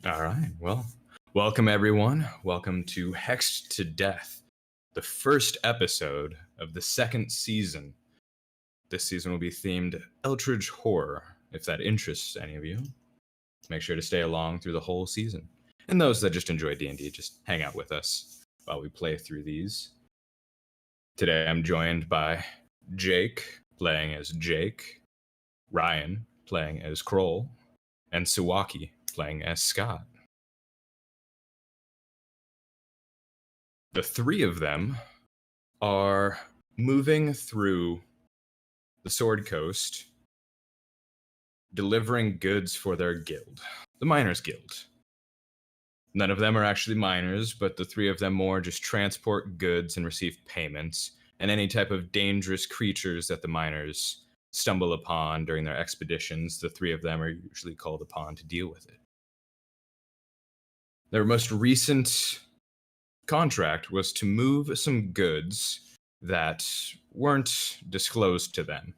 All right. Well, welcome everyone. Welcome to Hexed to Death, the first episode of the second season. This season will be themed Eldritch Horror. If that interests any of you, make sure to stay along through the whole season. And those that just enjoy D&D, just hang out with us while we play through these. Today I'm joined by Jake, playing as Jake, Ryan, playing as Kroll, and Suwaki, playing as Scott. The three of them are moving through the Sword Coast, delivering goods for their guild, the Miners Guild. None of them are actually miners, but the three of them more just transport goods and receive payments, and any type of dangerous creatures that the miners stumble upon during their expeditions, the three of them are usually called upon to deal with it. Their most recent contract was to move some goods that weren't disclosed to them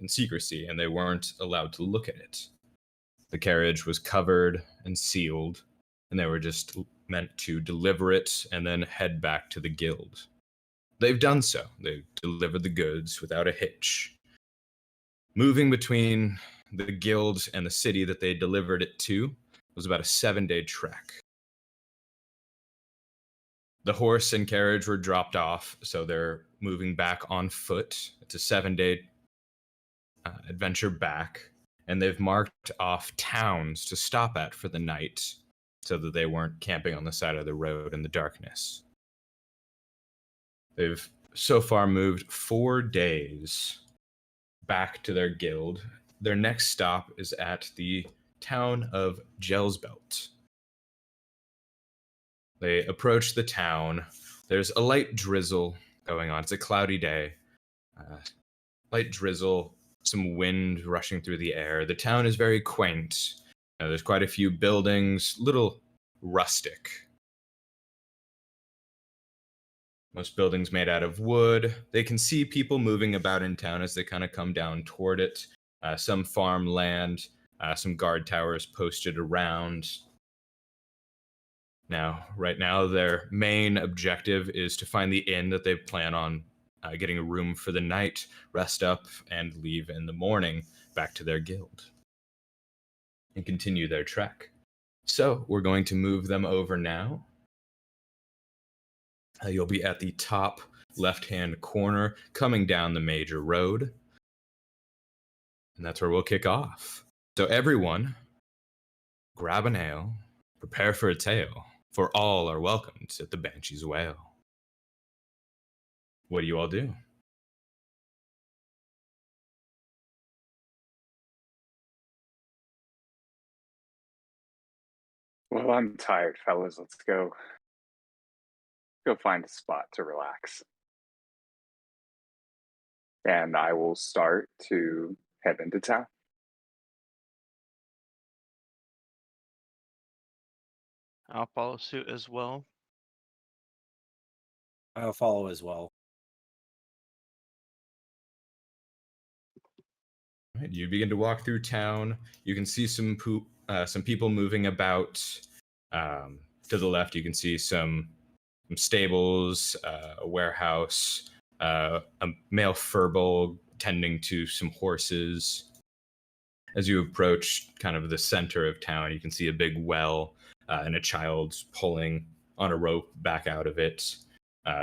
in secrecy, and they weren't allowed to look at it. The carriage was covered and sealed, and they were just meant to deliver it and then head back to the guild. They've done so. They've delivered the goods without a hitch. Moving between the guild and the city that they delivered it to was about a 7-day trek. The horse and carriage were dropped off, so they're moving back on foot. It's a 7-day adventure back, and they've marked off towns to stop at for the night so that they weren't camping on the side of the road in the darkness. They've so far moved 4 days back to their guild. Their next stop is at the town of Gelsbelt. They approach the town. There's a light drizzle going on. It's a cloudy day. Light drizzle, some wind rushing through the air. The town is very quaint. There's quite a few buildings, little rustic. Most buildings made out of wood. They can see people moving about in town as they kind of come down toward it. Some farmland, some guard towers posted around. Right now, their main objective is to find the inn that they plan on getting a room for the night, rest up, and leave in the morning back to their guild and continue their trek. So we're going to move them over now. You'll be at the top left-hand corner coming down the major road. And that's where we'll kick off. So everyone, grab an ale, prepare for a tale, for all are welcomed at the Banshee's Wail. What do you all do? Well, I'm tired, fellas. Let's go find a spot to relax. And I will start to head into town. I'll follow suit as well. I'll follow as well. Right, you begin to walk through town. You can see some people moving about. To the left, you can see some stables, a warehouse, a male furbolg tending to some horses. As you approach kind of the center of town, you can see a big well and a child pulling on a rope back out of it.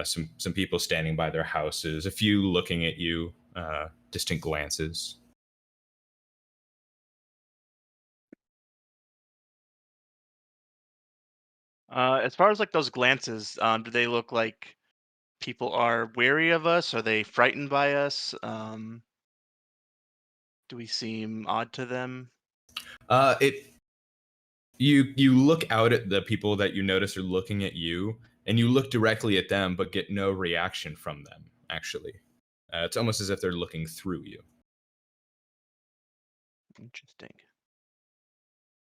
Some people standing by their houses, a few looking at you, distant glances. As far as like those glances, do they look like people are wary of us? Are they frightened by us? Do we seem odd to them? You look out at the people that you notice are looking at you, and you look directly at them, but get no reaction from them. Actually, it's almost as if they're looking through you. Interesting.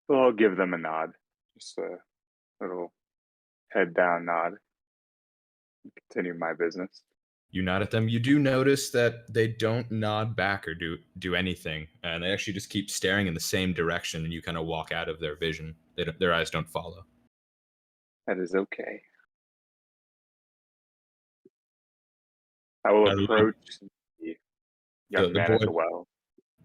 Well, I'll give them a nod, just a little head down nod. Continue my business. You nod at them. You do notice that they don't nod back or do anything, and they actually just keep staring in the same direction, and you kind of walk out of their vision. their eyes don't follow. That is okay. I will approach the young the man boy, at the well.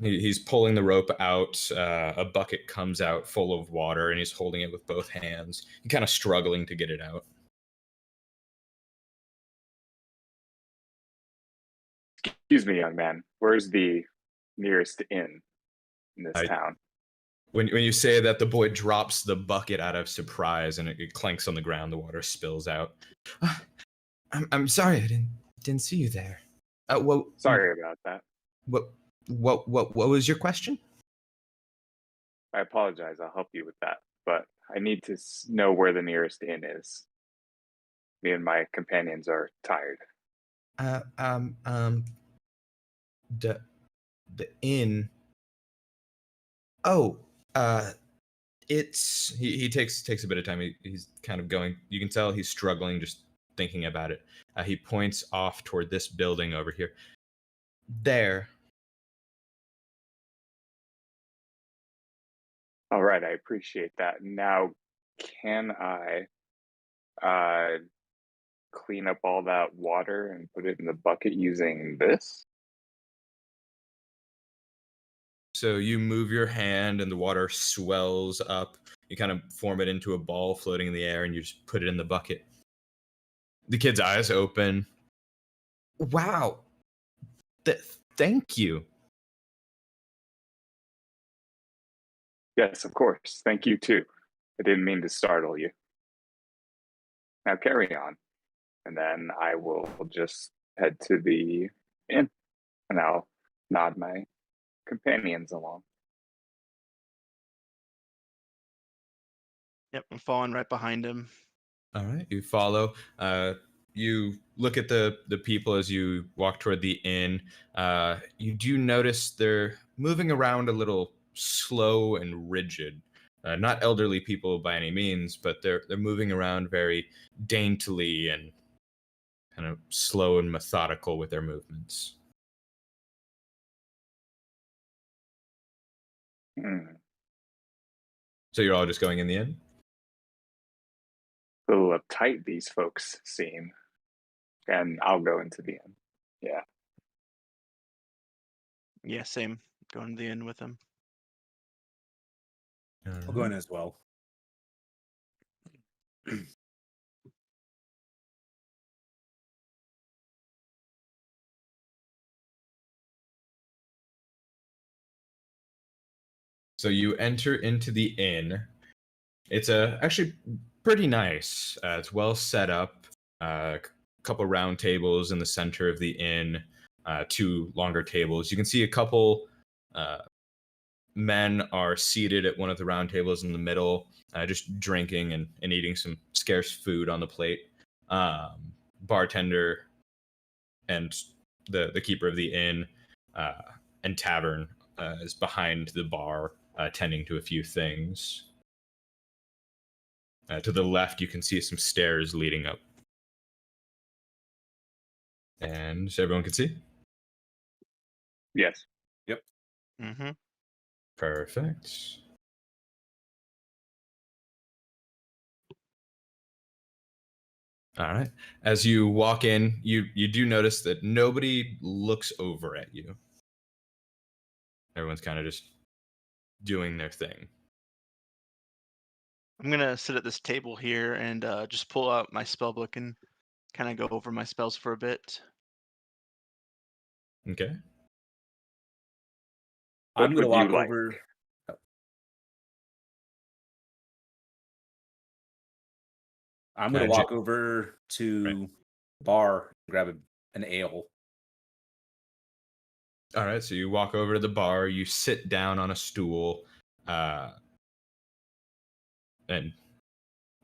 he's pulling the rope out. A bucket comes out full of water, and he's holding it with both hands. He's kind of struggling to get it out. Excuse me, young man. Where's the nearest inn in this town? When you say that, the boy drops the bucket out of surprise, and it clanks on the ground. The water spills out. I'm sorry, I didn't see you there. Sorry about that. What was your question? I apologize. I'll help you with that. But I need to know where the nearest inn is. Me and my companions are tired. The inn. Oh, it's he takes a bit of time. He's kind of going. You can tell he's struggling, just thinking about it. He points off toward this building over here. There. All right, I appreciate that. Now, can I clean up all that water and put it in the bucket using this? So you move your hand and the water swells up. You kind of form it into a ball floating in the air, and you just put it in the bucket. The kid's eyes open. Wow. Thank you. Yes, of course. Thank you, too. I didn't mean to startle you. Now carry on. And then I will just head to the inn, and I'll nod my companions along. Yep, I'm following right behind him. All right, you follow. You look at the people as you walk toward the inn. You do notice they're moving around a little slow and rigid. Not elderly people by any means, but they're moving around very daintily and kind of slow and methodical with their movements. So you're all just going in the inn? A little uptight these folks seem. And I'll go into the inn. Yeah. Yeah, same. Going to the inn with him. I'll go in as well. So you enter into the inn. It's actually pretty nice. It's well set up. A couple round tables in the center of the inn. Two longer tables. You can see a couple men are seated at one of the round tables in the middle, just drinking and eating some scarce food on the plate. Bartender and the keeper of the inn and tavern is behind the bar, tending to a few things. To the left, you can see some stairs leading up. And so everyone can see? Yes. Yep. Mm-hmm. Perfect. All right. As you walk in, you do notice that nobody looks over at you. Everyone's kind of just doing their thing. I'm going to sit at this table here and just pull out my spell book and kind of go over my spells for a bit. Okay. I'm going to walk like? over. I'm going to walk over to the bar and grab an ale. All right, so you walk over to the bar, you sit down on a stool, and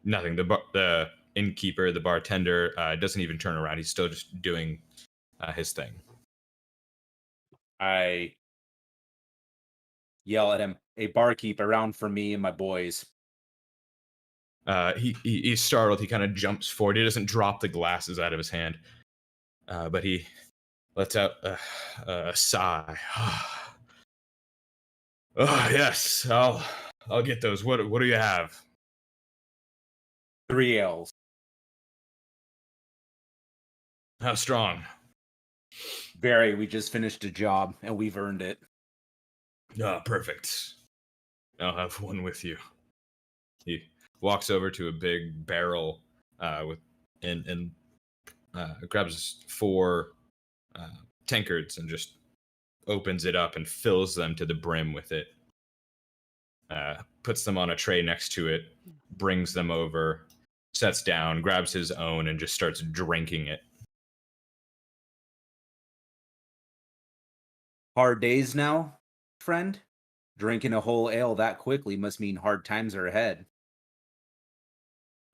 nothing. The innkeeper, the bartender, doesn't even turn around. He's still just doing his thing. I yell at him, "Hey, barkeep, around for me and my boys." He's startled. He kind of jumps forward. He doesn't drop the glasses out of his hand, but he lets out a sigh. Oh, yes, I'll get those. What do you have? 3 ales. How strong? Very. We just finished a job and we've earned it. Ah, perfect. I'll have one with you. He walks over to a big barrel and grabs 4 tankards and just opens it up and fills them to the brim with it. Puts them on a tray next to it, brings them over, sets down, grabs his own, and just starts drinking it. Hard days now, friend? Drinking a whole ale that quickly must mean hard times are ahead.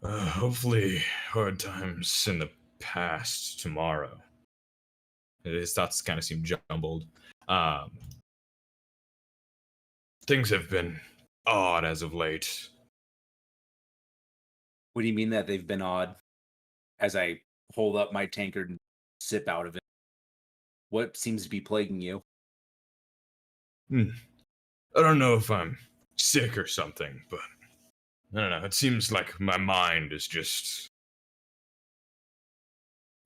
Hopefully, hard times in the past tomorrow. His thoughts kind of seem jumbled. Things have been odd as of late. What do you mean that they've been odd? As I hold up my tankard and sip out of it. What seems to be plaguing you? I don't know if I'm sick or something, but I don't know. It seems like my mind is just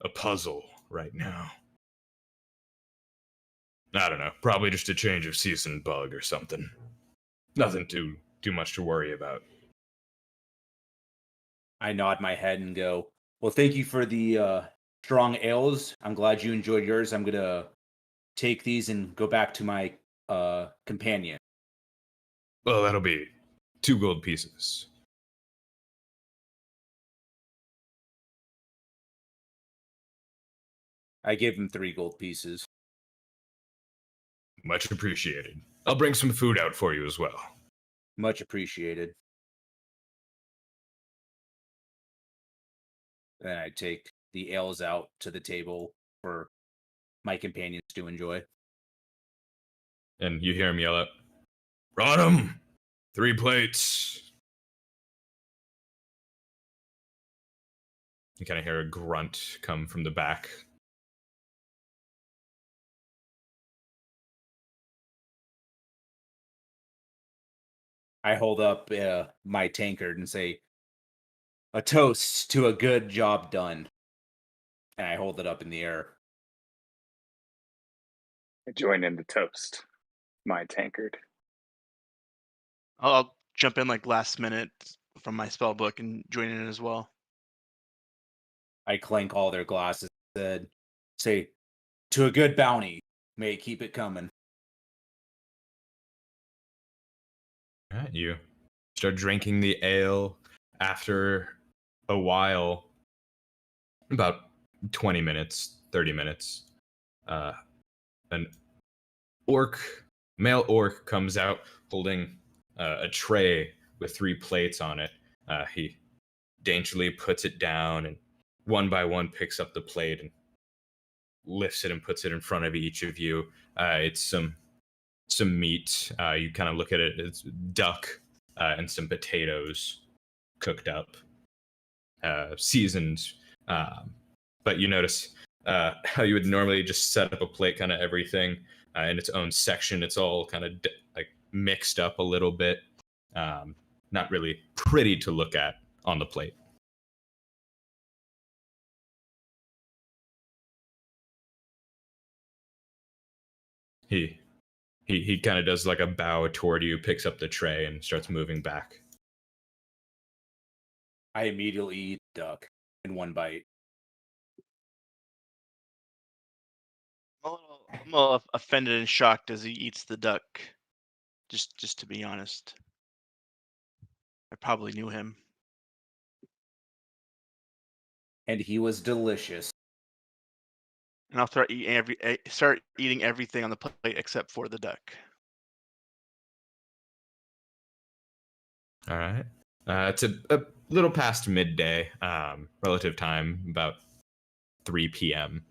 a puzzle right now. I don't know. Probably just a change of season bug or something. Nothing too much to worry about. I nod my head and go, well, thank you for the strong ales. I'm glad you enjoyed yours. I'm going to take these and go back to my companion. Well, that'll be 2 gold pieces. I give him 3 gold pieces. Much appreciated. I'll bring some food out for you as well. Much appreciated. Then I take the ales out to the table for my companions to enjoy. And you hear him yell out, Rodham! 3 plates! You kind of hear a grunt come from the back. I hold up my tankard and say, a toast to a good job done. And I hold it up in the air. I join in the toast. My tankard. I'll jump in like last minute from my spell book and join in as well. I clank all their glasses and say, to a good bounty. May it keep it coming. Right, you start drinking the ale. After a while, about 20 minutes, 30 minutes, an male orc comes out holding a tray with 3 plates on it. He daintily puts it down and one by one picks up the plate and lifts it and puts it in front of each of you. It's some meat. You kind of look at it, it's duck and some potatoes cooked up, seasoned. But you notice how you would normally just set up a plate, kind of everything in its own section. It's all kind of like mixed up a little bit. Not really pretty to look at on the plate. He kind of does like a bow toward you, picks up the tray, and starts moving back. I immediately eat duck in one bite. I'm a little offended and shocked as he eats the duck. Just to be honest, I probably knew him. And he was delicious. And I'll start eating everything on the plate except for the duck. All right. It's a little past midday, relative time, about 3 p.m.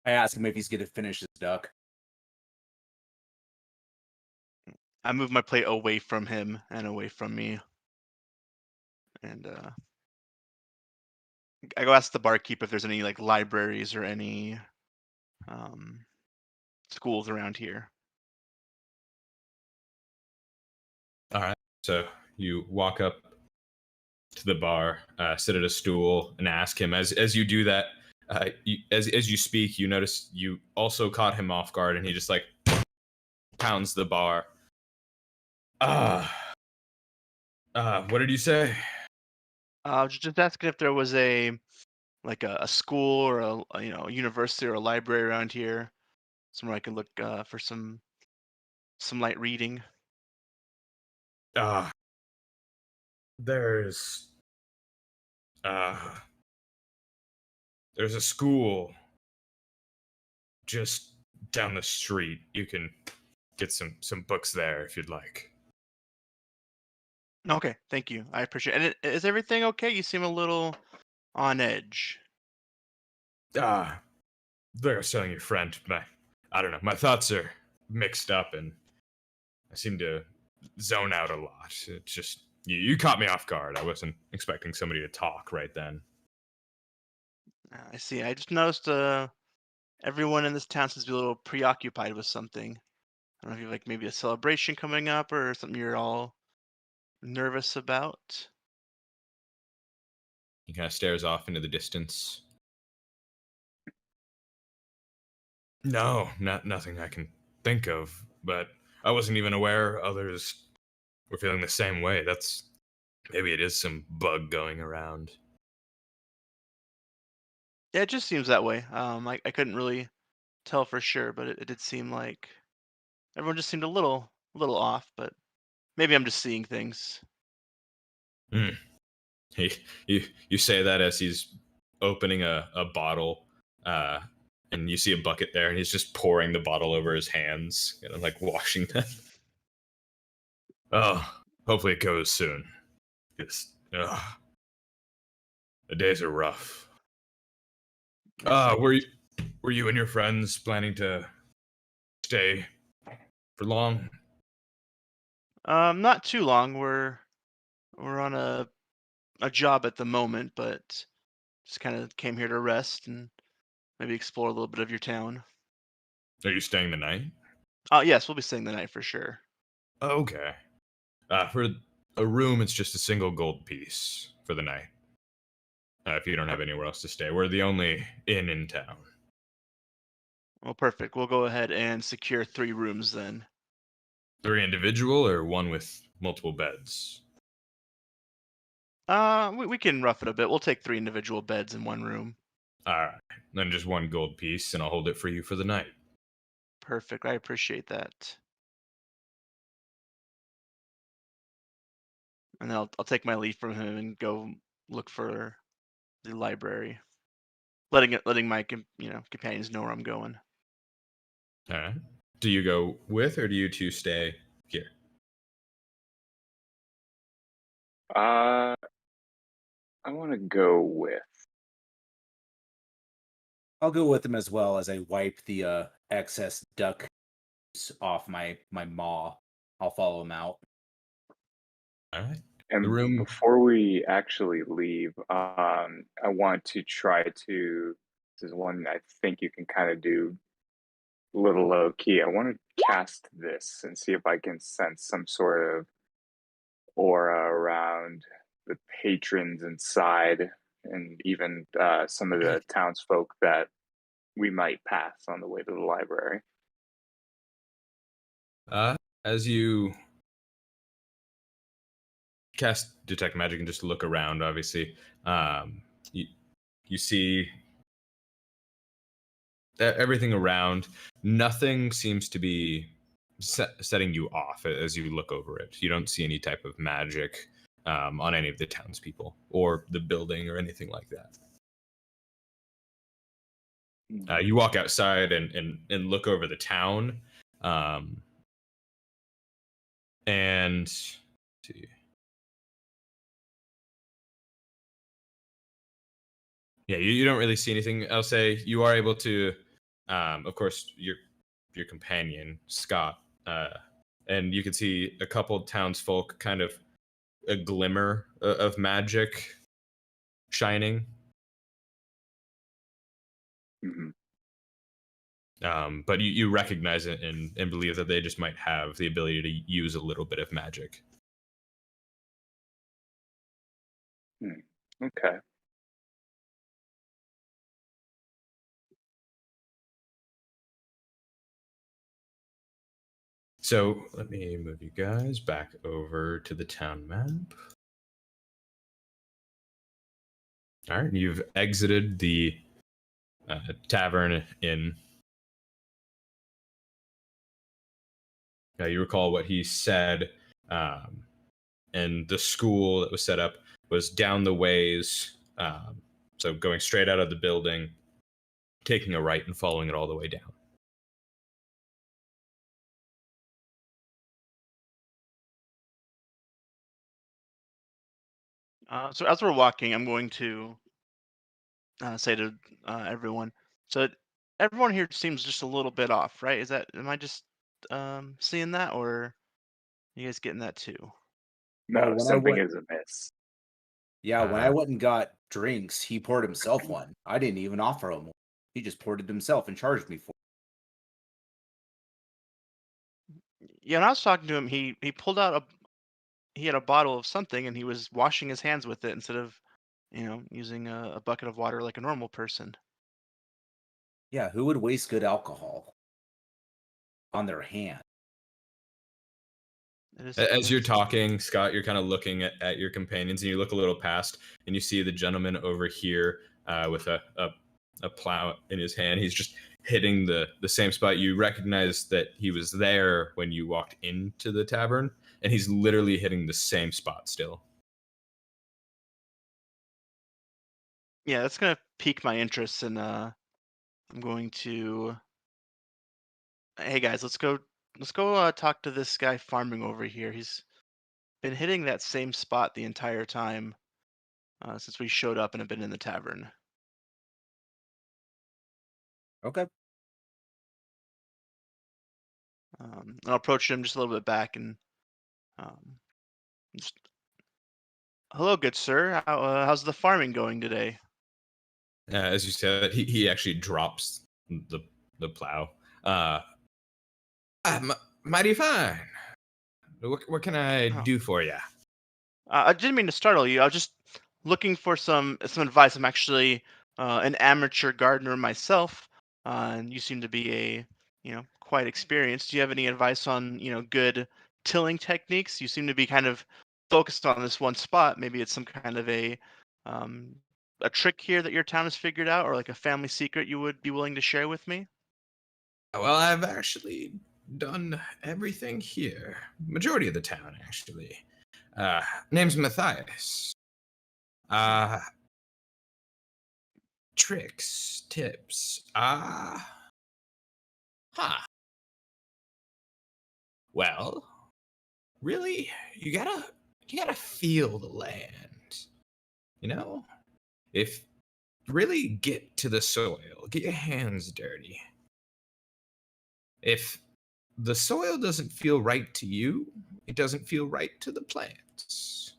I ask him if he's going to finish his duck. I move my plate away from him and away from me. And I go ask the barkeep if there's any like libraries or any schools around here. All right. So you walk up to the bar, sit at a stool, and ask him. As you do that, as you speak, you notice you also caught him off guard, and he just like pounds the bar. What did you say? Just asking if there was a a school or a university or a library around here, somewhere I can look for some light reading. Uh, there's uh, there's a school just down the street. You can get some books there if you'd like. Okay, thank you. I appreciate it. And is everything okay? You seem a little on edge. There, selling your friend. I don't know. My thoughts are mixed up, and I seem to zone out a lot. It's just you caught me off guard. I wasn't expecting somebody to talk right then. I see. I just noticed everyone in this town seems to be a little preoccupied with something. I don't know if you have like maybe a celebration coming up or something you're all nervous about. He kind of stares off into the distance. No, nothing I can think of. But I wasn't even aware others were feeling the same way. Maybe it is some bug going around. Yeah, it just seems that way. I couldn't really tell for sure, but it did seem like everyone just seemed a little off. But maybe I'm just seeing things. Hmm. You say that as he's opening a bottle, and you see a bucket there, and he's just pouring the bottle over his hands, like washing them. Oh, hopefully it goes soon. Just, the days are rough. Were you and your friends planning to stay for long? Not too long. We're on a job at the moment, but just kind of came here to rest and maybe explore a little bit of your town. Are you staying the night? Yes, we'll be staying the night for sure. Okay. For a room, it's just a single gold piece for the night. If you don't have anywhere else to stay, we're the only inn in town. Well, perfect. We'll go ahead and secure 3 rooms then. 3 individual or one with multiple beds? We can rough it a bit. We'll take 3 individual beds in one room. Alright, then just one gold piece, and I'll hold it for you for the night. Perfect. I appreciate that. And then I'll take my leave from him and go look for the library, letting my companions know where I'm going. Alright. Do you go with, or do you two stay here? I want to go with. I'll go with them as well as I wipe the excess duck off my maw. I'll follow him out. Alright. And The room. before we actually leave, I want to try to. This is one I think you can kind of do a little low key. I want to cast this and see if I can sense some sort of aura around the patrons inside and even some of the townsfolk that we might pass on the way to the library. As you cast detect magic and just look around, obviously, you see everything around. Nothing seems to be setting you off as you look over it. You don't see any type of magic on any of the townspeople or the building or anything like that. You walk outside and look over the town, and let's see. Yeah, you don't really see anything. I'll say you are able to, of course, your companion Scott, and you can see a couple townsfolk, kind of a glimmer of magic shining. Mm-hmm. But you recognize it and believe that they just might have the ability to use a little bit of magic. Okay. So let me move you guys back over to the town map. All right, you've exited the tavern inn. You recall what he said, and the school that was set up was down the ways. So going straight out of the building, taking a right and following it all the way down. So as we're walking, I'm going to say to everyone, so everyone here seems just a little bit off, right? Am I just seeing that, or are you guys getting that too? No, when I something went, is amiss. when I Uh, went and got drinks, he poured himself one. I didn't even offer him one. He just poured it himself and charged me for Yeah, when I was talking to him, he pulled out he had a bottle of something, and he was washing his hands with it instead of, using a bucket of water like a normal person. it. Yeah, who would waste good alcohol on their hand? As you're talking, Scott, you're kind of looking at your companions, and you look a little past, and you see the gentleman over here with a plow in his hand. He's just hitting the same spot. You recognize that he was there when you walked into the tavern, and he's literally hitting the same spot still. Yeah, that's gonna pique my interest, and I'm going to, hey guys, let's go talk to this guy farming over here. He's been hitting that same spot the entire time since we showed up and have been in the tavern. Okay. And I'll approach him just a little bit back and um, just, hello, good sir. How's the farming going today? As you said, he actually drops the plow. Uh, Mighty fine. What can I Oh, do for you? I didn't mean to startle you. I was just looking for some advice. I'm actually an amateur gardener myself, and you seem to be quite experienced. Do you have any advice on good tilling techniques? You seem to be kind of focused on this one spot. Maybe it's some kind of um, a trick here that your town has figured out, or like a family secret you would be willing to share with me. Well, I've actually done everything here. Majority of the town, actually. Uh, Name's Matthias. Uh, Tricks, tips. Huh. Well, really, you gotta feel the land. You know, if really get to the soil, get your hands dirty. If the soil doesn't feel right to you, it doesn't feel right to the plants.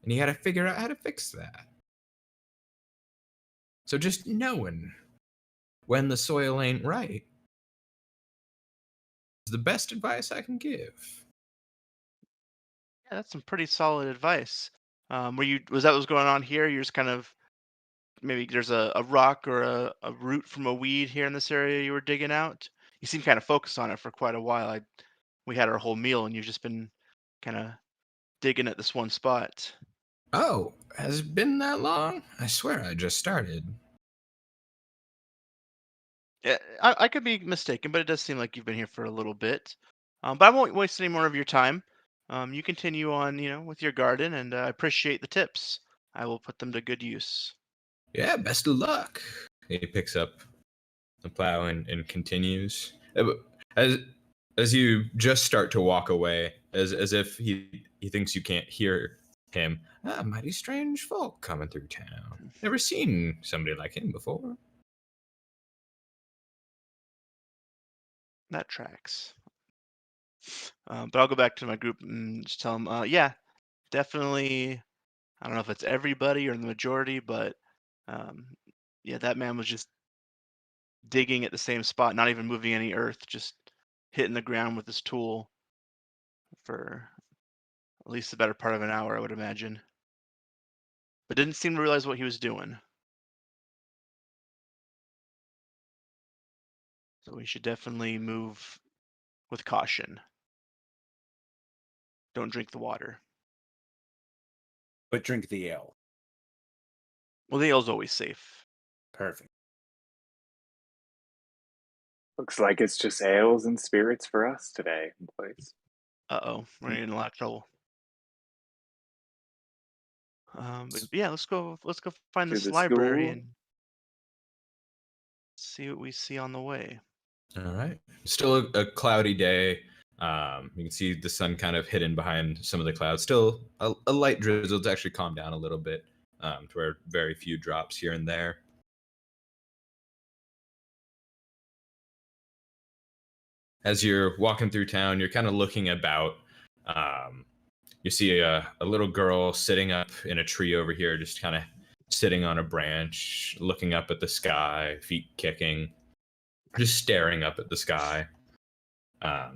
And you got to figure out how to fix that. So just knowing when the soil ain't right is the best advice I can give. Yeah, that's some pretty solid advice. Was that what was going on here? You're just kind of maybe there's a rock or a root from a weed here in this area you were digging out? You seem kind of focused on it for quite a while. We had our whole meal and you've just been kind of digging at this one spot. Oh, has it been that long? I swear I just started. Yeah, I could be mistaken, but it does seem like you've been here for a little bit. But I won't waste any more of your time. You continue on, with your garden, and I appreciate the tips. I will put them to good use. Yeah, best of luck. He picks up the plow and continues. As as you just start to walk away, as if he thinks you can't hear him. Mighty strange folk coming through town. Never seen somebody like him before. That tracks. But I'll go back to my group and just tell them, yeah, definitely. I don't know if it's everybody or the majority, but um, yeah, that man was just digging at the same spot, not even moving any earth, just hitting the ground with his tool for at least the better part of an hour, I would imagine. But didn't seem to realize what he was doing. So we should definitely move with caution. Don't drink the water. But drink the ale. Well, the ale's always safe. Perfect. Looks like it's just ales and spirits for us today, boys. Uh-oh, we're in a lot of trouble. But yeah, let's go find To this the library school. and see what we see on the way. All right. Still a cloudy day. You can see the sun kind of hidden behind some of the clouds. Still a light drizzle. It's actually calmed down a little bit to where very few drops here and there. As you're walking through town, you're kind of looking about. You see a little girl sitting up in a tree over here, just kind of sitting on a branch, looking up at the sky, feet kicking, just staring up at the sky.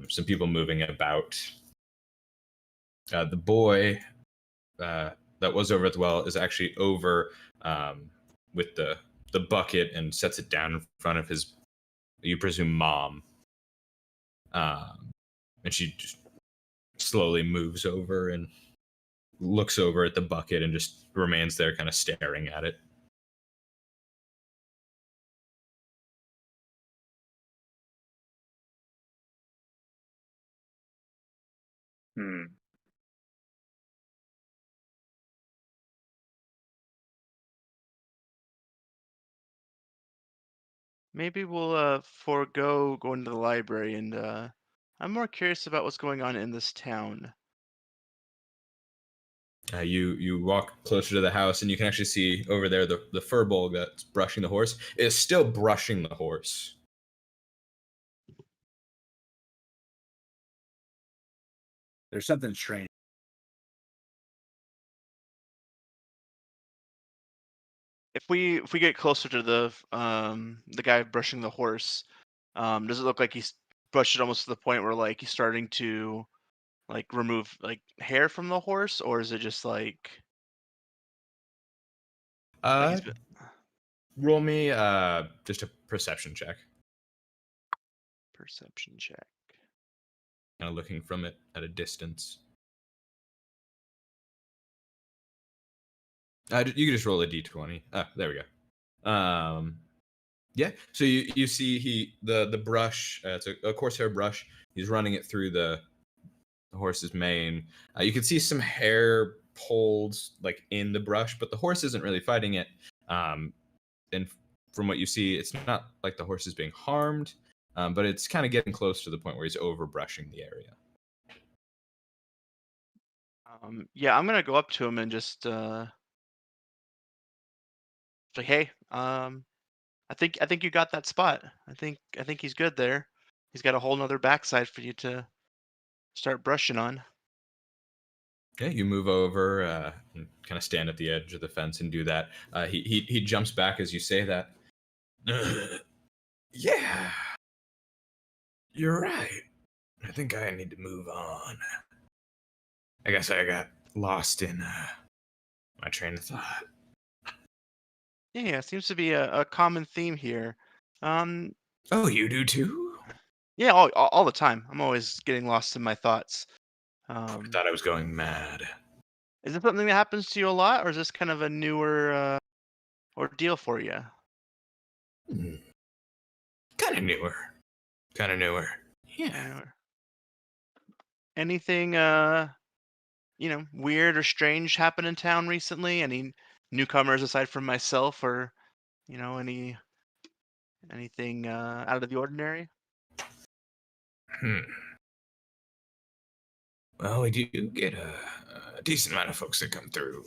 Some people moving about. The boy that was over at the well is actually over with the bucket and sets it down in front of his, you presume, mom. And she just slowly moves over and looks over at the bucket and just remains there kind of staring at it. Hmm. Maybe we'll forego going to the library and I'm more curious about what's going on in this town. You walk closer to the house and you can actually see over there the furbolg that's brushing the horse is still brushing the horse. There's something strange. If we get closer to the guy brushing the horse, does it look like he's brushed it almost to the point where like he's starting to like remove like hair from the horse, or is it just like Uh, he's roll me just a perception check. perception check? Kind of looking from it at a distance. You can just roll a d20. Ah, there we go. Yeah. So you see the brush. It's a corsair brush. He's running it through the horse's mane. You can see some hair pulled like in the brush, but the horse isn't really fighting it. And from what you see, it's not like the horse is being harmed, but it's kind of getting close to the point where he's over brushing the area. Yeah, I'm gonna go up to him and just say, hey, I think you got that spot. I think he's good there. He's got a whole nother backside for you to start brushing on. Yeah, you move over and kind of stand at the edge of the fence and do that. He jumps back as you say that. Yeah, you're right. I think I need to move on. I guess I got lost in my train of thought. Yeah, seems to be a common theme here. Um, Oh, you do too? yeah, all the time. I'm always getting lost in my thoughts. I thought I was going mad. Is this something that happens to you a lot, or is this kind of a newer ordeal for you? Kind of newer. Kind of newer. Yeah. Newer. Anything weird or strange happen in town recently? Any newcomers aside from myself, or anything out of the ordinary? Hmm. Well, we do get a decent amount of folks that come through.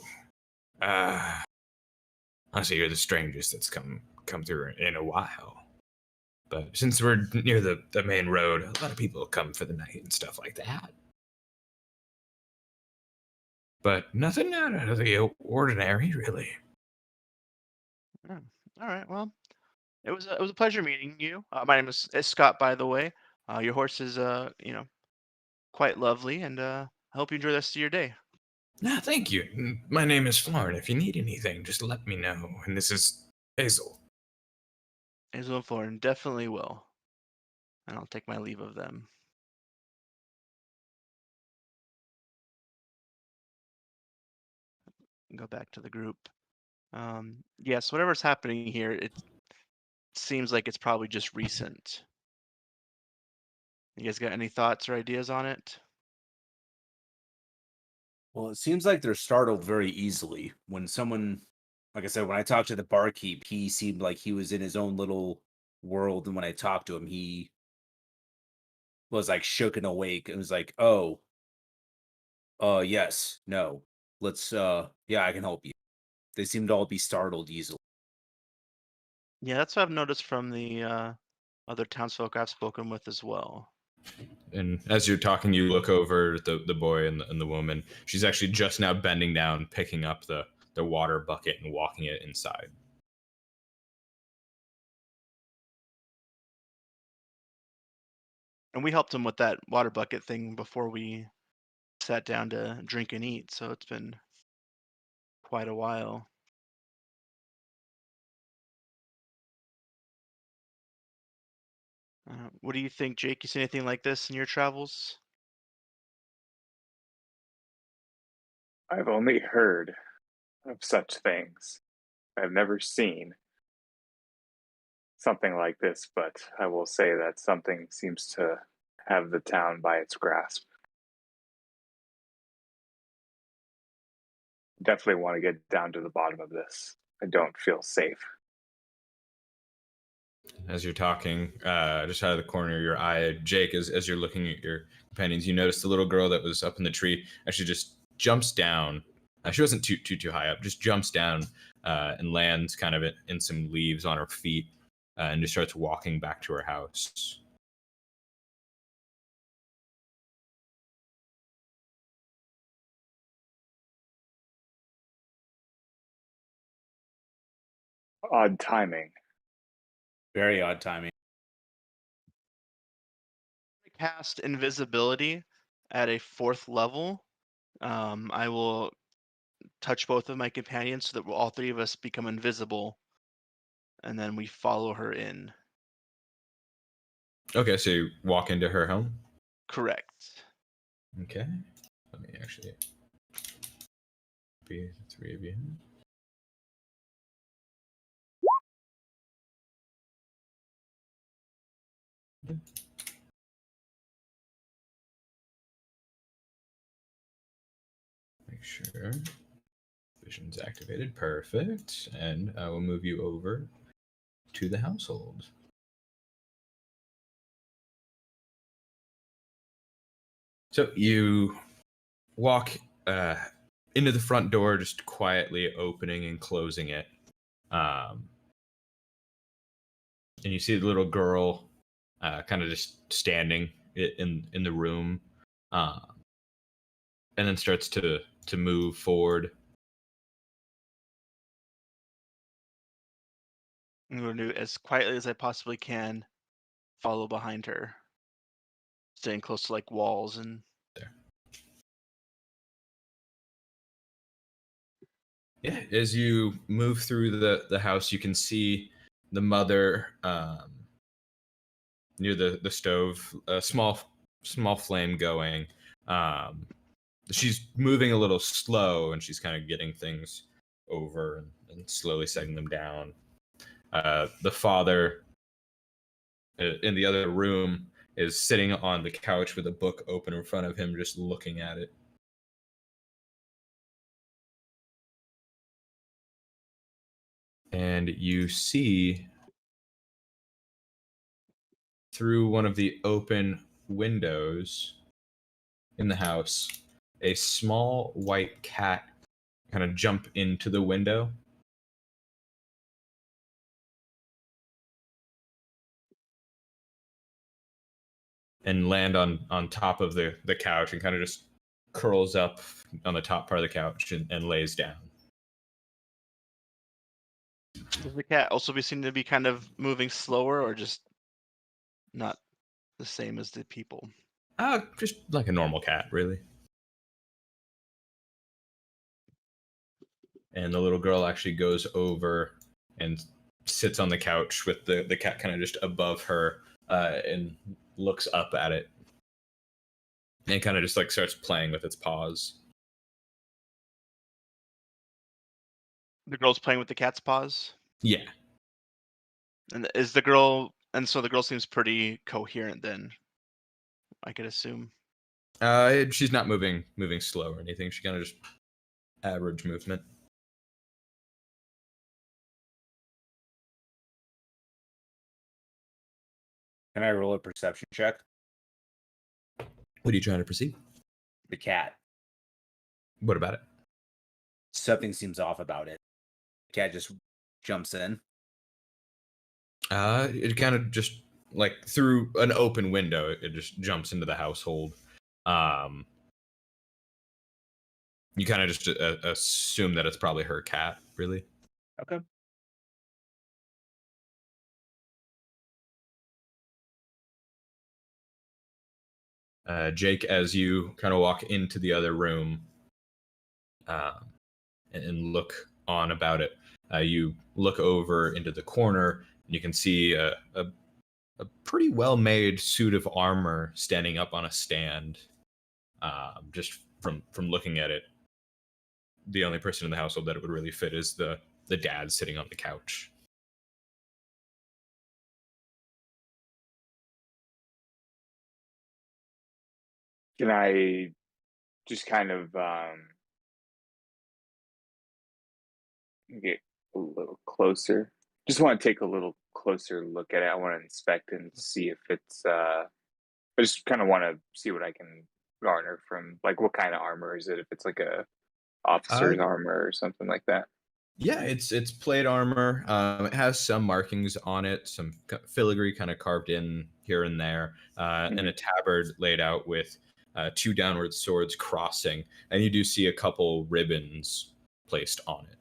Honestly, you're the strangest that's come through in a while. But since we're near the main road, a lot of people come for the night and stuff like that. But nothing out of the ordinary, really. Yeah. All right. Well, it was a pleasure meeting you. My name is Scott, by the way. Your horse is quite lovely, and hope you enjoy the rest of your day. No, thank you. My name is Florin. If you need anything, just let me know. And this is Hazel. Hazel and Florin definitely will. And I'll take my leave of them. Go back to the group. Yes, whatever's happening here, it seems like it's probably just recent. You guys got any thoughts or ideas on it? Well, it seems like they're startled very easily when someone, like I said, when I talked to the barkeep, he seemed like he was in his own little world, and when I talked to him, he was like shook and awake. It was like, oh, yes, no, let's, yeah, I can help you. They seem to all be startled easily. Yeah, that's what I've noticed from the other townsfolk I've spoken with as well. And as you're talking, you look over the boy and the woman. She's actually just now bending down, picking up the water bucket and walking it inside. And we helped him with that water bucket thing before we sat down to drink and eat, so it's been quite a while. What do you think, Jake? You see anything like this in your travels? I've only heard of such things. I've never seen something like this, but I will say that something seems to have the town by its grasp. Definitely want to get down to the bottom of this. I don't feel safe. As you're talking, just out of the corner of your eye, Jake, as you're looking at your companions, you notice the little girl that was up in the tree actually just jumps down. She wasn't too high up, just jumps down and lands kind of in some leaves on her feet and just starts walking back to her house. Odd timing. Very odd timing. I cast invisibility at a 4th level. I will touch both of my companions so that all 3 of us become invisible, and then we follow her in. Okay, so you walk into her home? Correct. Okay. Let me actually be the 3 of you. Make sure vision's activated. Perfect. And I will move you over to the household. So you walk into the front door, just quietly opening and closing it. And you see the little girl kind of just standing in the room, and then starts to move forward. I'm going to, as quietly as I possibly can, follow behind her, staying close to like walls and There. Yeah, as you move through the house, you can see the mother near the stove, a small flame going. She's moving a little slow, and she's kind of getting things over and slowly setting them down. The father in the other room is sitting on the couch with a book open in front of him, just looking at it. And you see through one of the open windows in the house a small white cat kind of jump into the window. And land on top of the couch and kind of just curls up on the top part of the couch and lays down. Does the cat also be seen to be kind of moving slower, or just not the same as the people? Just like a normal cat, really. and the little girl actually goes over and sits on the couch with the cat kind of just above her, and looks up at it, and kind of just like starts playing with its paws. The girl's playing with the cat's paws. Yeah. And is the girl? And so the girl seems pretty coherent. Then I could assume. She's not moving slow or anything. She kind of just average movement. Can I roll a perception check? What are you trying to perceive? The cat. What about it? Something seems off about it. The cat just jumps in. It kind of just like through an open window, it just jumps into the household. You kind of just assume that it's probably her cat, really. Okay. Jake, as you kind of walk into the other room and look on about it, you look over into the corner and you can see a pretty well-made suit of armor standing up on a stand. Just from looking at it, the only person in the household that it would really fit is the dad sitting on the couch. Can I just kind of get a little closer? Just want to take a little closer look at it. I want to inspect and see if it's. I just kind of want to see what I can garner from, like, what kind of armor is it? If it's like a officer's armor or something like that. Yeah, it's plate armor. It has some markings on it, some filigree kind of carved in here and there, and a tabard laid out with two downward swords crossing, and you do see a couple ribbons placed on it.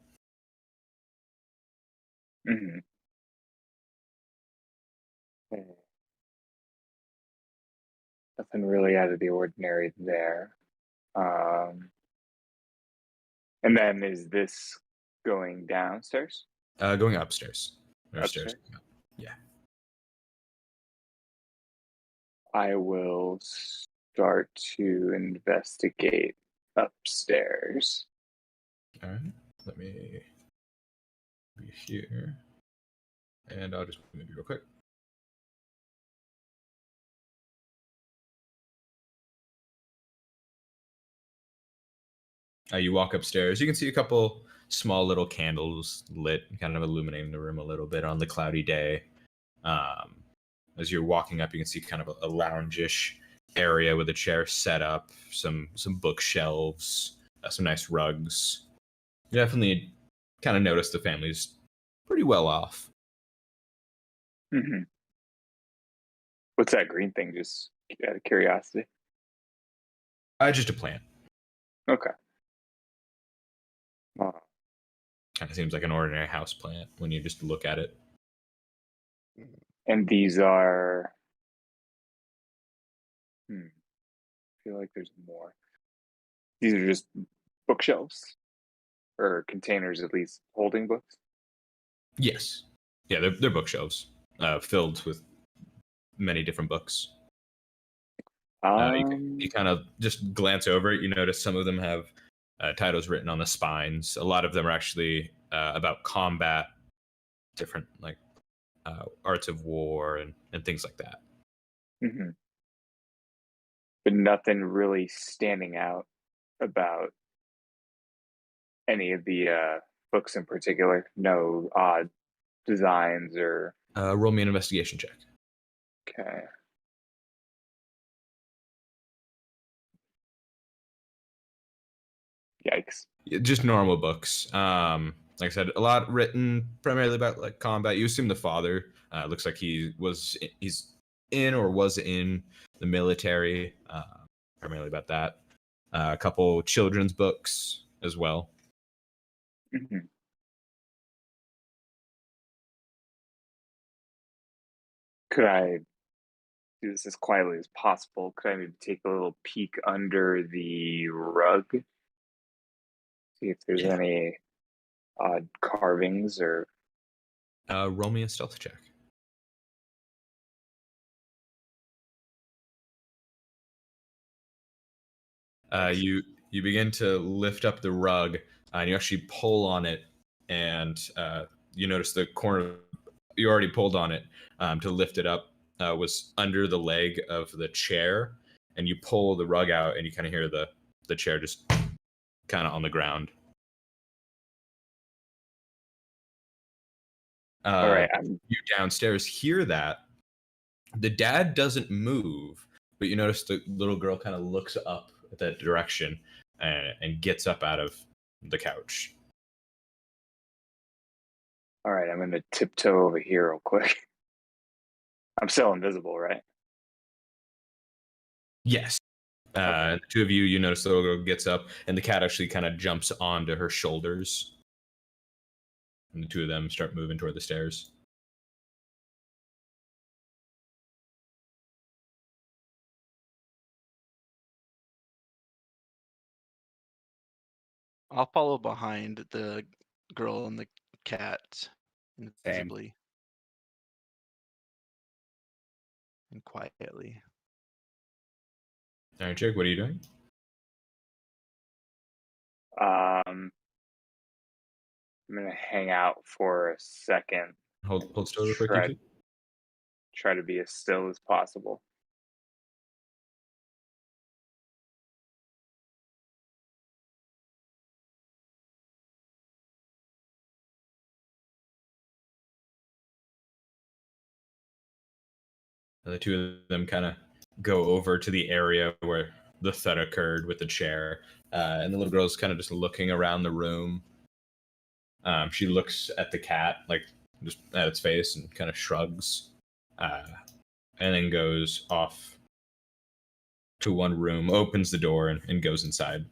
Mm-hmm. Nothing really out of the ordinary there. And then is this going downstairs? Going upstairs. Upstairs? Yeah. I will start to investigate upstairs. All right. Let me be here, and I'll just move you real quick. You walk upstairs. You can see a couple small little candles lit, kind of illuminating the room a little bit on the cloudy day. As you're walking up, you can see kind of a lounge-ish area with a chair set up, some bookshelves, some nice rugs. You definitely kind of notice the family's pretty well off. Mm-hmm. What's that green thing? Just out of curiosity. Just a plant. Okay. Kind of seems like an ordinary house plant when you just look at it. And these are. I feel like there's more. These are just bookshelves, or containers, at least, holding books. Yes. Yeah, they're bookshelves filled with many different books. You kind of just glance over it. You notice some of them have titles written on the spines. A lot of them are actually about combat, different like arts of war and things like that. Mm-hmm. But nothing really standing out about any of the books in particular. No odd designs or. Roll me an investigation check. Okay. Yikes. Just normal books. Like I said, a lot written primarily about like combat. You assume the father looks like he's in or was in the military, primarily about that. A couple children's books as well. Mm-hmm. Could I do this as quietly as possible? Could I maybe take a little peek under the rug? See if there's any odd carvings or? Roll me a stealth check. You begin to lift up the rug, and you actually pull on it, and you notice the corner you already pulled on it to lift it up was under the leg of the chair, and you pull the rug out, and you kind of hear the chair just kind of on the ground. All right, You downstairs hear that. The dad doesn't move, but you notice the little girl kind of looks up at that direction and gets up out of the couch. all right. I'm gonna tiptoe over here real quick. I'm still invisible, right? Yes. Okay. The two of you notice the little girl gets up, and the cat actually kind of jumps onto her shoulders. And the two of them start moving toward the stairs. I'll follow behind the girl and the cat invisibly and quietly. All right, Jake, what are you doing? I'm gonna hang out for a second. Hold still real quick, you two. Try to be as still as possible. And the two of them kind of go over to the area where the thud occurred with the chair, and the little girl's kind of just looking around the room. She looks at the cat, like just at its face, and kind of shrugs, and then goes off to one room, opens the door, and goes inside.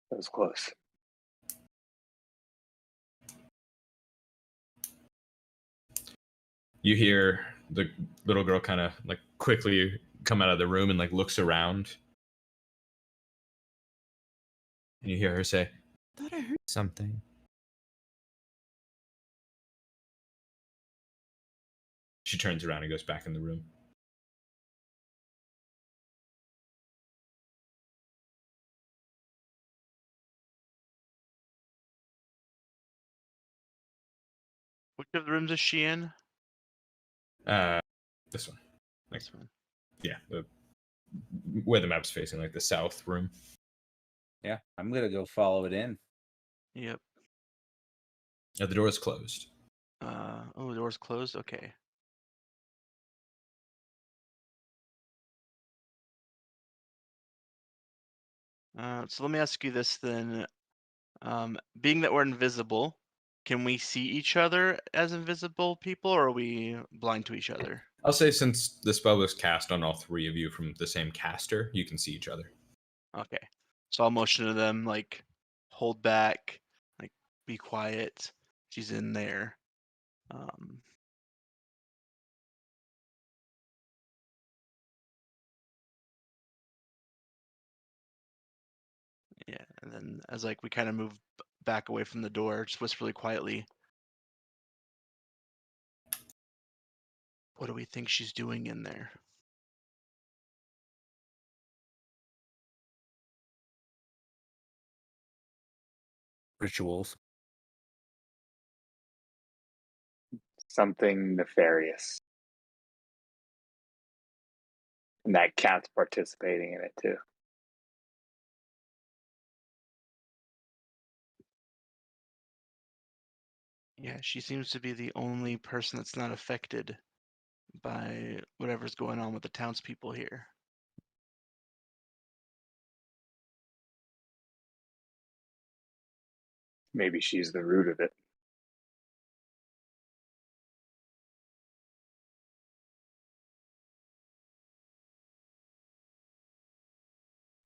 That was close. You hear the little girl kind of like quickly come out of the room and like looks around, and you hear her say, "Thought I heard something." She turns around and goes back in the room. Which of the rooms is she in? This one. Like, This one. yeah, where the map's facing, like the south room. Yeah, I'm gonna go follow it in. Yep. The door is closed. Oh, the door's closed? Okay. So let me ask you this then. Being that we're invisible, can we see each other as invisible people, or are we blind to each other? I'll say since the spell was cast on all three of you from the same caster, you can see each other. Okay. So I'll motion to them, like, hold back, like, be quiet. She's in there. Yeah, and then as like we kind of move back away from the door, just whisper really quietly, what do we think she's doing in there? Rituals. Something nefarious. And that cat's participating in it too. Yeah, she seems to be the only person that's not affected by whatever's going on with the townspeople here. Maybe she's the root of it.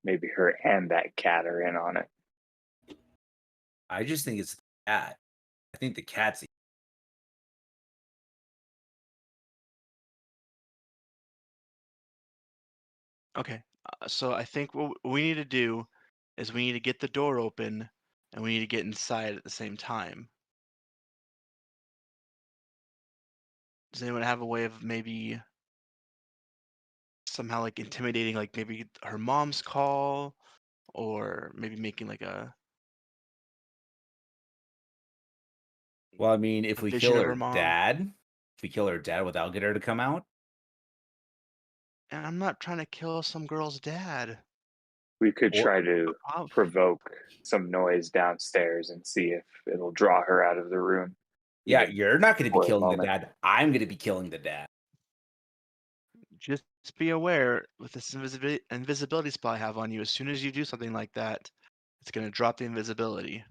Maybe her and that cat are in on it. I just think it's the cat. I think the cat's Okay. So I think what we need to do is we need to get the door open and we need to get inside at the same time. Does anyone have a way of maybe somehow like intimidating, like maybe her mom's call, or maybe making like Well, I mean, if a we vision kill of her her mom? dad, if we kill her dad without getting her to come out, And I'm not trying to kill some girl's dad. We could or try to Oh, provoke some noise downstairs and see if it'll draw her out of the room, yeah, even you're not going to be for a killing the moment. dad. I'm going to be killing the dad. just be aware with this invisibility spell I have on you. As soon as you do something like that, it's going to drop the invisibility.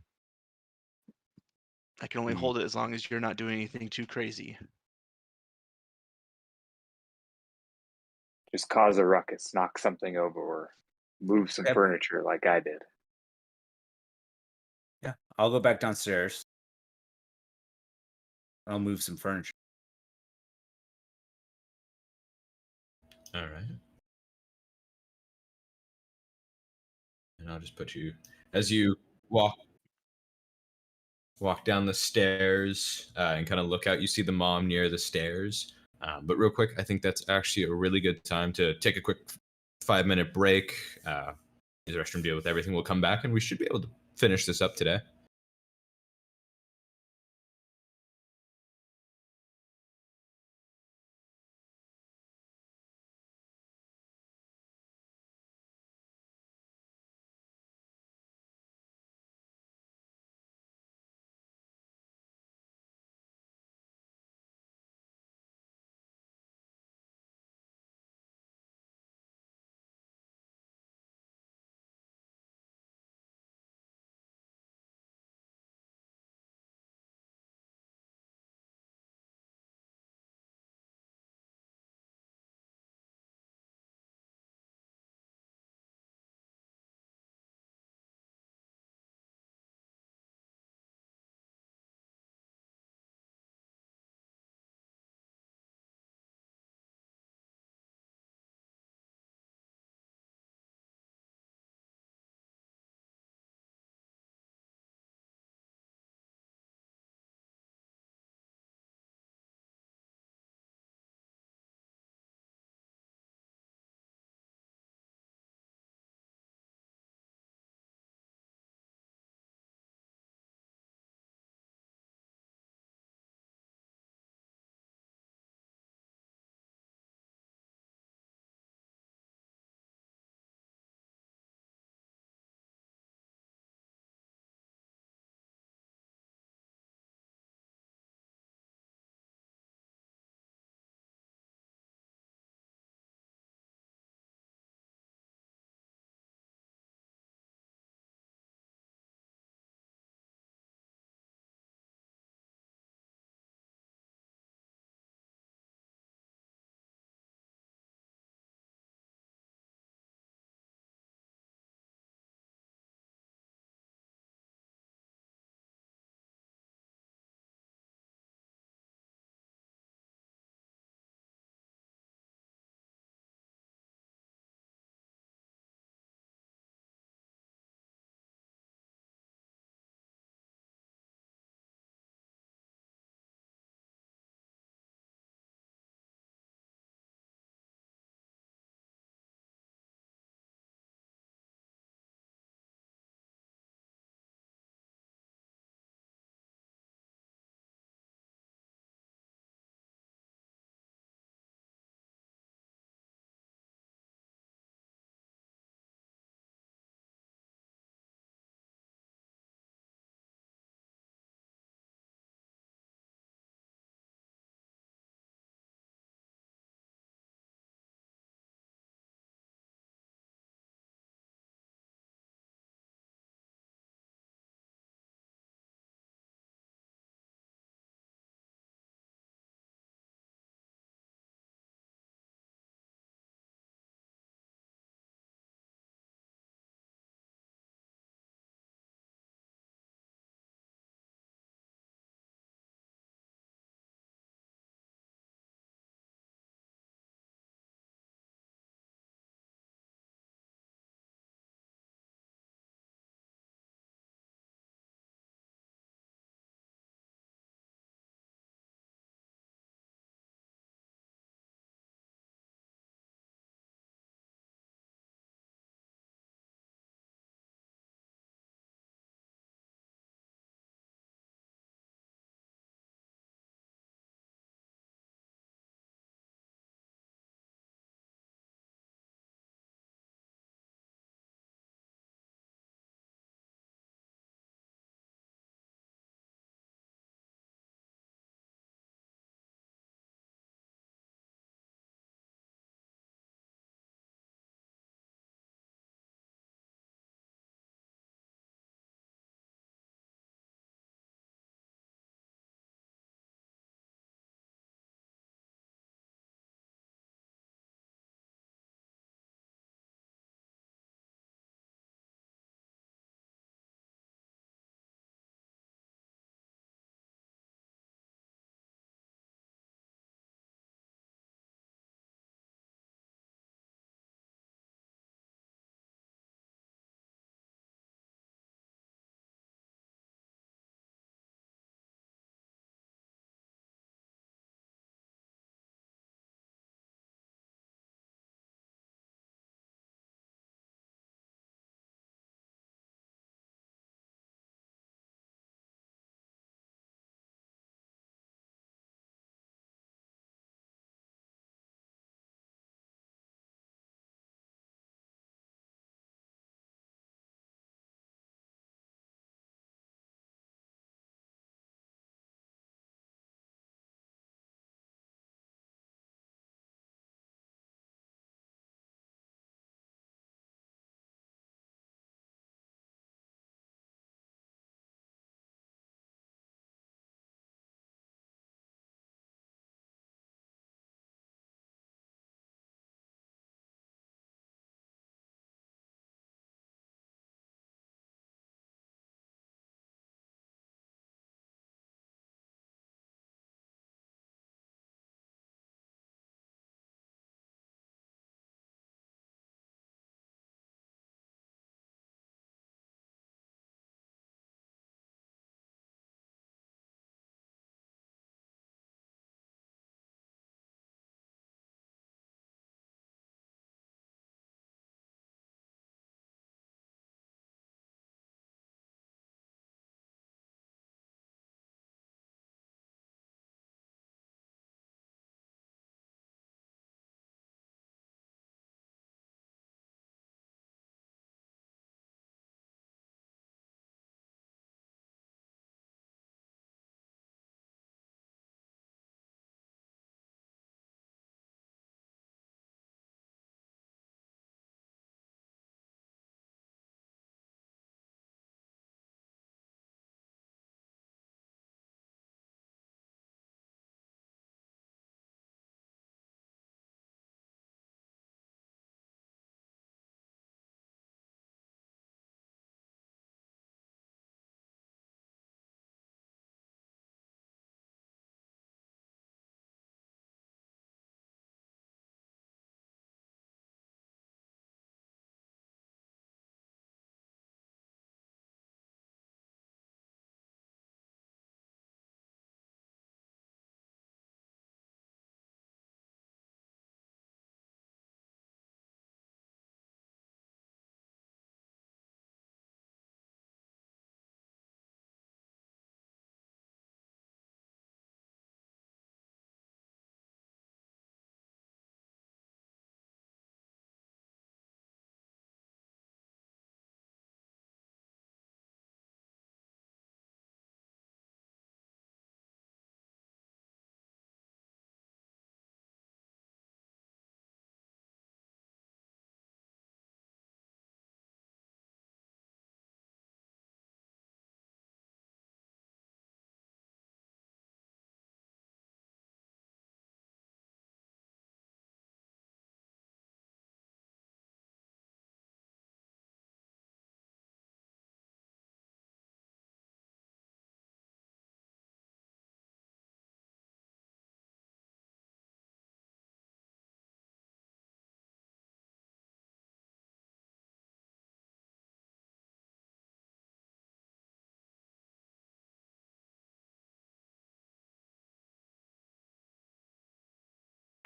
I can only Hmm. hold it as long as you're not doing anything too crazy. Just cause a ruckus, knock something over, or move some Okay. furniture like I did. Yeah, I'll go back downstairs. I'll move some furniture. All right. And I'll just put you as you walk down the stairs and kind of look out. You see the mom near the stairs. But real quick, I think that's actually a really good time to take a quick 5-minute break. Use the restroom, deal with everything. We'll come back and we should be able to finish this up today.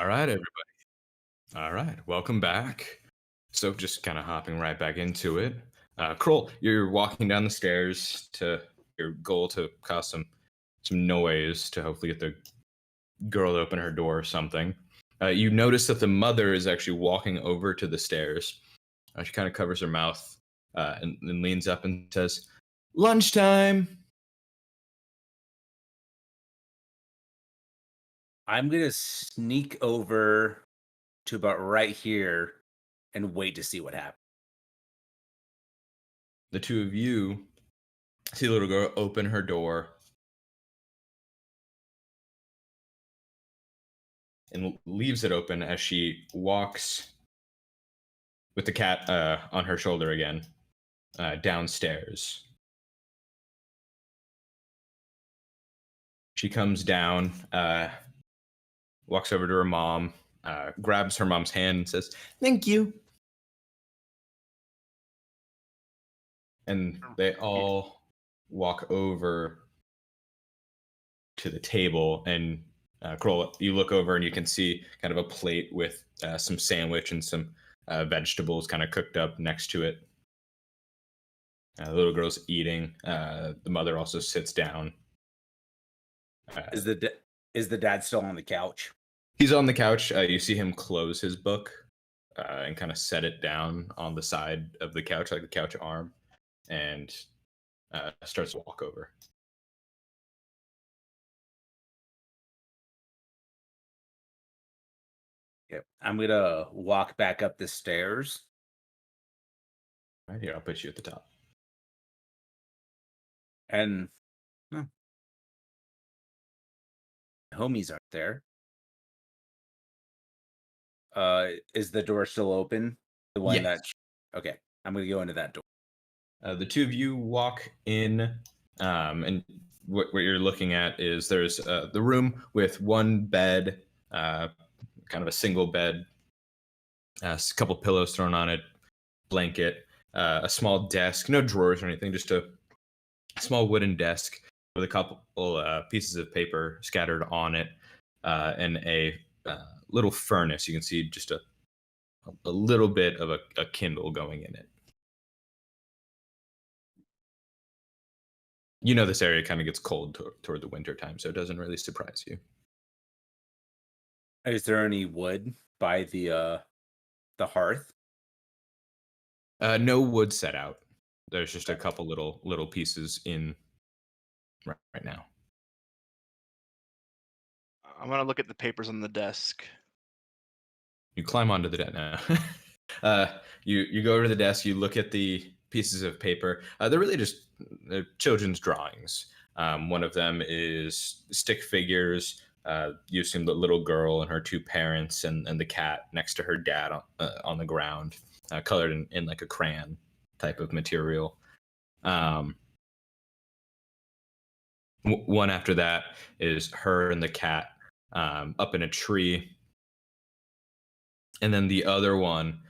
All right, everybody. All right, welcome back. So just kind of hopping right back into it. Kroll, you're walking down the stairs to your goal to cause some noise to hopefully get the girl to open her door or something. You notice that the mother is actually walking over to the stairs. She kind of covers her mouth and leans up and says, "Lunchtime." I'm gonna sneak over to about right here and wait to see what happens. The two of you see the little girl open her door and leaves it open as she walks with the cat on her shoulder again downstairs. She comes down, walks over to her mom, grabs her mom's hand and says, "Thank you." And they all walk over to the table, and Kroll, you look over and you can see kind of a plate with some sandwich and some vegetables kind of cooked up next to it. The little girl's eating. The mother also sits down. Is the dad still on the couch? He's on the couch. You see him close his book and kind of set it down on the side of the couch, like the couch arm, and starts to walk over. Yep. I'm gonna walk back up the stairs. Right here, I'll put you at the top. And homies aren't there. Is the door still open? The one Yes. okay. I'm gonna go into that door. The two of you walk in, and what you're looking at is there's the room with one bed, kind of a single bed, a couple pillows thrown on it, blanket, a small desk, no drawers or anything, just a small wooden desk with a couple pieces of paper scattered on it, and a little furnace. You can see just a little bit of a Kindle going in it. You know, this area kind of gets cold toward the winter time, so it doesn't really surprise you. Is there any wood by the hearth? No wood set out. There's just a couple little pieces in right now. I'm gonna look at the papers on the desk. You climb onto the desk now. You go over to the desk. You look at the pieces of paper. They're really just children's drawings. One of them is stick figures using the little girl and her two parents and the cat next to her dad on the ground, colored in like a crayon type of material. One after that is her and the cat up in a tree. And then the other one,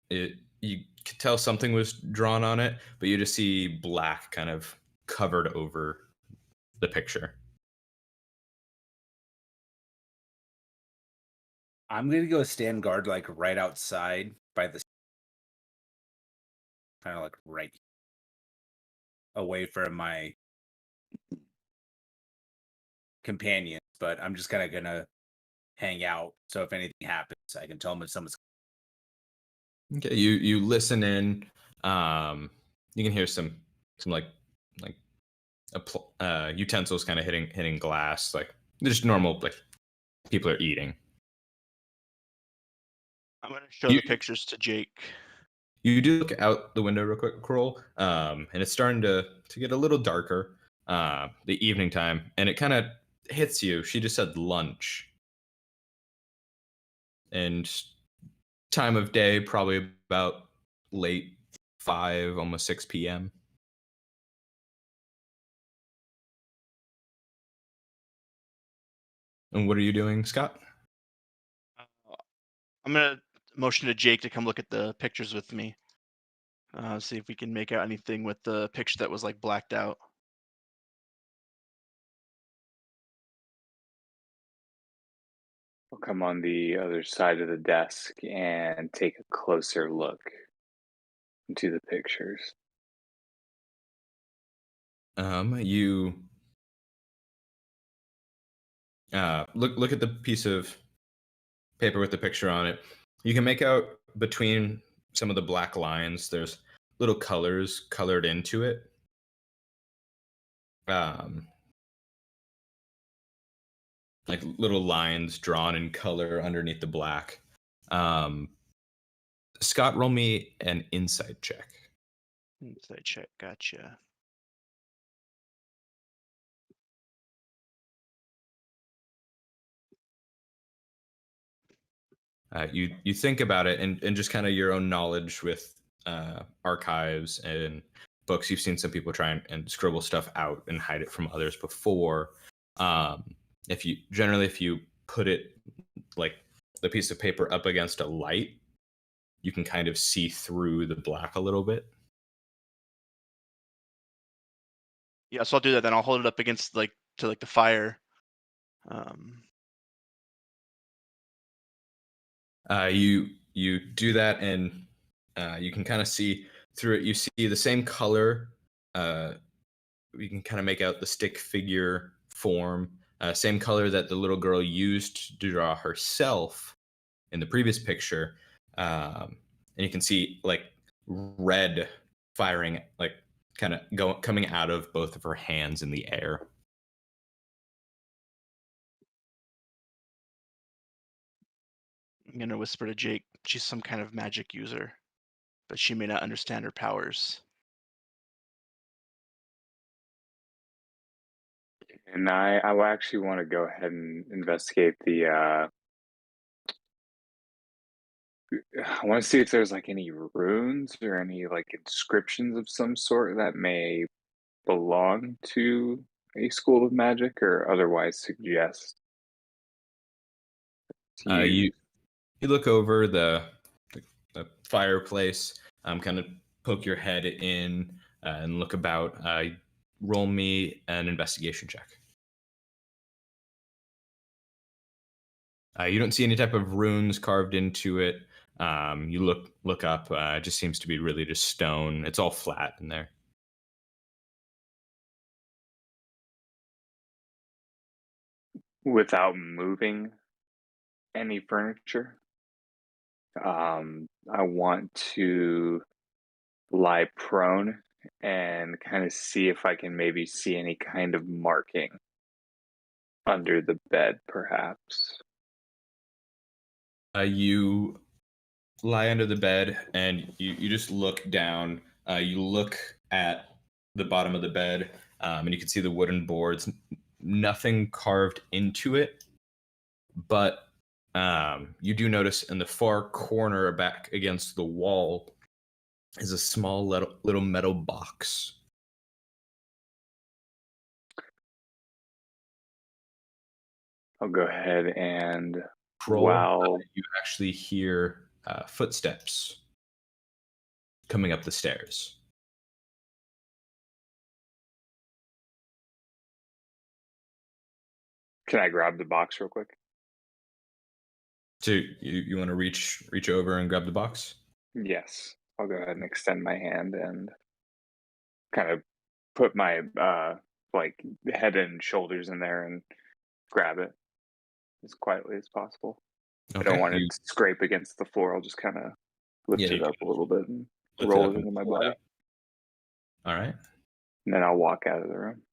you could tell something was drawn on it, but you just see black kind of covered over the picture. I'm gonna go stand guard like right outside by the kind of like right away from my companions, but I'm just kind of gonna hang out. So if anything happens, I can tell them if someone's. Okay, you listen in. You can hear some like utensils kind of hitting glass, like just normal like people are eating. I'm gonna show the pictures to Jake. You do look out the window real quick, Kroll, and it's starting to get a little darker, the evening time, and it kind of hits you. She just said lunch. And time of day, probably about late 5, almost 6 p.m. And what are you doing, Scott? I'm gonna motion to Jake to come look at the pictures with me. See if we can make out anything with the picture that was like blacked out. I'll come on the other side of the desk and take a closer look into the pictures. You look at the piece of paper with the picture on it. You can make out between some of the black lines. There's little colors colored into it. Like little lines drawn in color underneath the black. Scott, roll me an insight check. Insight check. Gotcha. You think about it and just kind of your own knowledge with archives and books. You've seen some people try and scribble stuff out and hide it from others before. If you put it like the piece of paper up against a light, you can kind of see through the black a little bit. Yeah, so I'll do that. Then I'll hold it up against the fire. You do that, and you can kind of see through it. You see the same color. You can kind of make out the stick figure form, same color that the little girl used to draw herself in the previous picture. And you can see like red firing, like kind of coming out of both of her hands in the air. I'm gonna whisper to Jake. She's some kind of magic user, but she may not understand her powers. And I will actually want to go ahead and investigate the. I want to see if there's like any runes or any like inscriptions of some sort that may belong to a school of magic or otherwise suggest. You look over the fireplace, kind of poke your head in and look about. Roll me an investigation check. You don't see any type of runes carved into it. You look up. It just seems to be really just stone. It's all flat in there. Without moving any furniture, I want to lie prone and kind of see if I can maybe see any kind of marking under the bed, perhaps. You lie under the bed and you just look down. You look at the bottom of the bed, and you can see the wooden boards. Nothing carved into it, but you do notice in the far corner back against the wall is a small little metal box. I'll go ahead and You actually hear footsteps coming up the stairs. Can I grab the box real quick? So you want to reach over and grab the box? Yes. I'll go ahead and extend my hand and kind of put my like head and shoulders in there and grab it as quietly as possible. Okay. I don't want it to scrape against the floor. I'll just kind of lift it up a little bit and roll it into my body. All right. And then I'll walk out of the room.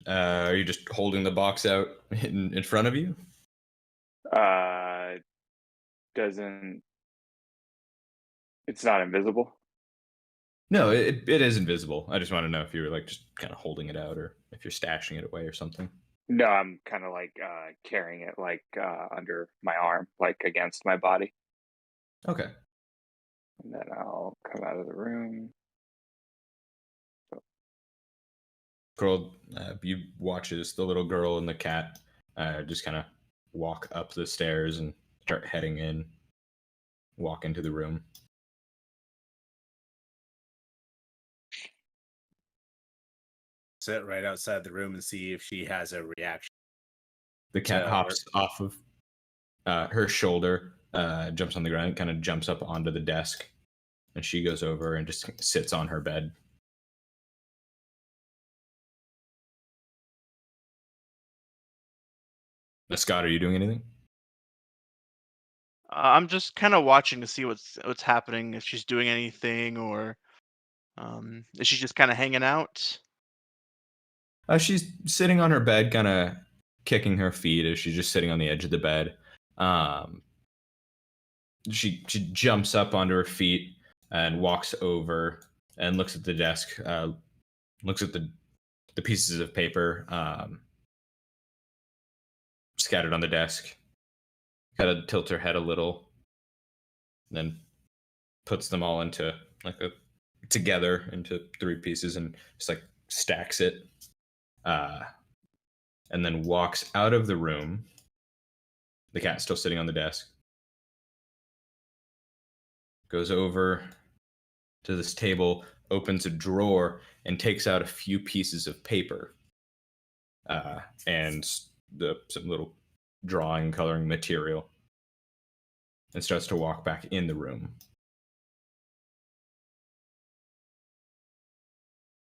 Are you just holding the box out in front of you? It's not invisible? No, it is invisible. I just want to know if you were like just kind of holding it out or if you're stashing it away or something. No, I'm kind of like carrying it like under my arm, like against my body. Okay. And then I'll come out of the room. Girl, you watch as the little girl and the cat just kind of walk up the stairs and start heading in, walk into the room. Sit right outside the room and see if she has a reaction. The cat hops off of her shoulder, jumps on the ground, kind of jumps up onto the desk, and she goes over and just sits on her bed. Scott, are you doing anything? I'm just kind of watching to see what's happening, if she's doing anything, or is she just kind of hanging out? She's sitting on her bed, kind of kicking her feet as she's just sitting on the edge of the bed. She jumps up onto her feet and walks over and looks at the desk, looks at the pieces of paper scattered on the desk, kind of tilts her head a little, and then puts them all into together into 3 pieces and just like stacks it, and then walks out of the room. The cat's still sitting on the desk. Goes over to this table, opens a drawer, and takes out a few pieces of paper and some little drawing, coloring material, and starts to walk back in the room.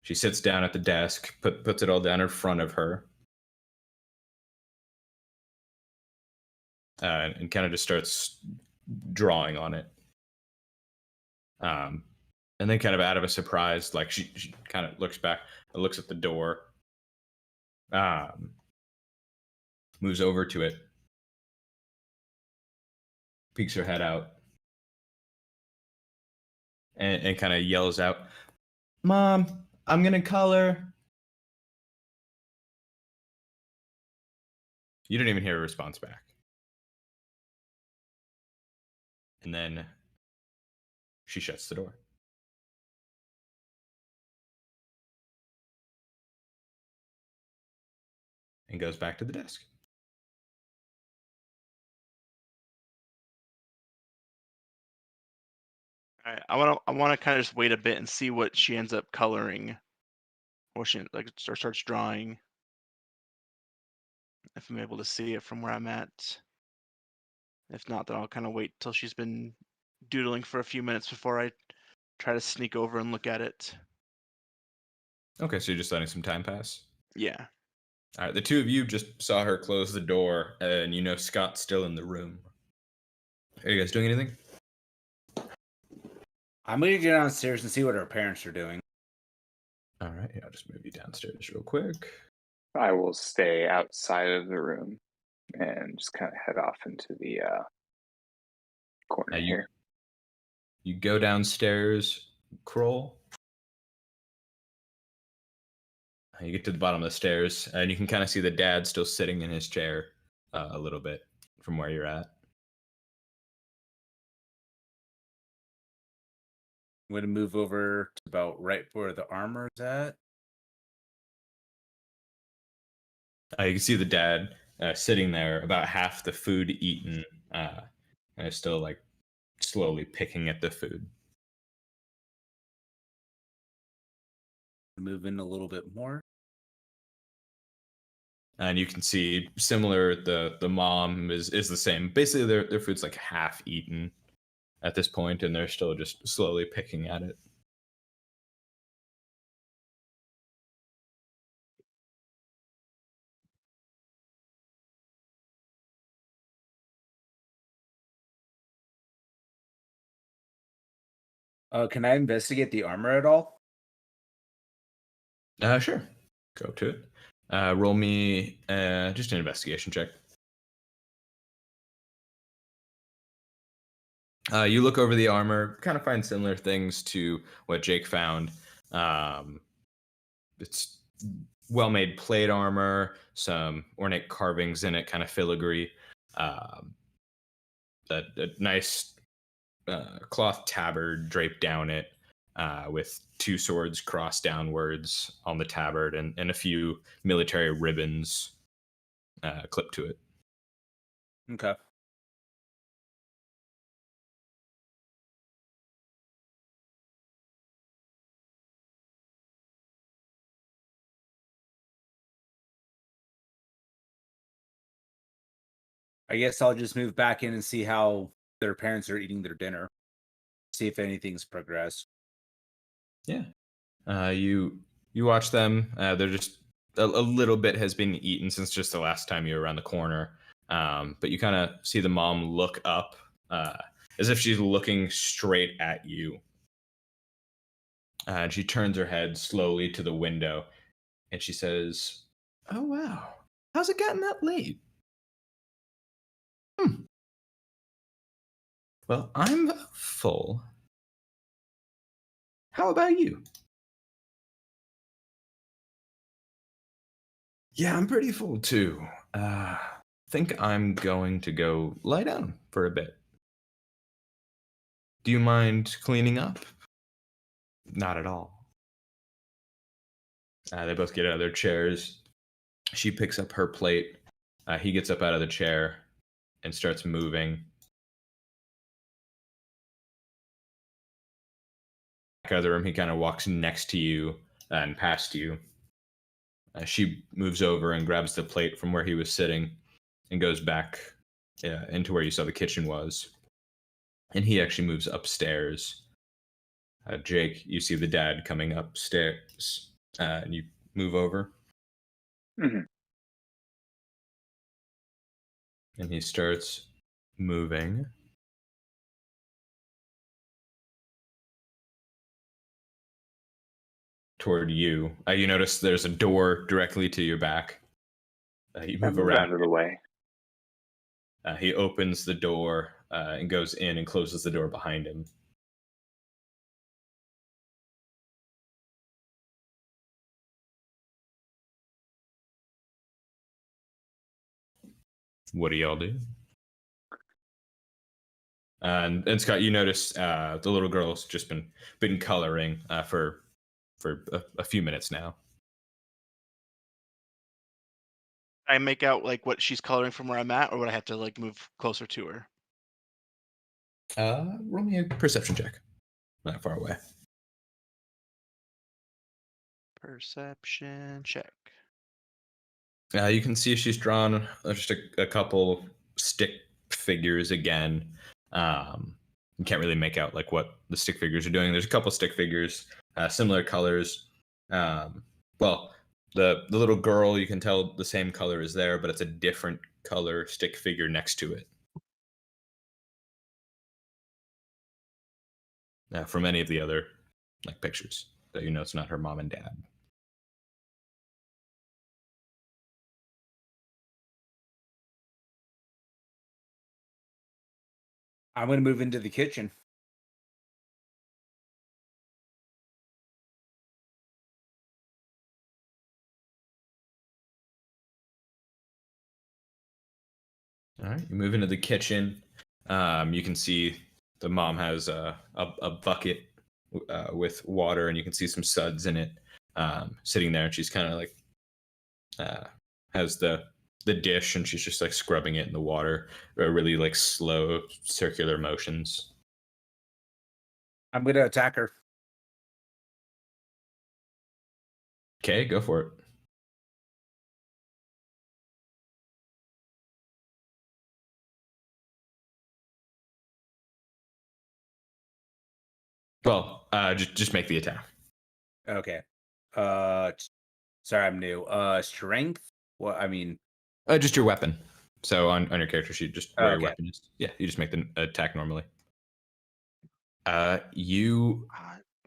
She sits down at the desk, puts it all down in front of her, and kind of just starts drawing on it. And then kind of out of a surprise, like she kind of looks back, looks at the door, moves over to it, peeks her head out, and kind of yells out, "Mom, I'm gonna color." You don't even hear a response back. And then she shuts the door. And goes back to the desk. All right, I want to kind of just wait a bit and see what she ends up coloring, or she like starts drawing. If I'm able to see it from where I'm at. If not, then I'll kind of wait till she's been doodling for a few minutes before I try to sneak over and look at it. Okay, so you're just letting some time pass? Yeah. All right, the two of you just saw her close the door, and you know Scott's still in the room. Are you guys doing anything? I'm gonna get downstairs and see what our parents are doing. All right, yeah, I'll just move you downstairs real quick. I will stay outside of the room and just kind of head off into the corner here. You go downstairs, Kroll. You get to the bottom of the stairs, and you can kind of see the dad still sitting in his chair a little bit from where you're at. I'm gonna move over to about right where the armor's at. You can see the dad sitting there, about half the food eaten, and is still like slowly picking at the food. Move in a little bit more. And you can see similar. The mom is the same. Basically, their food's like half eaten at this point, and they're still just slowly picking at it. Can I investigate the armor at all? Sure. Go to it. Roll me just an investigation check. You look over the armor, kind of find similar things to what Jake found. It's well-made plate armor, some ornate carvings in it, kind of filigree. A nice cloth tabard draped down it, with 2 swords crossed downwards on the tabard, and a few military ribbons clipped to it. Okay. I guess I'll just move back in and see how their parents are eating their dinner. See if anything's progressed. Yeah. You watch them. They're just a little bit has been eaten since just the last time you were around the corner. But you kind of see the mom look up as if she's looking straight at you. And she turns her head slowly to the window and she says, "Oh, wow. How's it gotten that late? Well, I'm full. How about you?" "Yeah, I'm pretty full too. Think I'm going to go lie down for a bit. Do you mind cleaning up?" "Not at all." They both get out of their chairs. She picks up her plate. He gets up out of the chair and starts moving. Back out of the room, he kind of walks next to you and past you. She moves over and grabs the plate from where he was sitting and goes back into where you saw the kitchen was. And he actually moves upstairs. Jake, you see the dad coming upstairs, and you move over. Mm-hmm. And he starts moving toward you. You notice there's a door directly to your back. You move around. Out of the way. He opens the door and goes in and closes the door behind him. What do y'all do? And Scott, you notice the little girl's just been coloring for a few minutes now. I make out like what she's coloring from where I'm at, or would I have to like move closer to her? Roll me a perception check. Not far away. Perception check. You can see she's drawn just a couple stick figures again. You can't really make out like what the stick figures are doing. There's a couple stick figures, similar colors. Well, the little girl, you can tell the same color is there, but it's a different color stick figure next to it. From any of the other like pictures, that you know it's not her mom and dad. I'm going to move into the kitchen. All right, you move into the kitchen. You can see the mom has a bucket with water, and you can see some suds in it sitting there. And she's kind of like has the dish, and she's just like scrubbing it in the water, really like slow circular motions. I'm going to attack her. Okay, go for it. Well, just make the attack. Okay. Sorry, I'm new. Strength? Well, I mean, Just your weapon. So on your character sheet, just where your okay. weapon is. Yeah, you just make the attack normally. You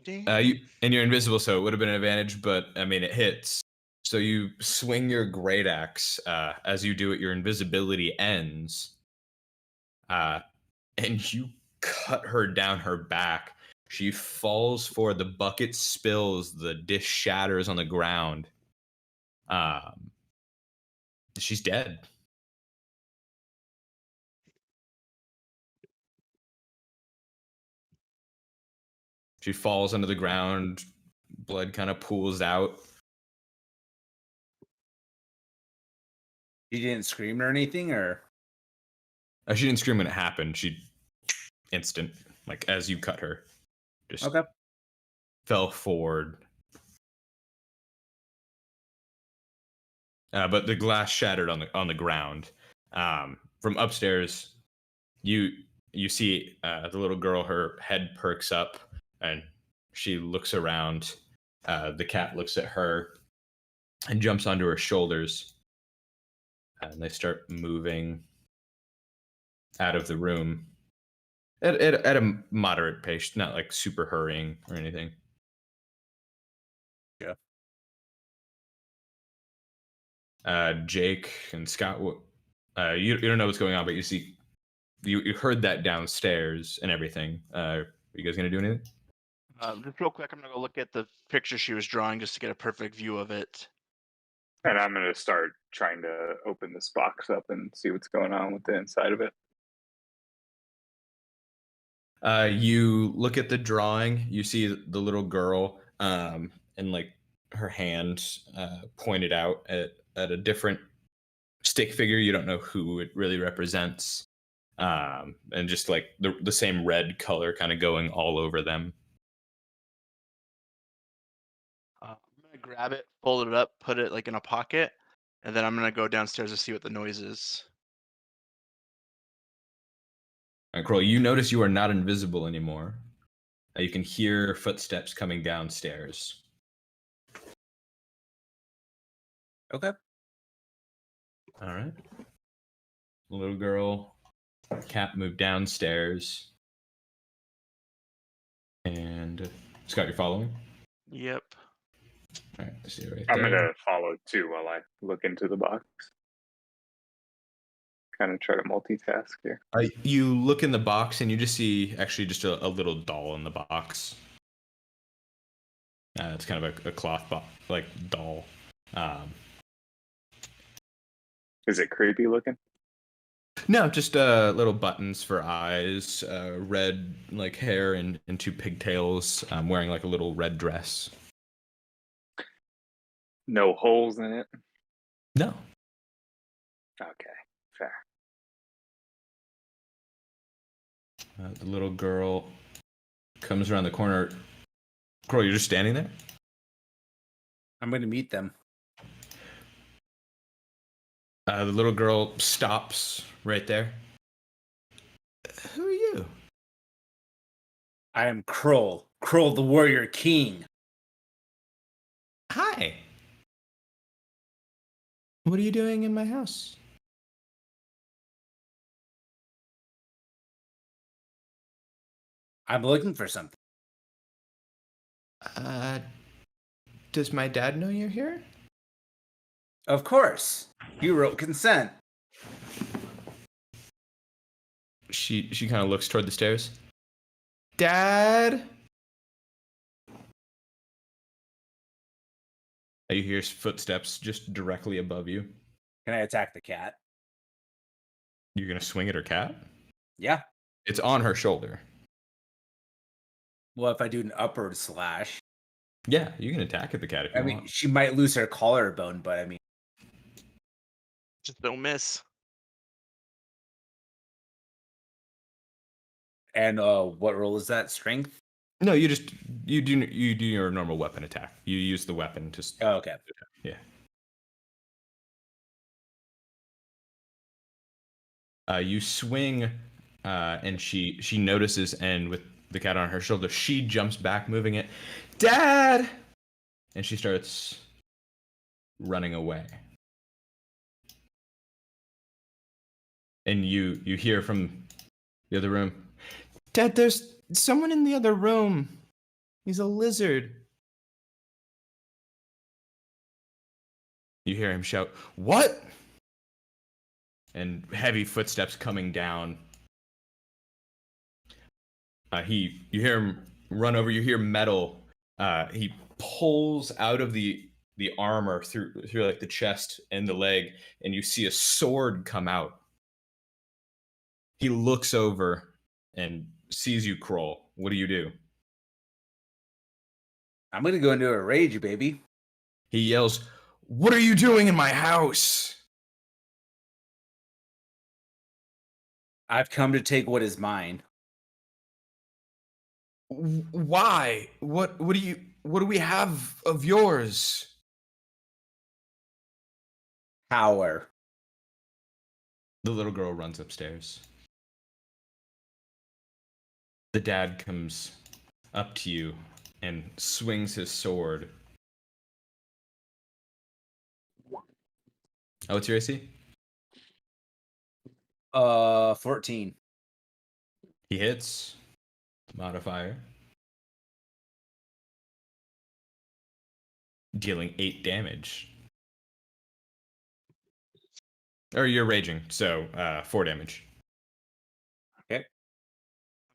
and you're invisible, so it would have been an advantage, but I mean it hits. So you swing your great axe. As you do it, your invisibility ends, and you cut her down her back. She falls forward. The bucket spills. The dish shatters on the ground. She's dead. She falls onto the ground. Blood kind of pools out. You didn't scream or anything, or? She didn't scream when it happened. She instant, like as you cut her, just Okay. fell forward. But the glass shattered on the ground. from upstairs, you see the little girl. Her head perks up, and she looks around. The cat looks at her and jumps onto her shoulders, and they start moving out of the room at a moderate pace, not like super hurrying or anything. Yeah. Jake and Scott, you don't know what's going on, but you see, you heard that downstairs and everything. Are you guys gonna do anything? Just real quick, I'm gonna go look at the picture she was drawing just to get a perfect view of it. And I'm going to start trying to open this box up and see what's going on with the inside of it. You look at the drawing. You see the little girl, and like her hand pointed out at a different stick figure. You don't know who it really represents, and just like the same red color kind of going all over them. I'm gonna grab it, fold it up, put it like in a pocket, and then I'm gonna go downstairs to see what the noise is. And Kroll, you notice you are not invisible anymore. You can hear footsteps coming downstairs. Okay. All right. The little girl, cat moved downstairs. And Scott, you're following? Yep. All right, I see it right I'm there. going to follow too while I look into the box. Kind of try to multitask here. You look in the box and you just see actually just a little doll in the box. It's kind of a cloth like doll. Is it creepy looking? No, just little buttons for eyes, red like hair and two pigtails. Wearing like a little red dress. No holes in it? No. Okay, fair. The little girl comes around the corner. Girl, you're just standing there? I'm going to meet them. The little girl stops right there. Who are you? I am Kroll. Kroll the Warrior King. Hi. What are you doing in my house? I'm looking for something. Does my dad know you're here? Of course. You wrote consent. She kind of looks toward the stairs. Dad? You hear footsteps just directly above you. Can I attack the cat? You're gonna swing at her cat? Yeah. It's on her shoulder. Well, if I do an upward slash. Yeah, you can attack at the cat if you I mean, want. she might lose her collarbone, but I mean. Just don't miss. And what role is that? Strength? No, you do your normal weapon attack. You use the weapon to. Oh, okay. Yeah. You swing, and she notices, and with the cat on her shoulder, she jumps back, moving it. Dad! And she starts running away. And you hear from the other room, Dad, there's someone in the other room. He's a lizard. You hear him shout, "What?" And heavy footsteps coming down. You hear him run over. You hear metal. He pulls out of the armor through like the chest and the leg, and you see a sword come out. He looks over and sees you, Kroll. What do you do? I'm going to go into a rage, baby. He yells, "What are you doing in my house?" I've come to take what is mine. Why? What do we have of yours? Power. The little girl runs upstairs. The dad comes up to you and swings his sword. Oh, what's your AC? 14. He hits. Modifier. Dealing 8 damage. Or you're raging, so 4 damage. I'm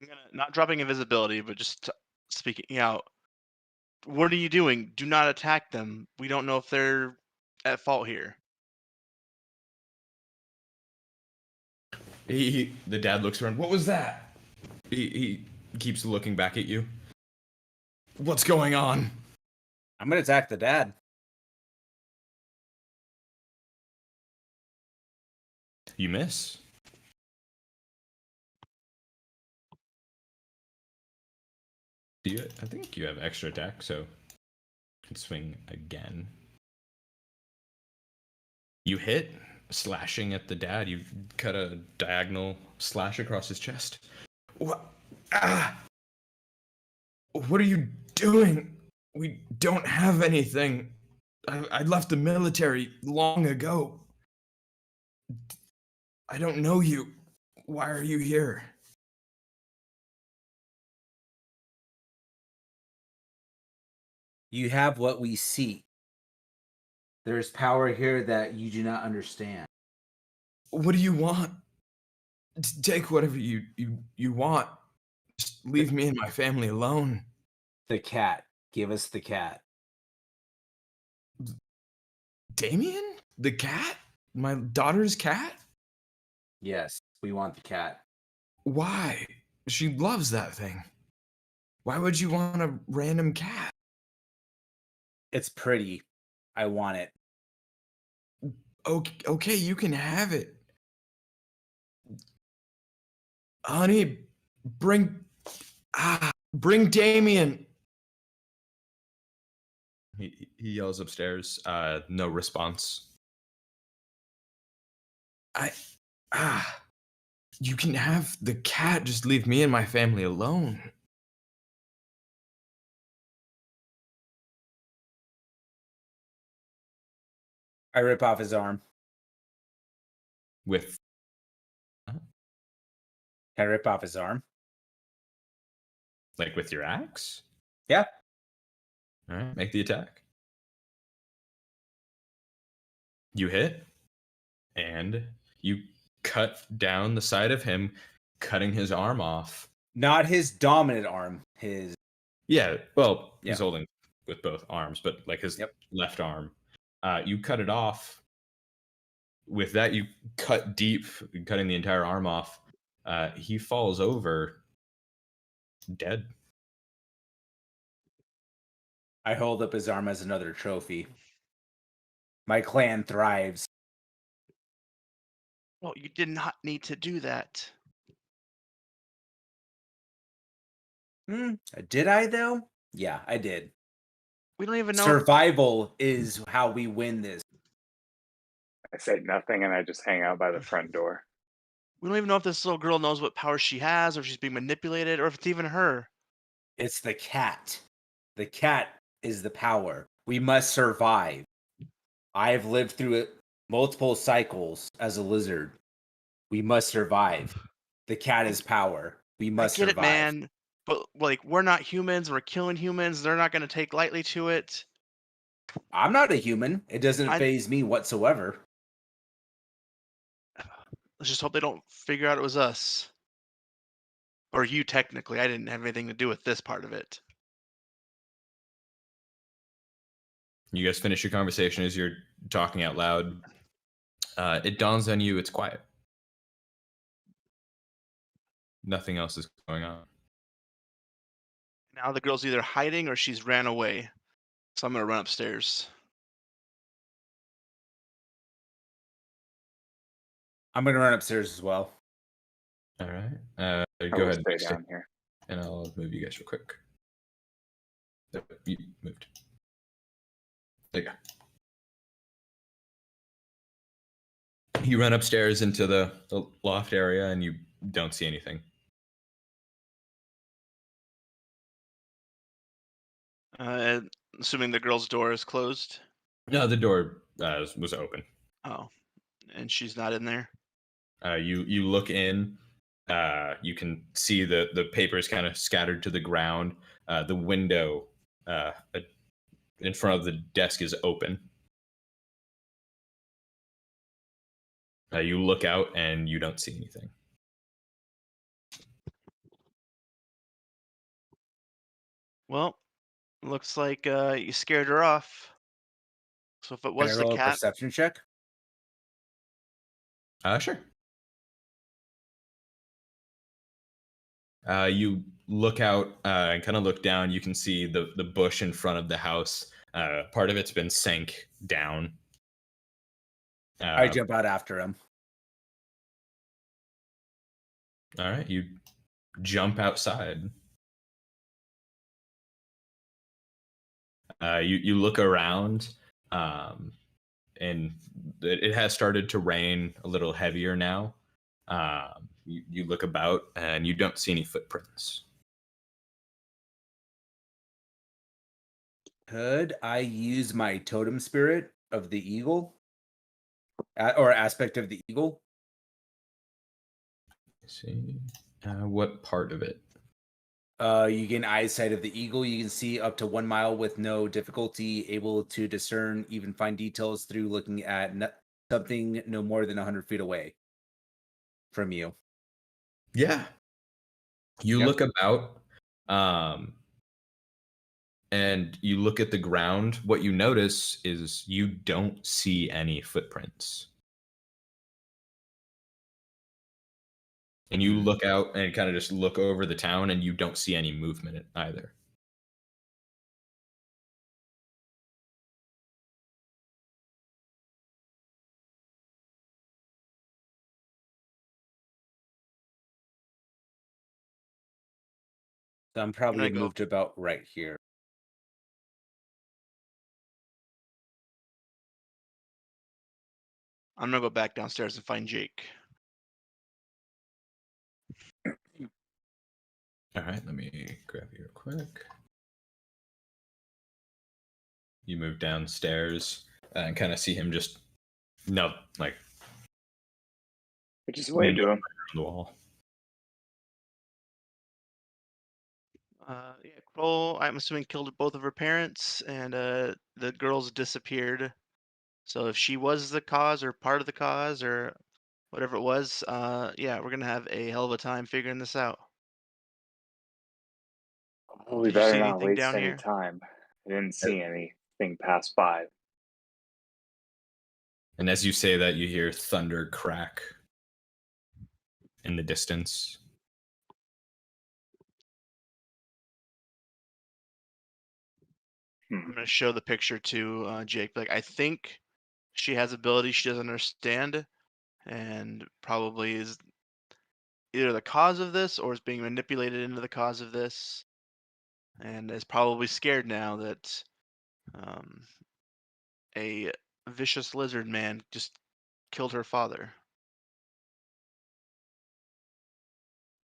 gonna not dropping invisibility, but just speaking out. What are you doing? Do not attack them. We don't know if they're at fault here. The dad looks around. What was that? He keeps looking back at you. What's going on? I'm gonna attack the dad. You miss. I think you have extra attack, so you can swing again. You hit, slashing at the dad. You cut a diagonal slash across his chest. What? Ah! What are you doing? We don't have anything. I left the military long ago. I don't know you. Why are you here? You have what we seek. There's power here that you do not understand. What do you want? Take whatever you want. Just leave me and my family alone. The cat. Give us the cat. Damien? The cat? My daughter's cat? Yes, we want the cat. Why? She loves that thing. Why would you want a random cat? It's pretty. I want it. Okay, you can have it. Honey, bring Damien. He yells upstairs. No response. You can have the cat. Just leave me and my family alone. I rip off his arm. With I rip off his arm. like with your axe? Yeah. All right, make the attack. You hit, and you cut down the side of him, cutting his arm off. Not his dominant arm. His. Yeah, well, Yeah. he's holding with both arms, but like his Yep. left arm. You cut it off. With that, you cut deep, cutting the entire arm off. He falls over, dead. I hold up his arm as another trophy. My clan thrives. Well, you did not need to do that. Did I, though? Yeah, I did. We don't even know. Survival is how we win this. I say nothing and I just hang out by the front door. We don't even know if this little girl knows what power she has, or if she's being manipulated, or if it's even her. It's the cat. The cat is the power. We must survive. I have lived through it multiple cycles as a lizard. We must survive. The cat is power. We must I get survive. it, man. But like, we're not humans. We're killing humans. They're not going to take lightly to it. I'm not a human. It doesn't faze me whatsoever. Let's just hope they don't figure out it was us. Or you, technically. I didn't have anything to do with this part of it. You guys finish your conversation as you're talking out loud. It dawns on you it's quiet. Nothing else is going on. Now the girl's either hiding or she's ran away. So I'm going to run upstairs. I'm going to run upstairs as well. All right. I Go will ahead stay and stay, down here. and I'll move you guys real quick. You moved. There you go. You run upstairs into the loft area and you don't see anything. Assuming the girl's door is closed. No, the door was open. Oh, and she's not in there. You look in. You can see the papers kind of scattered to the ground. The window in front of the desk is open. You look out and you don't see anything. Well, looks like you scared her off. So if it Can I was the roll a cat, perception check? Sure. You look out and kind of look down. You can see the bush in front of the house. Part of it's been sank down. I jump out after him. All right, you jump outside. You look around, and it has started to rain a little heavier now. You look about and you don't see any footprints. Could I use my totem spirit of the eagle? Or aspect of the eagle? Let's see, what part of it? You gain eyesight of the eagle. You can see up to 1 mile with no difficulty, able to discern even fine details through looking at something no more than 100 feet away from you. Yeah. You Yep. look about, and you look at the ground. What you notice is you don't see any footprints. And you look out and kind of just look over the town, and you don't see any movement either. So I'm probably go- moved about right here. I'm gonna go back downstairs and find Jake. All right, let me grab you real quick. You move downstairs and kind of see him just I just waved to him. on the wall. Yeah, Kroll, I'm assuming killed both of her parents, and the girls disappeared. So if she was the cause or part of the cause or whatever it was, yeah, we're gonna have a hell of a time figuring this out. Well, we Did you better see not anything waste down any here? time. I didn't see anything pass by. And as you say that, you hear thunder crack in the distance. I'm gonna show the picture to Jake. Like, I think she has abilities she doesn't understand, and probably is either the cause of this or is being manipulated into the cause of this, and is probably scared now that a vicious lizard man just killed her father.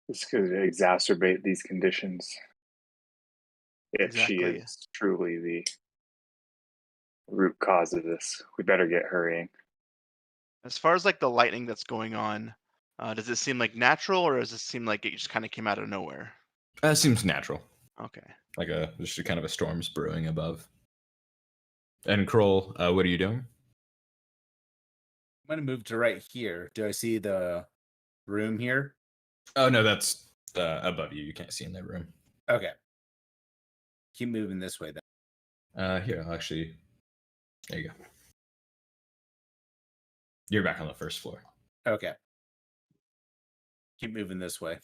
This could exacerbate these conditions if she Exactly. is truly the root cause of this. We better get hurrying. As far as like the lightning that's going on, does it seem like natural or does it seem like it just kind of came out of nowhere? That seems natural. Okay. Like just a kind of a storm's brewing above. And Kroll, what are you doing? I'm going to move to right here. Do I see the room here? Oh, no, that's above you. You can't see in that room. Okay. Keep moving this way then. Here, I'll actually... There you go. You're back on the first floor. Okay. Keep moving this way.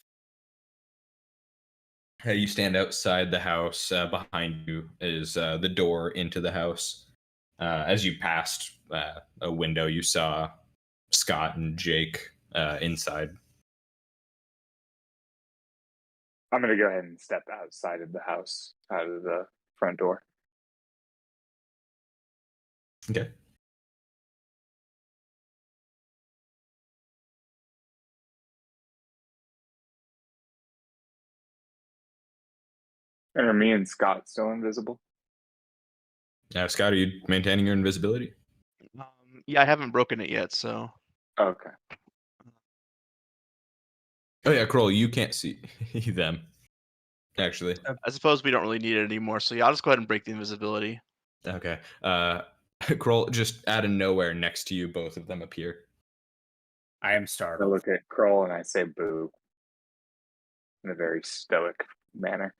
You stand outside the house. Behind you is the door into the house. As you passed a window, you saw Scott and Jake inside. I'm going to go ahead and step outside of the house, out of the front door. Okay. And are me and Scott still invisible? Scott, are you maintaining your invisibility? Yeah, I haven't broken it yet, so Okay. Oh yeah, Kroll, you can't see them. Actually. I suppose we don't really need it anymore. So yeah, I'll just go ahead and break the invisibility. Okay. Kroll, just out of nowhere next to you, both of them appear. I am I startled. look at Kroll and I say boo in a very stoic manner.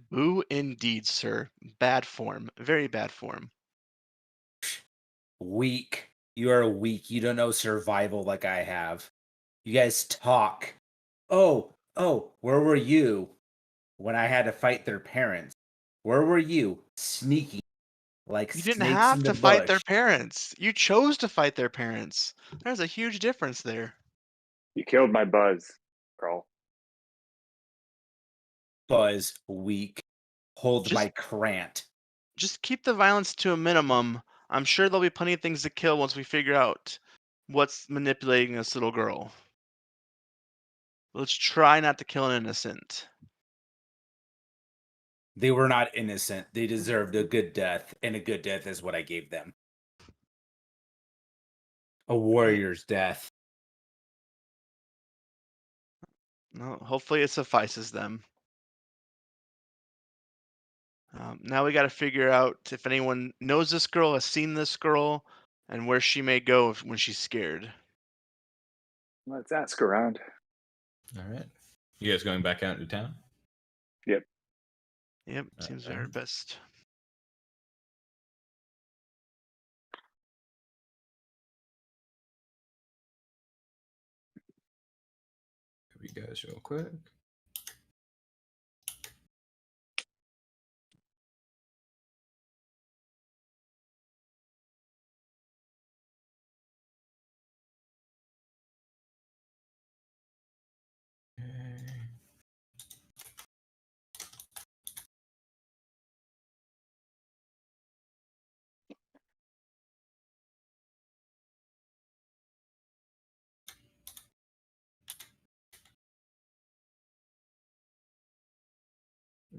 Boo indeed, sir. Bad form. Very bad form. Weak. You are weak. You don't know survival like I have. You guys talk. Oh, where were you when I had to fight their parents? Where were you? Sneaky. Like You didn't snakes have in the to fight their bush. parents. You chose to fight their parents. There's a huge difference there. You killed my buzz, Kroll. Buzz, weak. Hold Just- my crant. Just keep the violence to a minimum. I'm sure there'll be plenty of things to kill once we figure out what's manipulating this little girl. Let's try not to kill an innocent. They were not innocent. They deserved a good death, and a good death is what I gave them. A warrior's death. No, hopefully it suffices them. Now we got to figure out if anyone knows this girl, has seen this girl, and where she may go when she's scared. Let's ask around. All right. You guys going back out into town? Yep, seems our Alright. best. You guys real quick.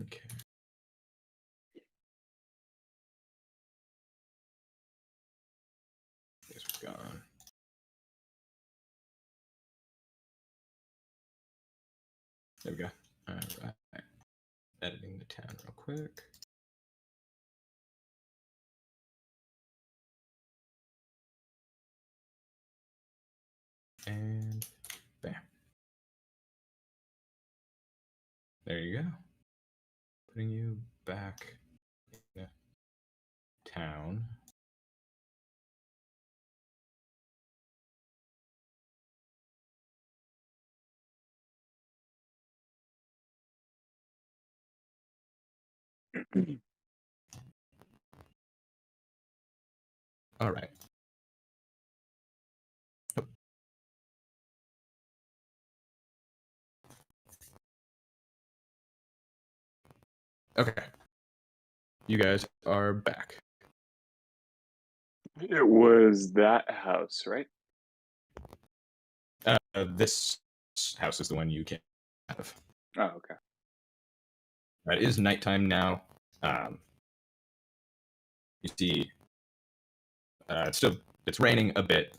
Okay. Guess we're gone. There we go. All right. Editing the town real quick. And bam. There you go. Putting you back in the town. All right. Oh. Okay. You guys are back. It was that house, right? This house is the one you can't have. Oh, okay. It is nighttime now. You see, it's raining a bit.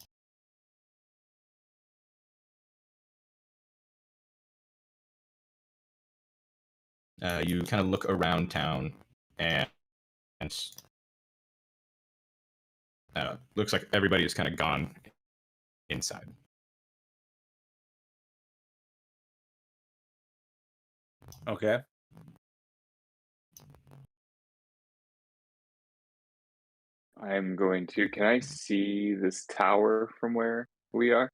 You kind of look around town, and looks like everybody is kind of gone inside. Okay. I'm going to. Can I see this tower from where we are?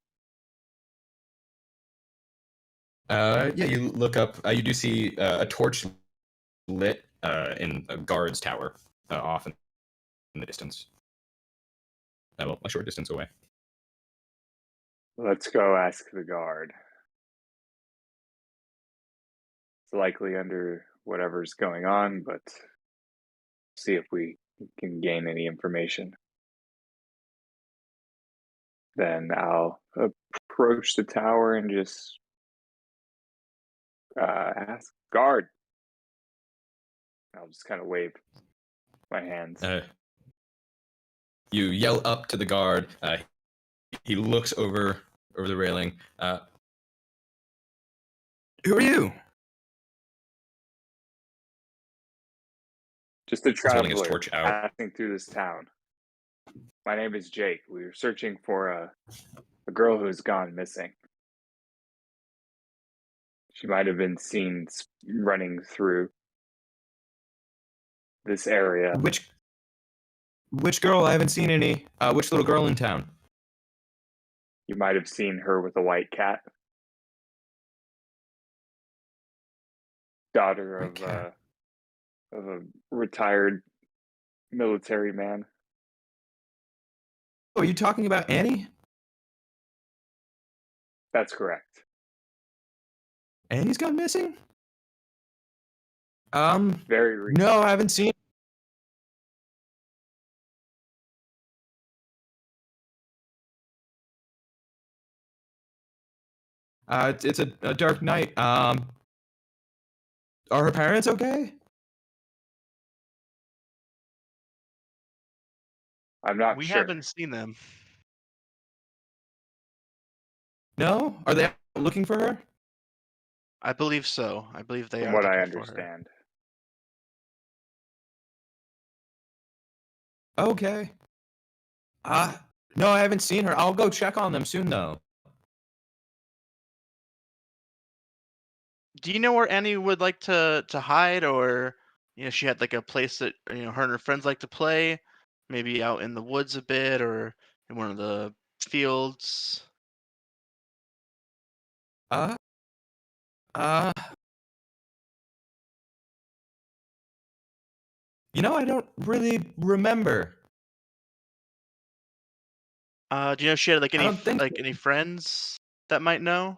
Yeah, you look up. You do see a torch lit in a guard's tower off in the distance. Well, a short distance away. Let's go ask the guard. It's likely under whatever's going on, but see if we can gain any information. Then I'll approach the tower and just ask guard. I'll just kind of wave my hands. You yell up to the guard. He looks over the railing. Who are you? Just a He's holding his traveler torch out. passing through this town. My name is Jake. We were searching for a girl who's gone missing. She might have been seen running through this area. Which girl? I haven't seen any. Which little girl in town? You might have seen her with a white cat. Daughter White cat. of a retired military man. Oh, are you talking about Annie? That's correct. Annie's gone missing? Very recent. No, I haven't seen. It's a dark night. Are her parents okay? I'm not We sure. haven't seen them. No? Are they out looking for her? I believe so. I believe they From are what I looking for her. understand. Okay. No, I haven't seen her. I'll go check on them soon, though. Do you know where Annie would like to hide, or she had like a place that her and her friends like to play, maybe out in the woods a bit, or in one of the fields? Uh, uh, I don't really remember. Do you know if she had like I any don't think any friends that might know?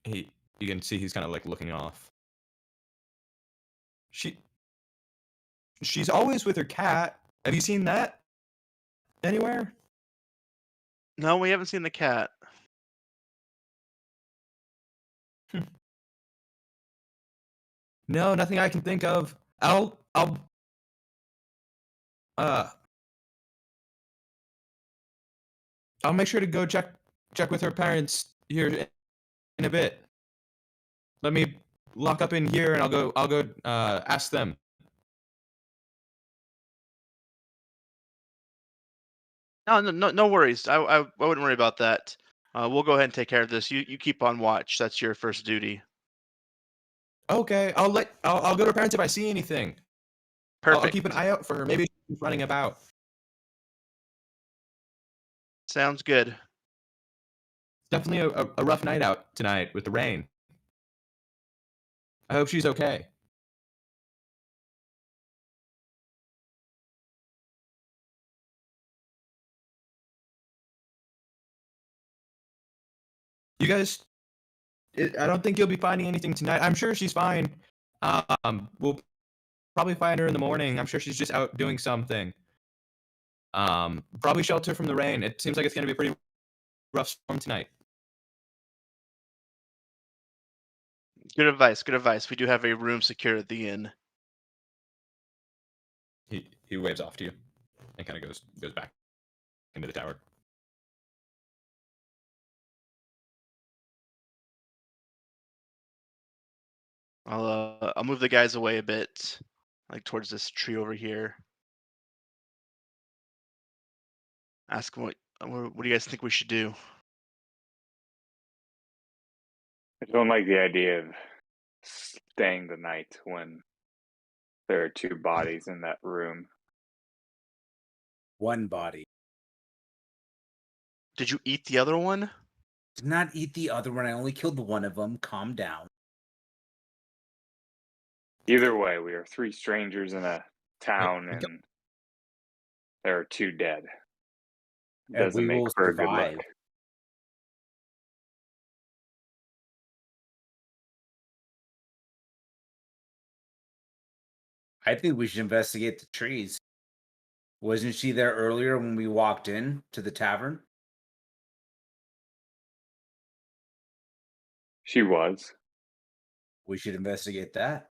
you can see he's kind of like looking off. She's always with her cat. Have you seen that anywhere? No, we haven't seen the cat. No, nothing I can think of. Uh, I'll make sure to go check with her parents here in a bit. Let me lock up in here, and I'll go ask them. No worries. I wouldn't worry about that. We'll go ahead and take care of this. You keep on watch. That's your first duty. Okay, I'll go to her parents if I see anything. Perfect. I'll keep an eye out for her. Maybe she's running about. Sounds good. Definitely a rough night out tonight with the rain. I hope she's okay. You guys, I don't think you'll be finding anything tonight. I'm sure she's fine. We'll probably find her in the morning. I'm sure she's just out doing something. Probably shelter from the rain. It seems like it's going to be a pretty rough storm tonight. Good advice. Good advice. We do have a room secured at the inn. He waves off to you and kind of goes back into the tower. I'll move the guys away a bit, like towards this tree over here. Ask them what do you guys think we should do? I don't like the idea of staying the night when there are two bodies in that room. One body. Did you eat the other one? Did not eat the other one. I only killed one of them. Calm down. Either way, we are three strangers in a town, and there are two dead. And Doesn't we make will for a good survive. look. I think we should investigate the trees. Wasn't she there earlier when we walked in to the tavern? She was. We should investigate that.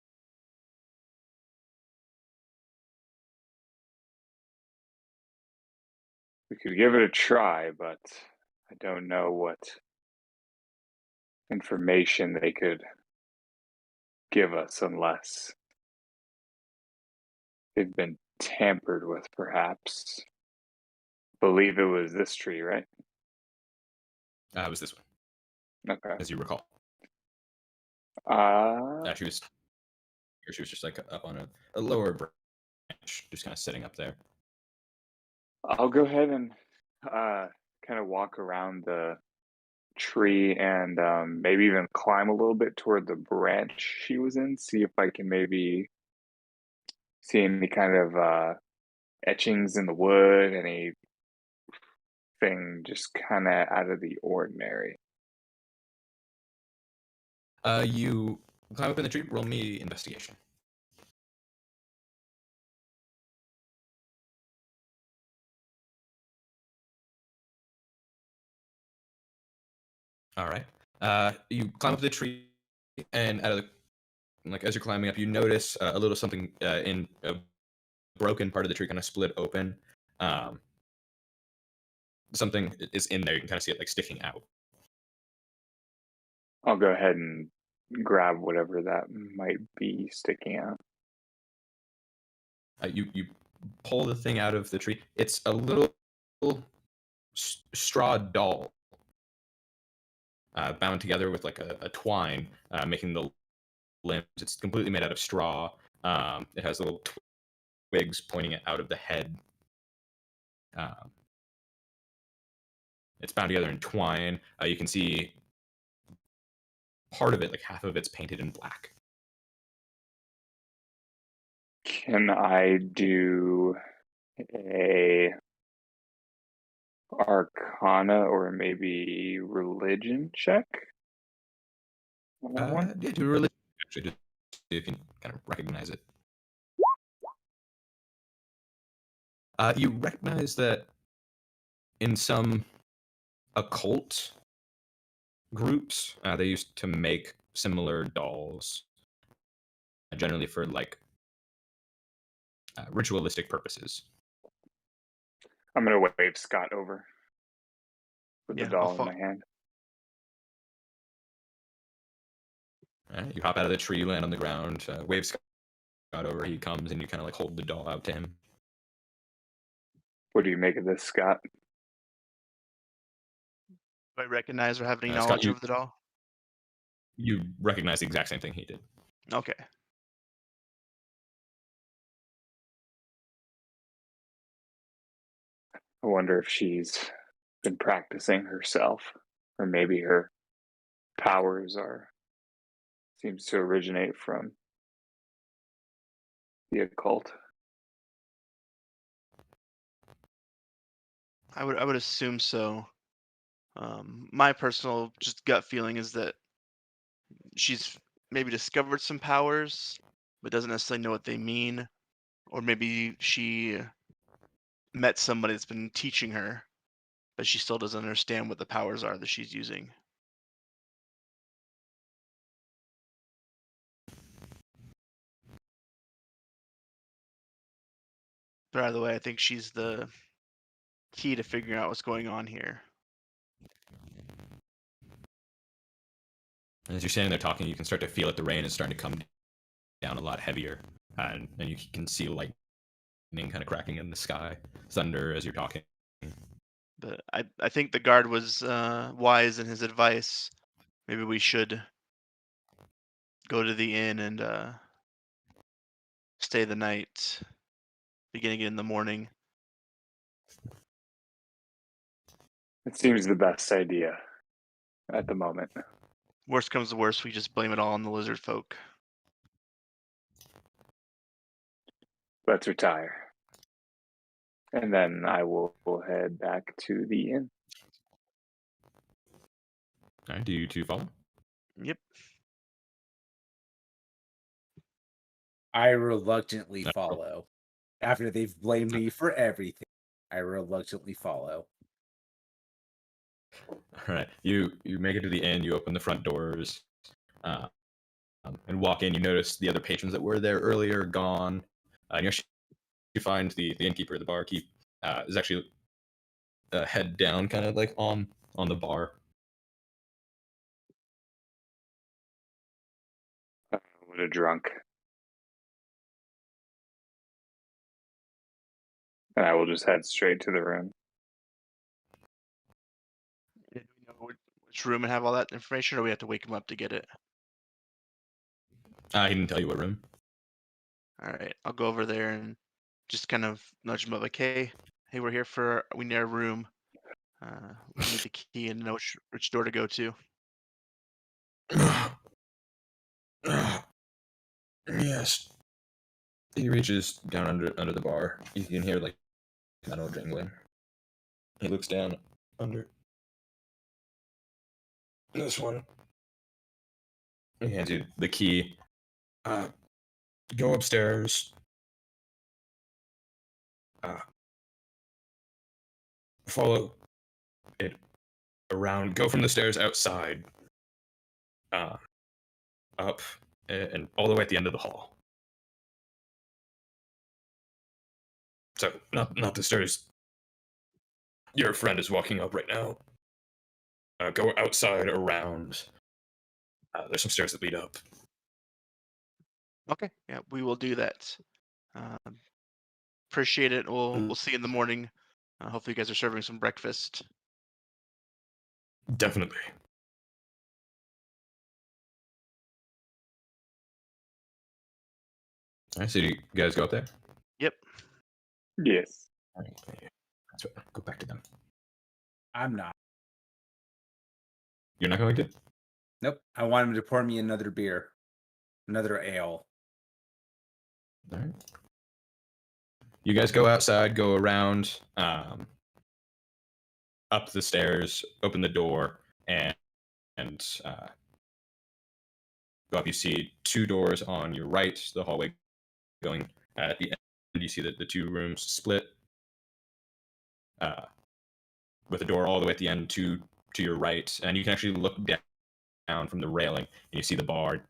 We could give it a try, but I don't know what information they could give us unless they've been tampered with, perhaps. Believe it was this tree, right? It was this one, Okay. as you recall. She was just like up on a lower branch, just kind of sitting up there. I'll go ahead and kind of walk around the tree and maybe even climb a little bit toward the branch she was in, see if I can maybe see any kind of etchings in the wood, anything just kind of out of the ordinary. You climb up in the tree. Roll me investigation. All right. You climb up the tree, and out of the, like as you're climbing up, you notice a little something in a broken part of the tree, kind of split open. Something is in there. You can kind of see it like sticking out. I'll go ahead and grab whatever that might be sticking out. You pull the thing out of the tree. It's a little straw doll, bound together with like a twine, making the limbs. It's completely made out of straw. It has little twigs pointing out of the head. It's bound together in twine. You can see part of it, like half of it's painted in black. Can I do a Arcana or maybe religion check? On that one? Yeah, do a religion actually, just see if you can kind of recognize it. You recognize that in some occult groups, they used to make similar dolls, generally for like ritualistic purposes. I'm gonna wave Scott over with the Yeah, doll in my hand. You hop out of the tree, land on the ground, wave Scott over. He comes, and you kind of like hold the doll out to him. What do you make of this, Scott? Do I recognize or have any Scott, knowledge of the doll? You recognize the exact same thing he did. Okay. I wonder if she's been practicing herself, or maybe her powers seems to originate from the occult. I would assume so. My personal just gut feeling is that she's maybe discovered some powers, but doesn't necessarily know what they mean, or maybe she met somebody that's been teaching her, but she still doesn't understand what the powers are that she's using. But either way, I think she's the key to figuring out what's going on here. And as you're standing there talking, you can start to feel that the rain is starting to come down a lot heavier, and you can see lightning kind of cracking in the sky, thunder as you're talking. But I think the guard was wise in his advice. Maybe we should go to the inn and stay the night, beginning in the morning. It seems the best idea at the moment. Worst comes to worst, we just blame it all on the lizard folk. Let's retire. And then I will head back to the inn. All right, do you two follow? Yep. I reluctantly follow. After they've blamed me for everything, I reluctantly follow. All right, you make it to the inn. You open the front doors. and walk in. You notice the other patrons that were there earlier gone. And you find the innkeeper, the barkeep, is actually head down, kind of like on the bar. What a drunk. And I will just head straight to the room. Do we know which room and have all that information, or we have to wake him up to get it? He didn't tell you what room. All right, I'll go over there and just kind of nudge him up, like, hey, we're here we need a room. We need the key and know which door to go to. Yes. He reaches down under the bar. You can hear like metal jingling. He looks down under this one. He hands you the key. Go upstairs. Follow it around. Go from the stairs outside. Up and all the way at the end of the hall. So not the stairs your friend is walking up right now. Go outside around. There's some stairs that lead up. Okay, yeah, we will do that. Appreciate it. We'll see you in the morning. Hopefully, you guys are serving some breakfast. Definitely. I see you guys go up there. Yep. Yes. All right. That's right. Go back to them. I'm not. You're not going to? Nope. I want him to pour me another beer, another ale. All right. You guys go outside, go around, up the stairs, open the door, and go up. You see two doors on your right, the hallway going at the end. You see that the two rooms split with a door all the way at the end to your right, and you can actually look down from the railing, and you see the bar,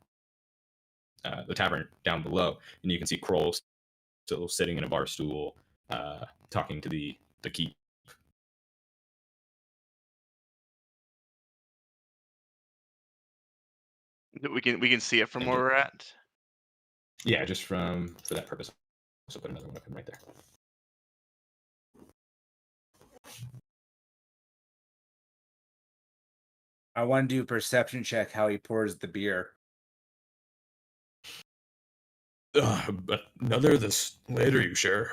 the tavern down below, and you can see Kroll still sitting in a bar stool, talking to the keep. We can see it from where we're at. Yeah, just for that purpose. So put another one up right there. I want to do a perception check how he pours the beer. But another this later, you sure?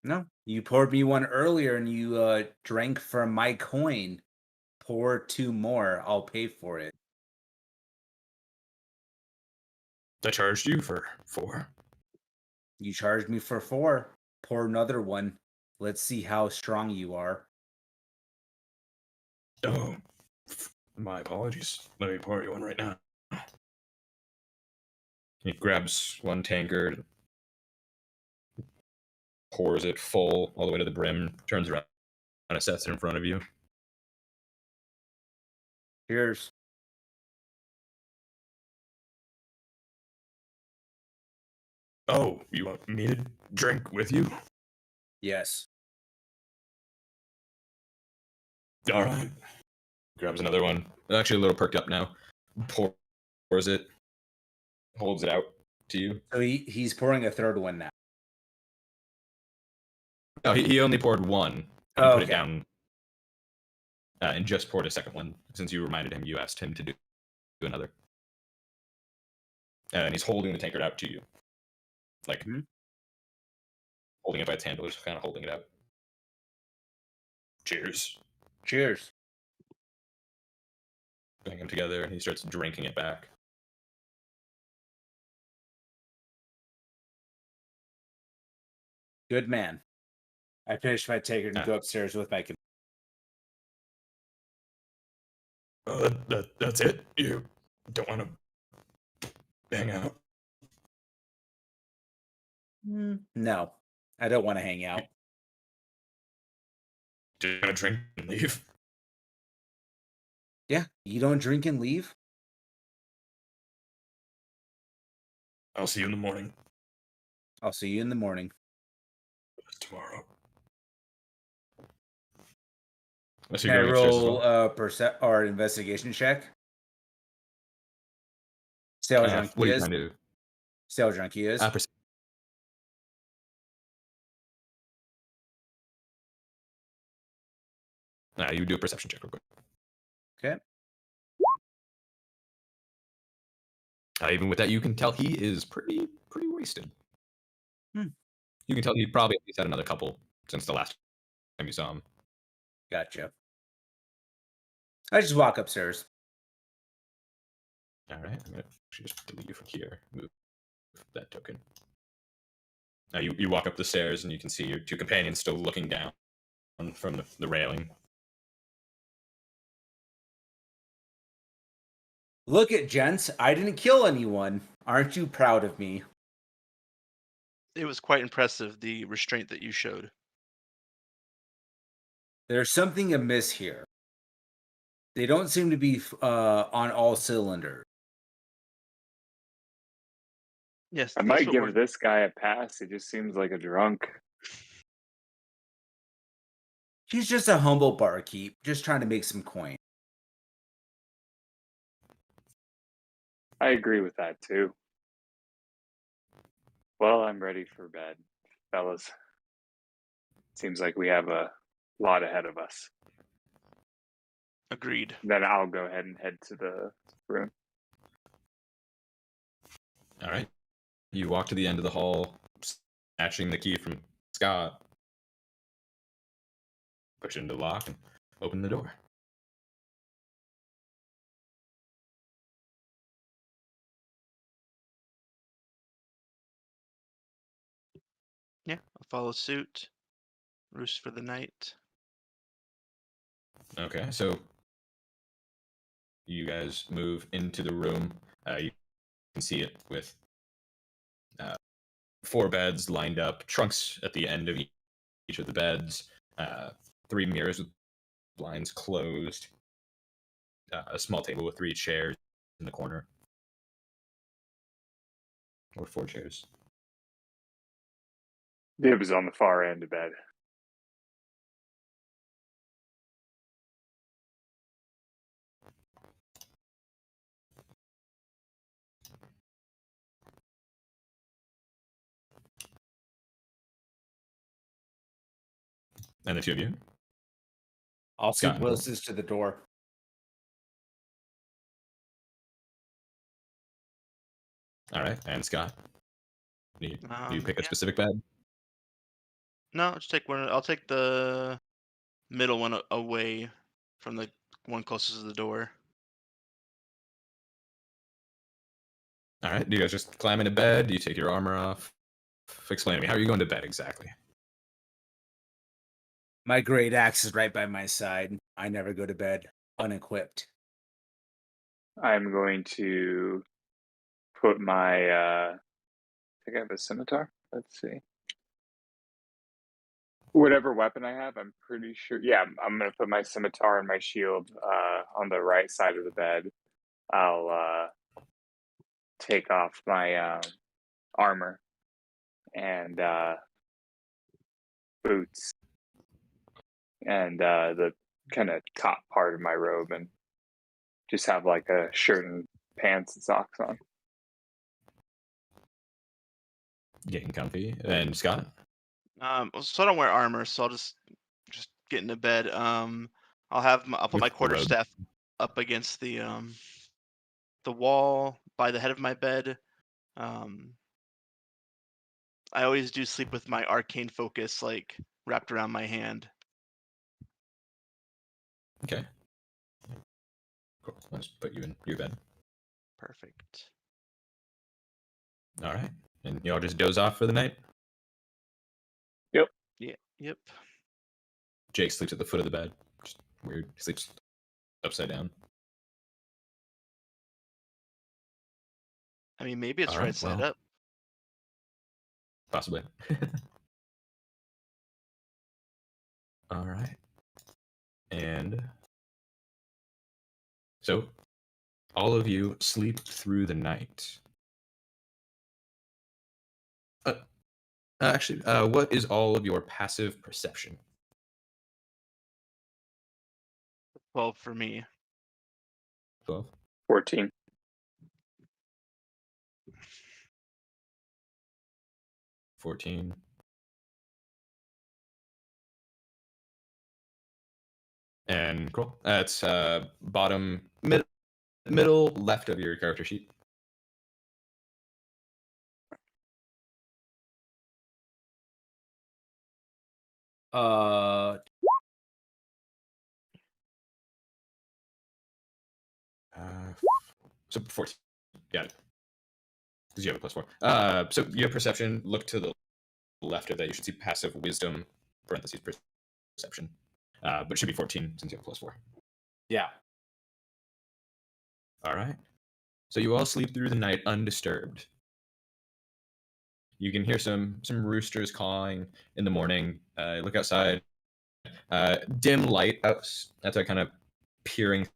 No, you poured me one earlier and you drank from my coin. Pour two more. I'll pay for it. I charged you for 4. You charged me for 4. Pour another one. Let's see how strong you are. Oh, my apologies. Let me pour you one right now. He grabs one tankard, pours it full all the way to the brim, turns around and sets it in front of you. Cheers. Oh, you want me to drink with you? Yes. All right. Grabs another one. Actually, a little perked up now. Pours it, holds it out to you. So he's pouring a third one now. No, he only poured one. And put it down. And just poured a second one. Since you reminded him, you asked him to do another. And he's holding the tankard out to you. Like, holding it by its handle, just kind of holding it out. Cheers. Cheers. Putting them together, and he starts drinking it back. Good man. I finish my tankard and go upstairs with my... That's it? You don't want to hang out? No, I don't want to hang out. Do you want to drink and leave? Yeah, you don't drink and leave? I'll see you in the morning. I'll see you in the morning. Tomorrow. Unless Can you're I going upstairs as roll well. or investigation check? See how drunk What he are you is. trying to do? See how drunk he is. You do a perception check real quick. Okay. Even with that, you can tell he is pretty wasted. Hmm. You can tell he probably at least had another couple since the last time you saw him. Gotcha. I just walk upstairs. All right, I'm gonna just delete you from here. Move that token. Now you walk up the stairs and you can see your two companions still looking down from the railing. Look at gents, I didn't kill anyone. Aren't you proud of me? It was quite impressive, the restraint that you showed. There's something amiss here. They don't seem to be on all cylinders. Yes, I that's might what give we're. this guy a pass. He just seems like a drunk. He's just a humble barkeep, just trying to make some coin. I agree with that too. Well, I'm ready for bed, fellas. Seems like we have a lot ahead of us. Agreed. Then I'll go ahead and head to the room. All right. You walk to the end of the hall, snatching the key from Scott, push it into the lock, and open the door. Yeah, I'll follow suit. Roost for the night. Okay, so you guys move into the room. You can see it with 4 beds lined up, trunks at the end of each of the beds, 3 mirrors with blinds closed, a small table with 3 chairs in the corner, or 4 chairs. Dibs on the far end of bed. And the 2 of you. I'll Scott sit and Cole. closest to the door. All right, and Scott. Do you pick a Yeah. specific bed? No, I'll just take one. I'll take the middle one away from the one closest to the door. All right, do you guys just climb into bed? Do you take your armor off? Explain to me, how are you going to bed exactly? My great axe is right by my side. I never go to bed unequipped. I'm going to put my I think I have a scimitar. Let's see. Whatever weapon I have, I'm pretty sure. Yeah, I'm going to put my scimitar and my shield on the right side of the bed. I'll take off my armor and boots and the kind of top part of my robe, and just have like a shirt and pants and socks on. Getting comfy. And Scott? So I don't wear armor, so I'll just get into bed. I'll put With my the robe. quarterstaff up against the wall by the head of my bed. I always do sleep with my arcane focus like wrapped around my hand. Okay. Cool. Let's put you in your bed. Perfect. All right. And y'all just doze off for the night? Yeah. Yep. Jake sleeps at the foot of the bed. Just weird. He sleeps upside down. I mean, maybe it's All right right, side well, up. Possibly. All right. And so all of you sleep through the night. Actually, what is all of your passive perception? 12 for me. 12. 14. 14. And cool. That's bottom middle left of your character sheet. Uh, So 14. Got it. Because you have a +4. So you have perception. Look to the left of that. You should see passive wisdom, parentheses, perception. But it should be 14 since you have +4. yeah. All right. So you all sleep through the night undisturbed. You can hear some roosters cawing in the morning. Look outside. Dim light outside, kind of peering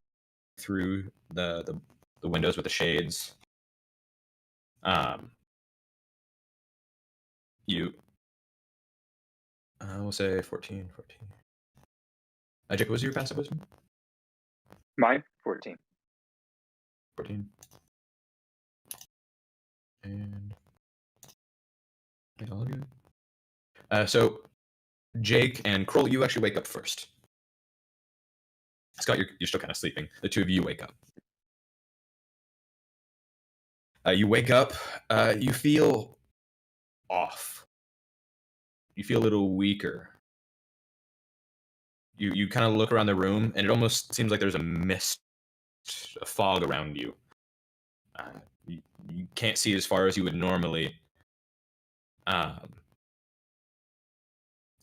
through the windows with the shades. We'll say 14. Jake, what was your passive wisdom? Mine? 14. 14. And all of you. So Jake and Kroll, you actually wake up first. Scott, you're still kind of sleeping. The two of you wake up. You wake up. You feel off. You feel a little weaker. You kind of look around the room, and it almost seems like there's a mist, a fog around you. You can't see as far as you would normally. And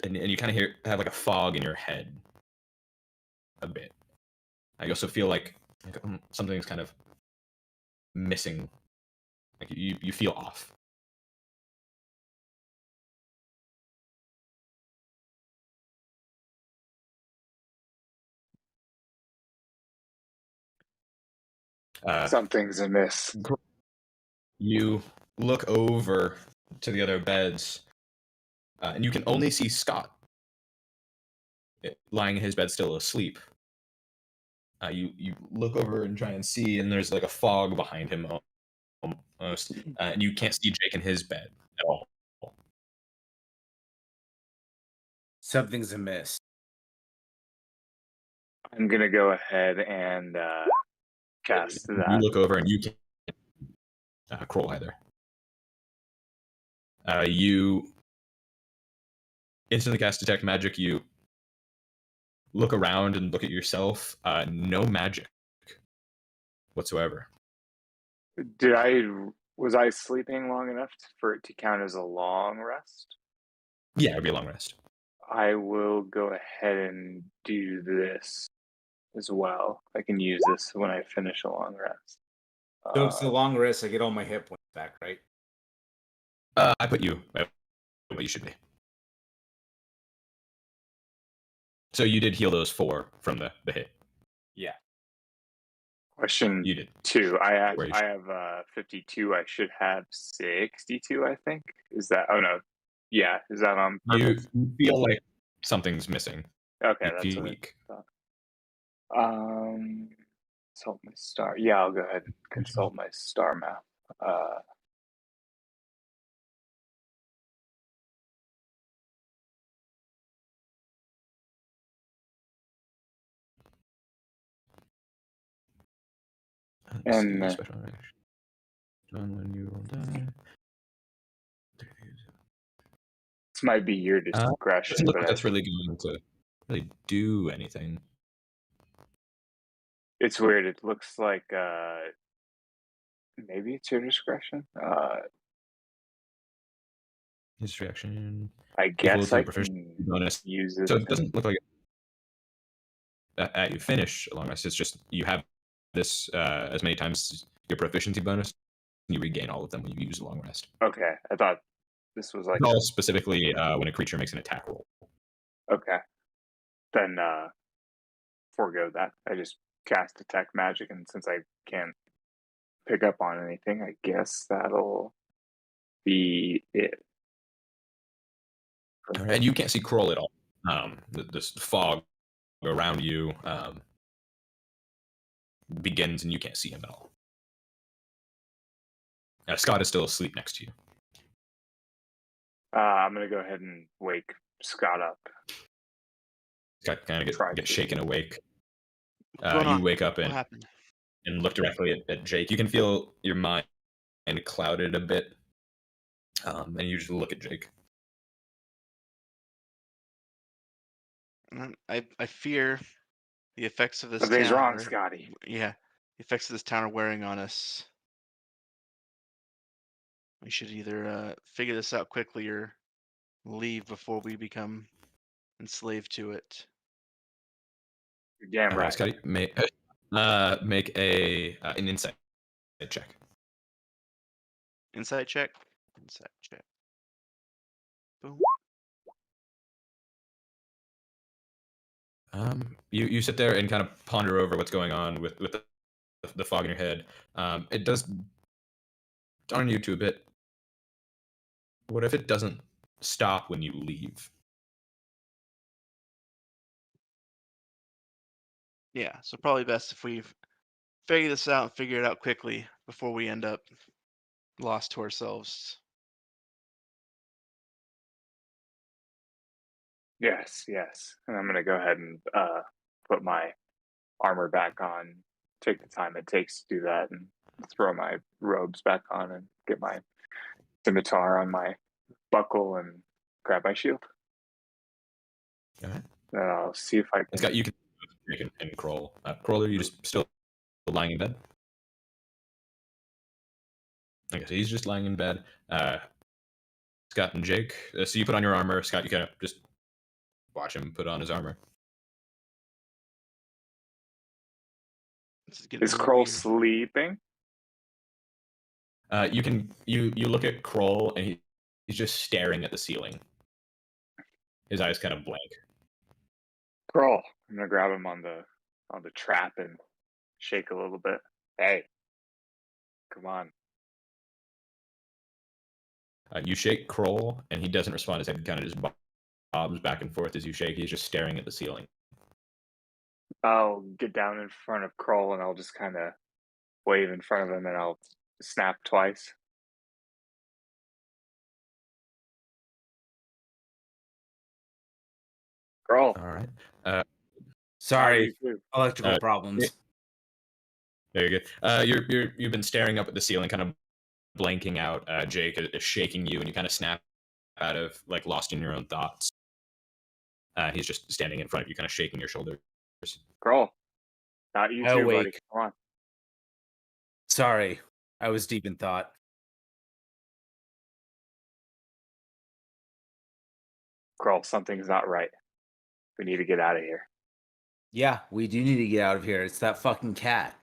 you kind of have like a fog in your head a bit. I also feel like something's kind of missing. Like you feel off. Something's amiss. You look over to the other beds, and you can only see Scott lying in his bed, still asleep. You look over and try and see, and there's like a fog behind him almost, and you can't see Jake in his bed at all. Something's amiss. I'm going to go ahead and cast You that. look over and you can't Kroll either. You instantly cast Detect Magic. You look around and look at yourself. No magic whatsoever. Was I sleeping long enough for it to count as a long rest? Yeah, it'd be a long rest. I will go ahead and do this as well. I can use this when I finish a long rest. So it's the long rest. I get all my hit points back, right? I put you at what you should be. So you did heal those 4 from the hit. Yeah. Question You did. 2. I have 52. I should have 62, I think. Is that? Oh no. Yeah. Is that on purpose? You feel like something's missing. Okay, You that's feel what weak. I thought. Consult my star. Yeah, I'll go ahead and consult my star map. And special action. Done when you roll die. this might be your discretion, Doesn't look but like that's really going to really do anything. it's weird. It looks like maybe it's your discretion. His reaction. I guess I can bonus use it. So it doesn't look like at you finish a long rest. It's just you have this as many times as your proficiency bonus, and you regain all of them when you use a long rest. Okay, I thought this was like all specifically when a creature makes an attack roll. Okay, then forego that. I just cast Detect Magic, and since I can't pick up on anything, I guess that'll be it. And you can't see Kroll at all. This fog around you begins, and you can't see him at all. Scott is still asleep next to you. I'm gonna go ahead and wake Scott up. Scott kind of get shaken awake. What's going You on? wake up What and happened? look directly at Jake. You can feel your mind clouded a bit, and you just look at Jake. I fear the effects of this Something's town. wrong, Scotty. Yeah, the effects of this town are wearing on us. We should either figure this out quickly or leave before we become enslaved to it. You're damn right. Scotty, make a an insight check. Insight check. Insight check. Boom. You sit there and kind of ponder over what's going on with the fog in your head. It does dawn on you too a bit. What if it doesn't stop when you leave? Yeah, so probably best if we figure this out and figure it out quickly before we end up lost to ourselves. Yes. And I'm gonna go ahead and put my armor back on. Take the time it takes to do that, and throw my robes back on, and get my scimitar on my buckle, and grab my shield. All right. Then I'll see if I can. Scott, you can and Kroll. Kroll, are you just still lying in bed? Okay, so he's just lying in bed. Scott and Jake. So you put on your armor. Scott, you kind of just watch him put on his armor. This is getting Is really Kroll weird. sleeping? You look at Kroll and he's just staring at the ceiling. His eyes kind of blank. Kroll, I'm gonna grab him on the trap and shake a little bit. Hey, come on. You shake Kroll and he doesn't respond. His head kind of just bobs back and forth as you shake. He's just staring at the ceiling. I'll get down in front of Kroll and I'll just kind of wave in front of him, and I'll snap twice. Kroll, All right. Sorry, how are you? electrical problems. Very good. You've been staring up at the ceiling, kind of blanking out. Jake is shaking you, and you kind of snap out of like lost in your own thoughts. He's just standing in front of you, kind of shaking your shoulders. Kroll, not you too, buddy. Awake. Come on. Sorry, I was deep in thought. Kroll, something's not right. We need to get out of here. Yeah, we do need to get out of here. It's that fucking cat.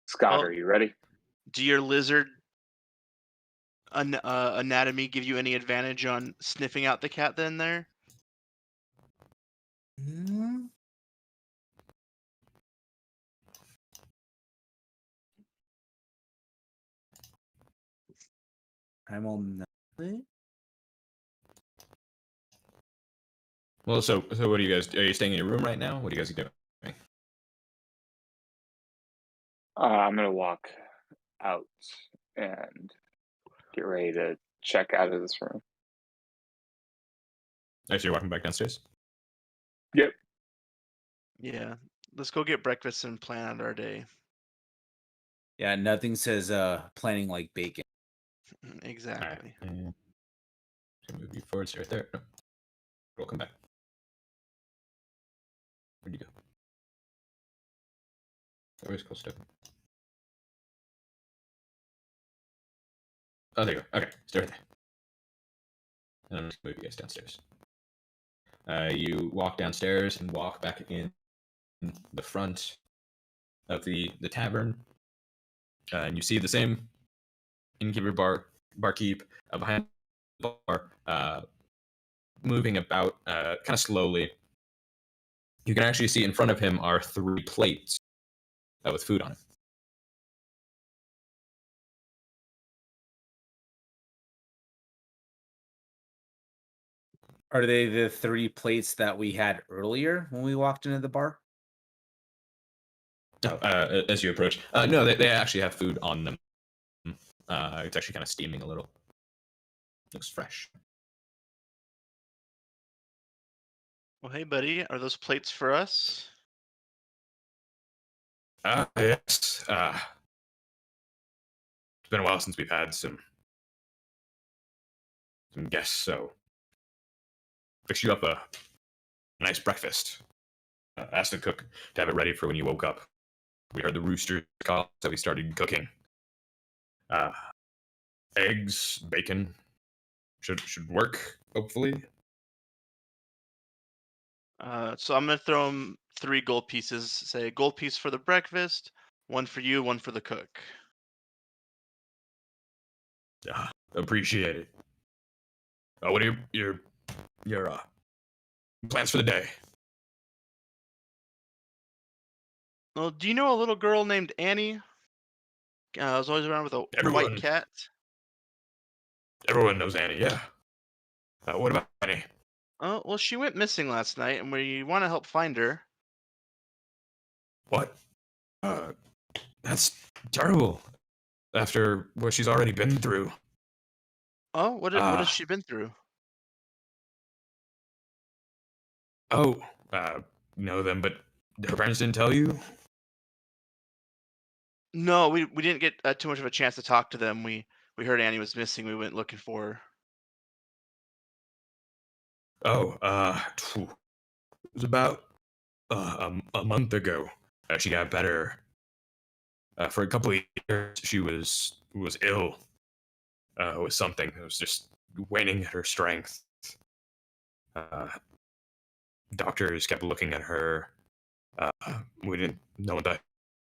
Scott, Well- are you ready? Do your lizard anatomy give you any advantage on sniffing out the cat then there? I'm on that. Well, so what are you guys? Are you staying in your room right now? What are you guys doing? I'm gonna walk out and get ready to check out of this room. Oh, so you're walking back downstairs? Yep. Yeah. Let's go get breakfast and plan out our day. Yeah, nothing says planning like bacon. Exactly. All right. So move you forward, stay right there. No. We'll come back. Where'd you go? Where's Cole Stone? Oh, there you go. Okay, stay right there. And I'm just gonna move you guys downstairs. You walk downstairs and walk back in the front of the tavern, and you see the same innkeeper barkeep behind the bar, moving about kind of slowly. You can actually see in front of him are 3 plates with food on it. Are they the 3 plates that we had earlier when we walked into the bar? No, as you approach, no, they actually have food on them. It's actually kind of steaming a little. Looks fresh. Well, hey, buddy, are those plates for us? Yes. It's been a while since we've had some guests, so fix you up a nice breakfast. Asked the cook to have it ready for when you woke up. We heard the rooster call, so we started cooking. Eggs, bacon should work, hopefully. So I'm gonna throw him 3 gold pieces. Say a gold piece for the breakfast, 1 for you, 1 for the cook. Appreciate it. What are your plans for the day? Well, do you know a little girl named Annie? I was always around with a white Everyone, cat. everyone knows Annie. Yeah. What about Annie? Oh, well, she went missing last night, and we want to help find her. What? That's terrible. After what she's already been through. Oh, what has she been through? Oh, know them, but her parents didn't tell you? No, we didn't get too much of a chance to talk to them. We heard Annie was missing. We went looking for her. Oh, it was about a month ago. She got better. For a couple of years, she was ill with something. It was just waning at her strength. Uh, Doctors kept looking at her. We didn't know that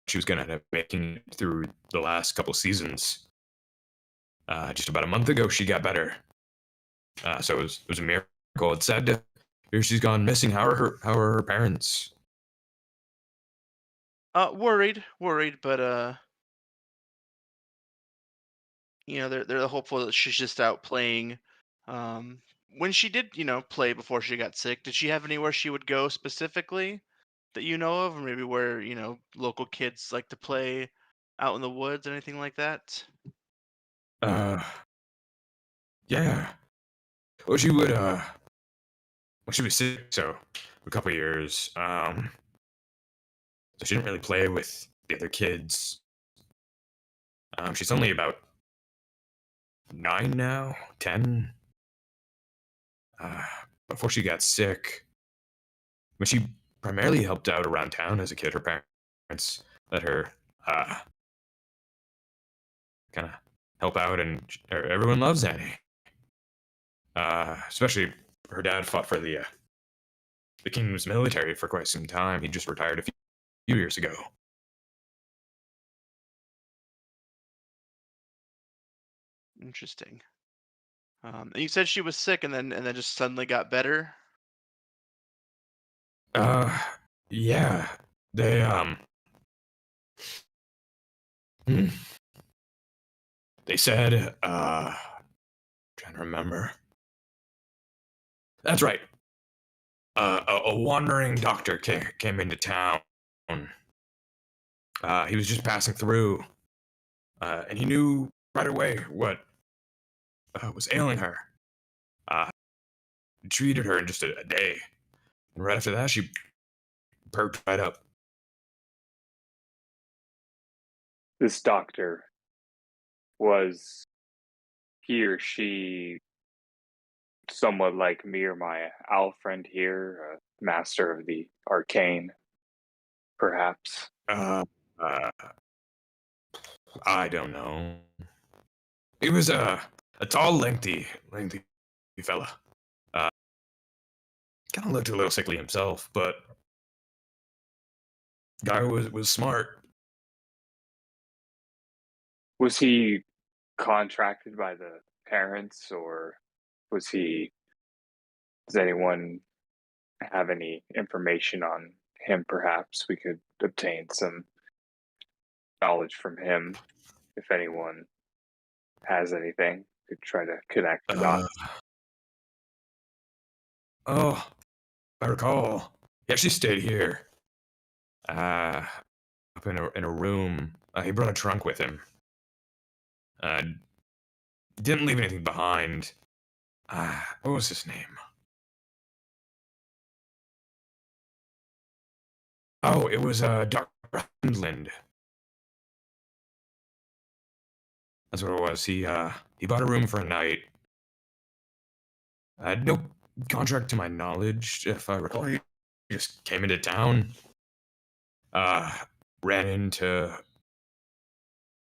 she was going to end up making it through the last couple seasons. Just about a month ago, she got better. So it was a miracle. It's sad to hear she's gone missing. How are her parents? Worried, but they're hopeful that she's just out playing. Um, when she did, play before she got sick, did she have anywhere she would go specifically that you know of, or maybe where local kids like to play out in the woods, anything like that? Uh, yeah. Well, she would well, she was sick, so for a couple of years. So she didn't really play with the other kids. She's only about 9 now, 10. Uh, Before she got sick, but she primarily helped out around town as a kid. Her parents let her kind of help out, and everyone loves Annie. Especially her dad fought for the kingdom's military for quite some time. He just retired a few years ago. Interesting. And you said she was sick and then just suddenly got better. Uh, yeah, they hmm, they said trying to remember. That's right. A wandering doctor came into town. He was just passing through, and he knew right away what was ailing her. Treated her in just a day. And right after that, she perked right up. This doctor, was he or she somewhat like me or my owl friend here, a master of the arcane, perhaps? Uh, uh, I don't know. He was a tall, lengthy fella. Kind of looked a little sickly himself, but guy was smart. Was he contracted by the parents, or was he? Does anyone have any information on him? Perhaps we could obtain some knowledge from him if anyone has anything to try to connect the Uh, dots. Oh, I recall. He actually stayed here. Up in a room. He brought a trunk with him. Didn't leave anything behind. What was his name? Oh, it was Dr. Hundland. That's what it was. He bought a room for a night. No contract to my knowledge, if I recall. He just came into town. Ran into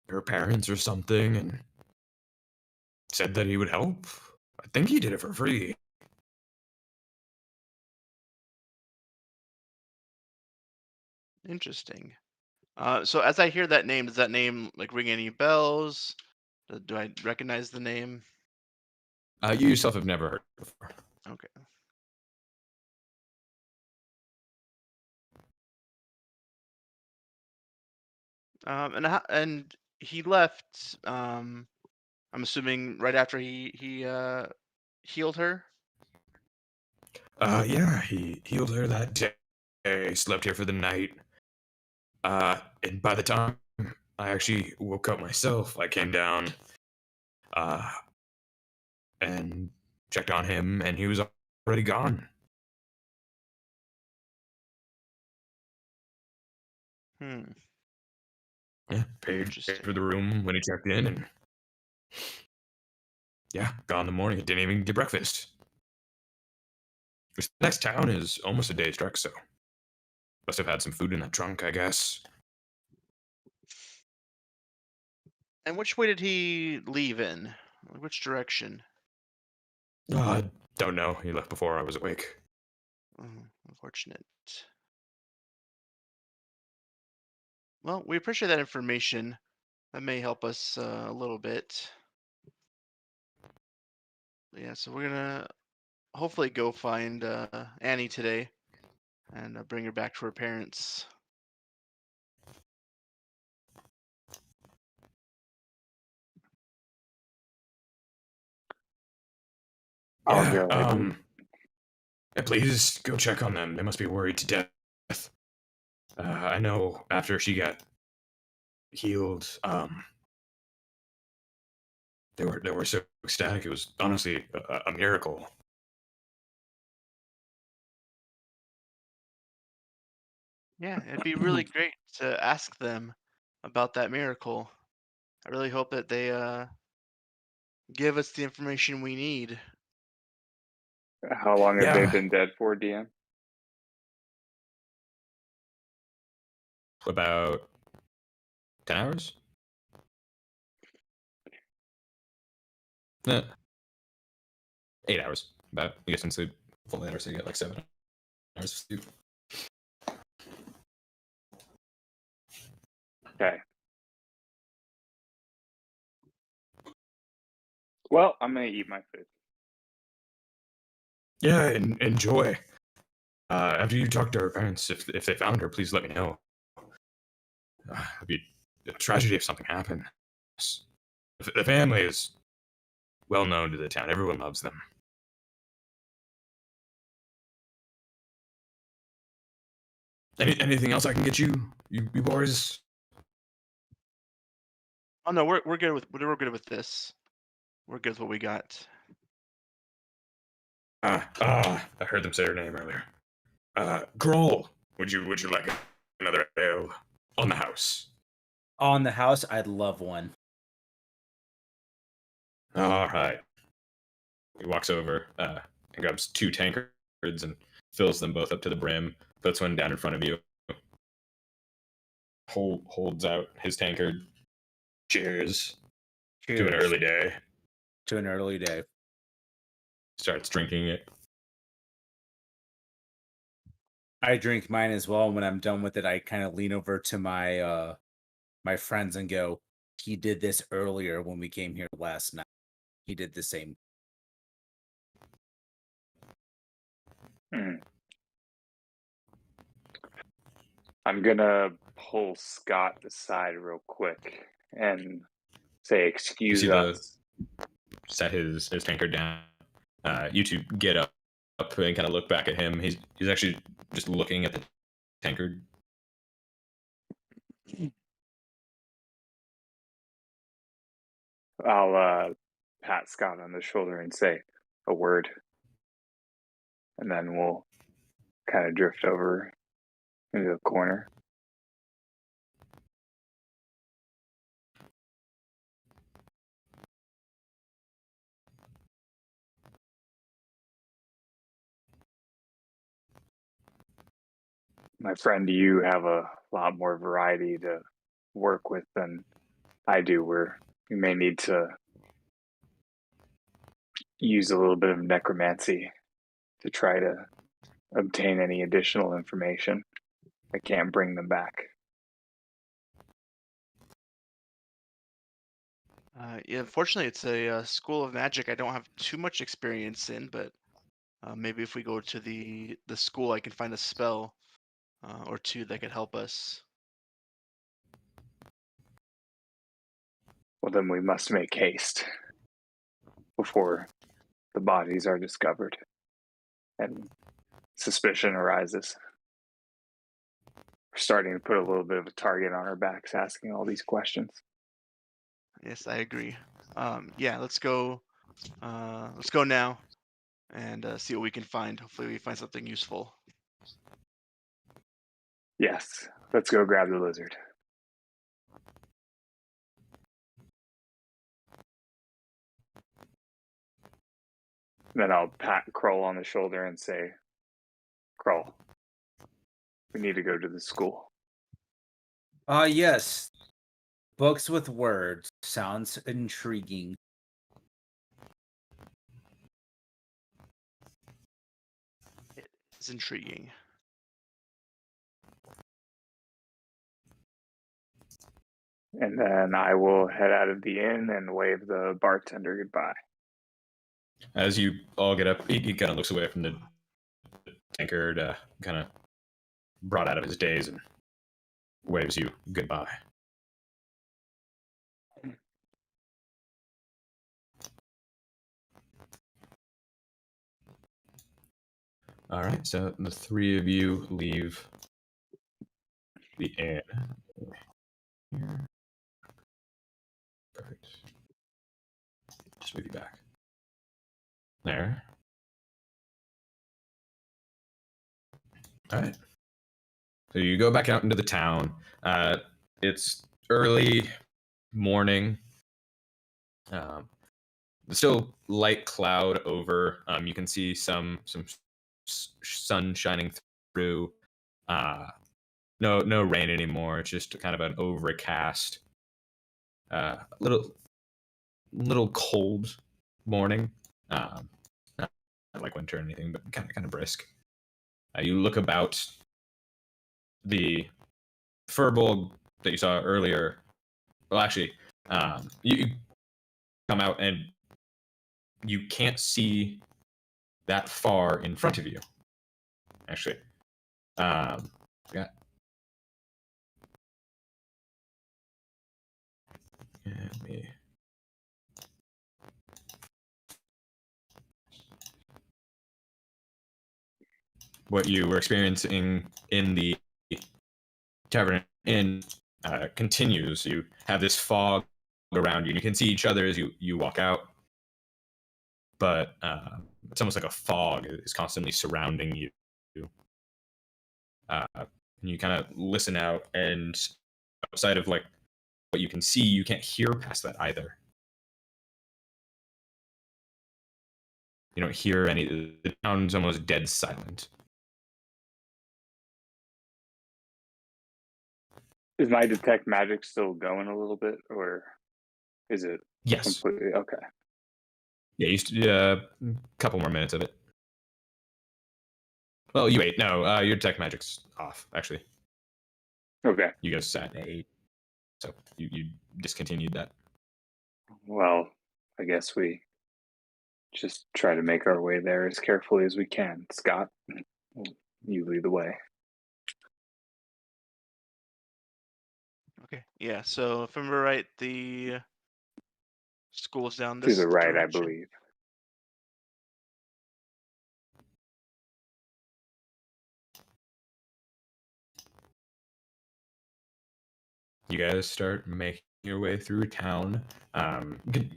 her parents or something and said that he would help. I think he did it for free. Interesting. So as I hear that name, does that name like ring any bells? Do I recognize the name? You yourself have never heard it before. Okay. And he left. I'm assuming right after he healed her. Yeah, he healed her that day. Slept here for the night. And by the time I actually woke up myself, I came down, and checked on him, and he was already gone. Hmm. Yeah, paid Interesting. for the room when he checked in, and yeah, gone in the morning. Didn't even get breakfast. This next town is almost a day's trek, so must have had some food in that trunk, I guess. And which way did he leave in? Which direction? I don't know. He left before I was awake. Unfortunate. Well, we appreciate that information. That may help us a little bit. Yeah, so we're gonna hopefully go find Annie today and bring her back to her parents. I'll Yeah, go ahead and yeah, please go check on them. They must be worried to death. I know after she got healed, they were so ecstatic. It was honestly a miracle. Yeah, it'd be really great to ask them about that miracle. I really hope that they give us the information we need. how long have they Yeah, been dead for, DM? about 10 hours. 8 hours. About you get some sleep. Full later, so you get like 7 hours of sleep. Okay. Well, I'm gonna eat my food. Yeah, and enjoy. After you talk to her parents, if they found her, please let me know. It'd be a tragedy if something happened. The family is well known to the town. Everyone loves them. Anything else I can get you boys? Oh no, we're good with this. We're good with what we got. I heard them say her name earlier. Grohl, would you like another ale on the house? On the house, I'd love one. All right. He walks over and grabs 2 tankards and fills them both up to the brim. Puts one down in front of you. Holds out his tankard. Cheers. To an Cheers. early day. To an early day. Starts drinking it. I drink mine as well. When I'm done with it, I kind of lean over to my my friends and go, "He did this earlier when we came here last night. He did the same." I'm gonna pull Scott aside real quick and say, You "Excuse see us." set his tankard down. You two get up up and kind of look back at him. He's actually just looking at the tankard. I'll pat Scott on the shoulder and say a word, and then we'll kind of drift over into the corner. My friend, you have a lot more variety to work with than I do, where you may need to use a little bit of necromancy to try to obtain any additional information. I can't bring them back. Yeah, fortunately, it's a school of magic I don't have too much experience in, but maybe if we go to the school, I can find a spell or two that could help us. Well, then we must make haste before the bodies are discovered and suspicion arises. We're starting to put a little bit of a target on our backs asking all these questions. Yes, I agree. Yeah, let's go. Let's go now and see what we can find. Hopefully, we find something useful. Yes, let's go grab the lizard. Then I'll pat Krull on the shoulder and say, Krull, we need to go to the school. Yes. Books with words. Sounds intriguing. It's intriguing. And then I will head out of the inn and wave the bartender goodbye. As you all get up, he kind of looks away from the tankard, kind of brought out of his daze, and waves you goodbye. All right, so the three of you leave the inn. Here. Perfect. Just move you back. There. All right. So you go back out into the town. It's early morning. Still light cloud over. You can see some sun shining through. No rain anymore. It's just kind of an overcast, little cold morning. Not like winter or anything, but kind of brisk. You look about the furbolg that you saw earlier. Well, actually, you come out and you can't see that far in front of you. Actually, yeah. Let me. What you were experiencing in the tavern inn continues. You have this fog around you. You can see each other as you walk out, but it's almost like a fog is constantly surrounding you. You kind of listen out, and outside of like what you can see, you can't hear past that either. You don't hear any. The town's almost dead silent. Is my detect magic still going a little bit, or is it Yes. completely okay? Yeah, a couple more minutes of it. Well, you wait. No, your detect magic's off, actually. Okay. You guys sat at 8, so you discontinued that. Well, I guess we just try to make our way there as carefully as we can. Scott, you lead the way. Okay. Yeah. So if I remember right, the school's down To this the right, I direction. believe. You guys start making your way through town.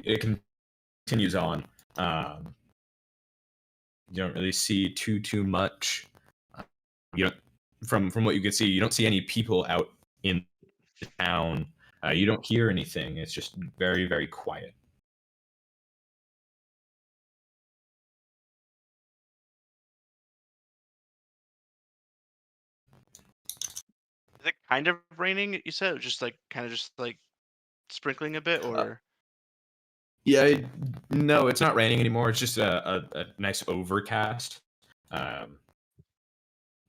It continues on. You don't really see too much. You don't, from what you can see, you don't see any people out in the town. You don't hear anything. It's just very, very quiet. Is it kind of raining? You said, or just like kind of just like sprinkling a bit, or Yeah, no, it's not raining anymore. It's just a nice overcast. Um,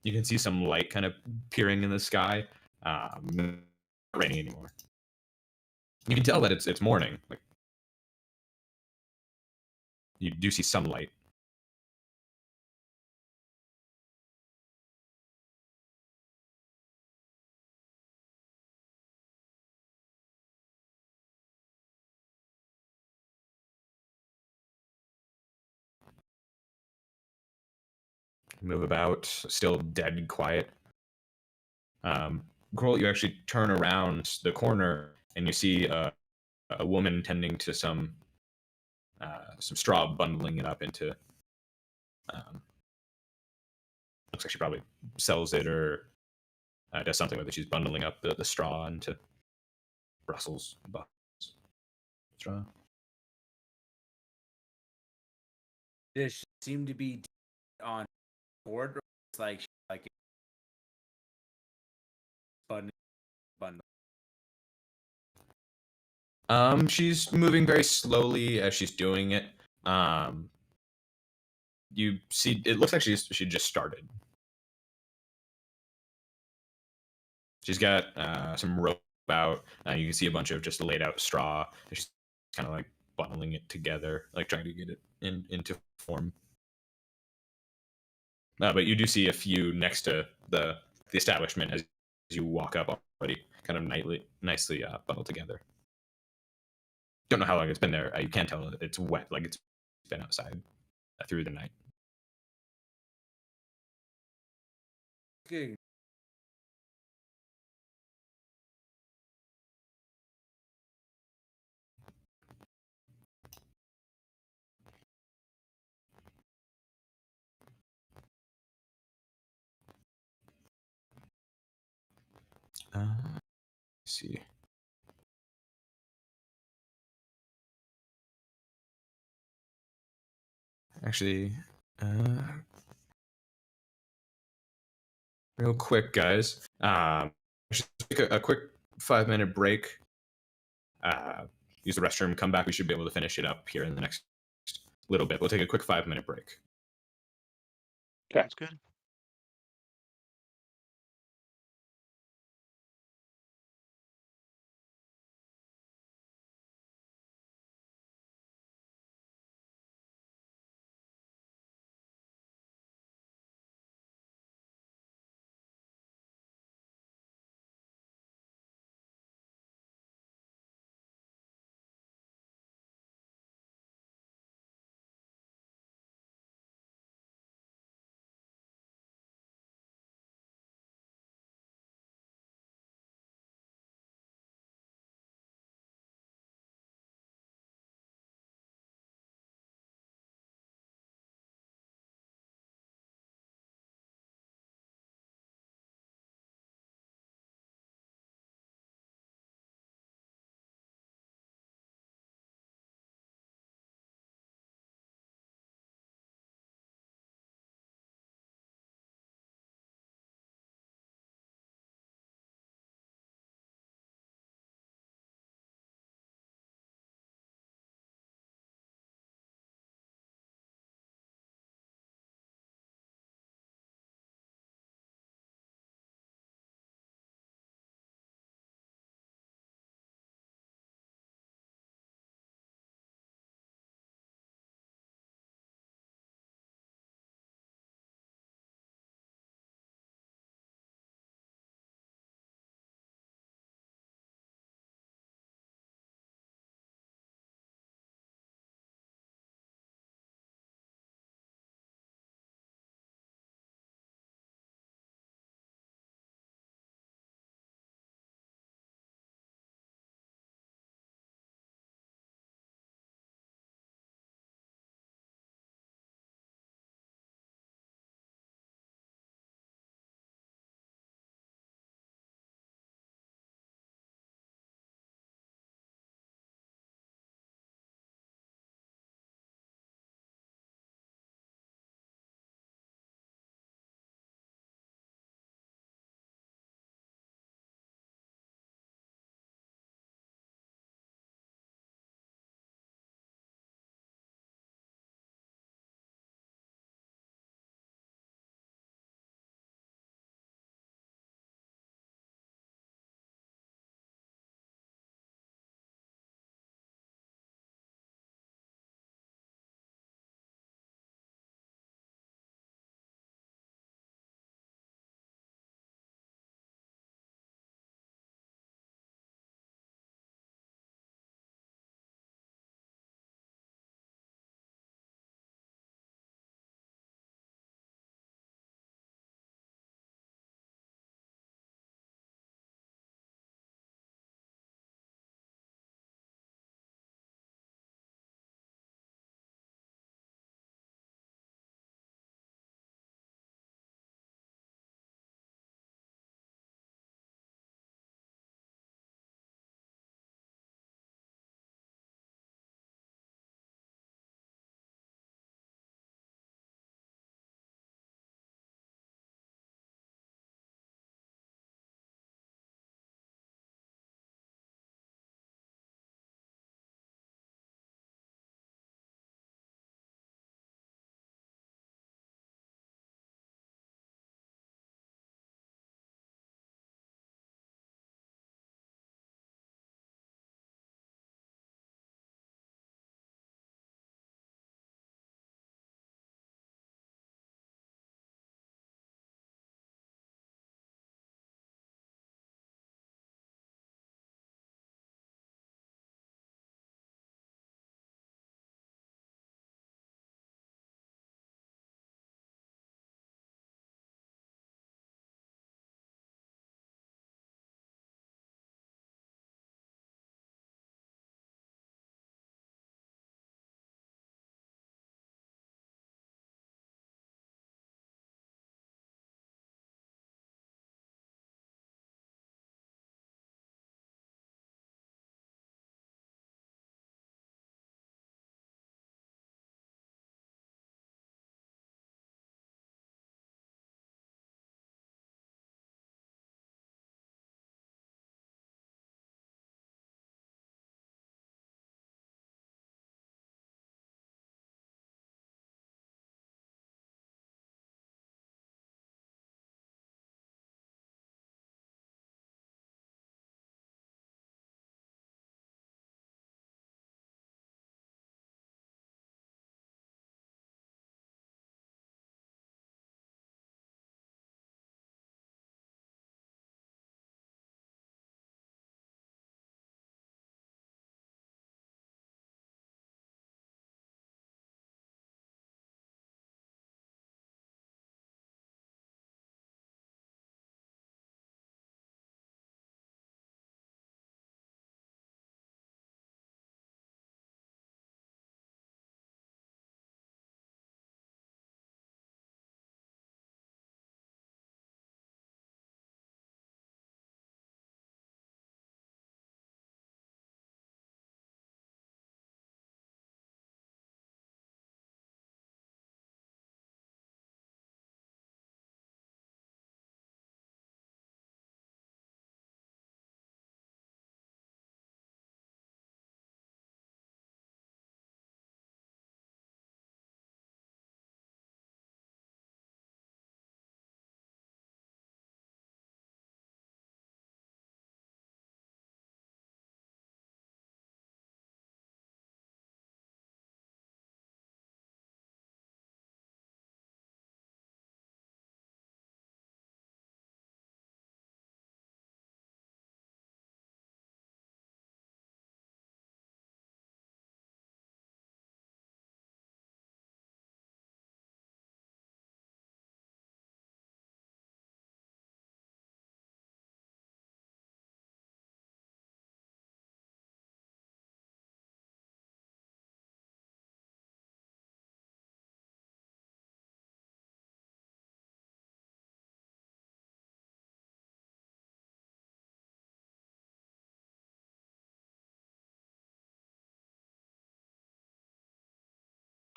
you can see some light kind of peering in the sky. Not raining anymore. You can tell that it's morning. Like, you do see some light. Move about, still dead quiet. Grohl, you actually turn around the corner and you see a woman tending to some straw, bundling it up into. Looks like she probably sells it or does something with it. She's bundling up the straw into Brussels box straw. Does she seem to be on board, or it's like bundle? She's moving very slowly as she's doing it. You see, it looks like she just started. She's got some rope out. You can see a bunch of just laid out straw. She's kind of like bundling it together, like trying to get it into form. But you do see a few next to the establishment as you walk up already, kind of nicely bundled together. Don't know how long it's been there. You can't tell it's wet, like it's been outside through the night. Okay. Let's see. Actually, real quick, guys. Just take a quick 5-minute break. Use the restroom. Come back. We should be able to finish it up here in the next little bit. We'll take a quick 5-minute break. Okay. sounds good.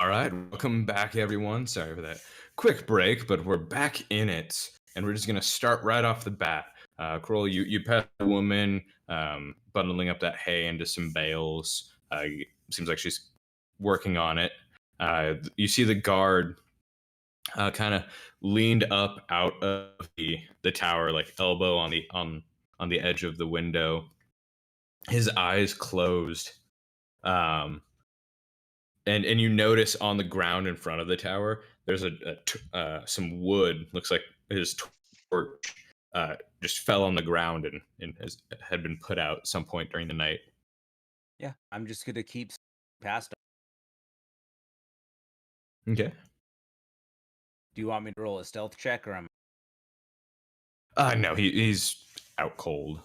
All right, welcome back, everyone. Sorry for that quick break, but we're back in it, and we're just gonna start right off the bat. Kroll, you pet a woman, bundling up that hay into some bales. Seems like she's working on it. You see the guard kind of leaned up out of the tower, like elbow on the edge of the window. His eyes closed. And you notice on the ground in front of the tower, there's some wood. Looks like his torch just fell on the ground and had been put out at some point during the night. Yeah, I'm just gonna keep past. Okay. Do you want me to roll a stealth check, or am No, he's out cold.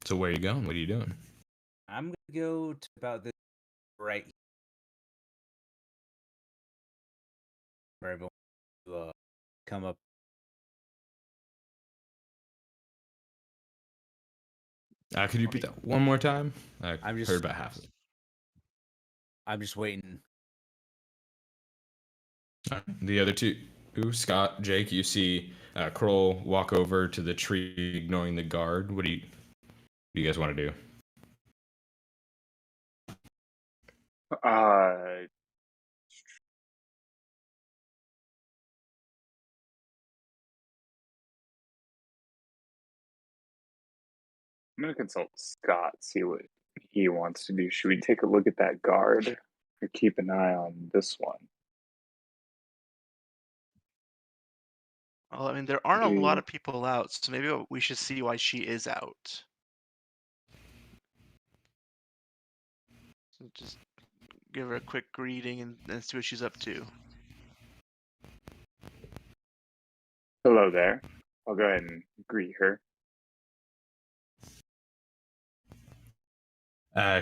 So where are you going? What are you doing? I'm gonna go to about this right here, where everyone to come up. Could you repeat that one more time? I'm just- heard about half of it. I'm just waiting. The other two, Scott, Jake, you see Kroll walk over to the tree, ignoring the guard. What do you guys want to do? I'm gonna consult Scott, see what he wants to do. Should we take a look at that guard or keep an eye on this one? Well, I mean, there aren't a lot of people out, so maybe we should see why she is out. So just give her a quick greeting and see what she's up to. Hello there. I'll go ahead and greet her.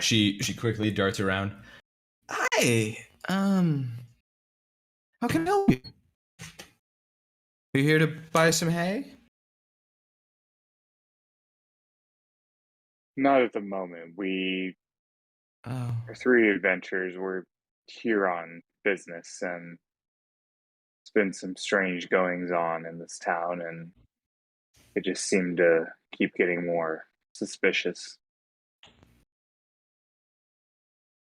She quickly darts around. Hi. How can I help you? Are you here to buy some hay? Not at the moment. We Oh. are three adventurers. We're here on business, and it's been some strange goings on in this town, and it just seemed to keep getting more suspicious.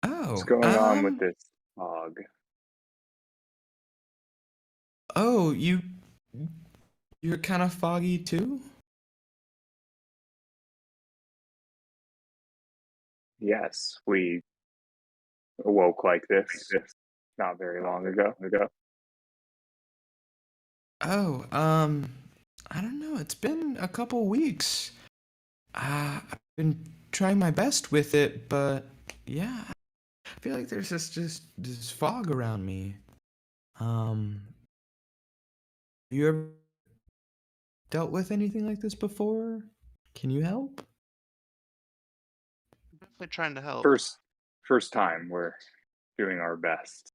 Oh. What's going on with this fog? Oh, you're kind of foggy too? Yes, we awoke like this not very long ago. Oh, I don't know. It's been a couple weeks. I've been trying my best with it, but yeah, I feel like there's just this fog around me. You ever dealt with anything like this before? Can you help? Definitely trying to help. First time. We're doing our best.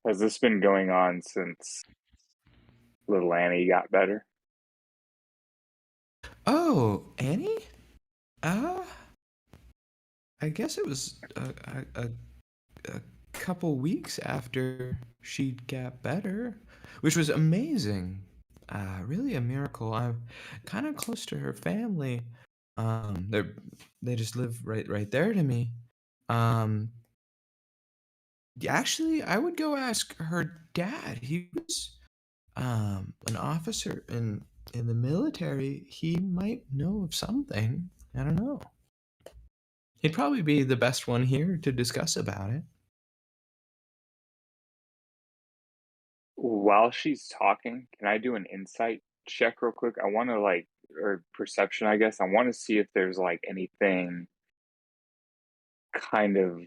Has this been going on since little Annie got better? Oh, Annie? Uh, I guess it was a couple weeks after she got better, which was amazing. Really a miracle. I'm kind of close to her family. They just live right there to me. Actually, I would go ask her dad. He was an officer in the military. He might know of something. I don't know. He'd probably be the best one here to discuss about it. While she's talking, can I do an insight check real quick? I want to or perception, I guess. I want to see if there's anything kind of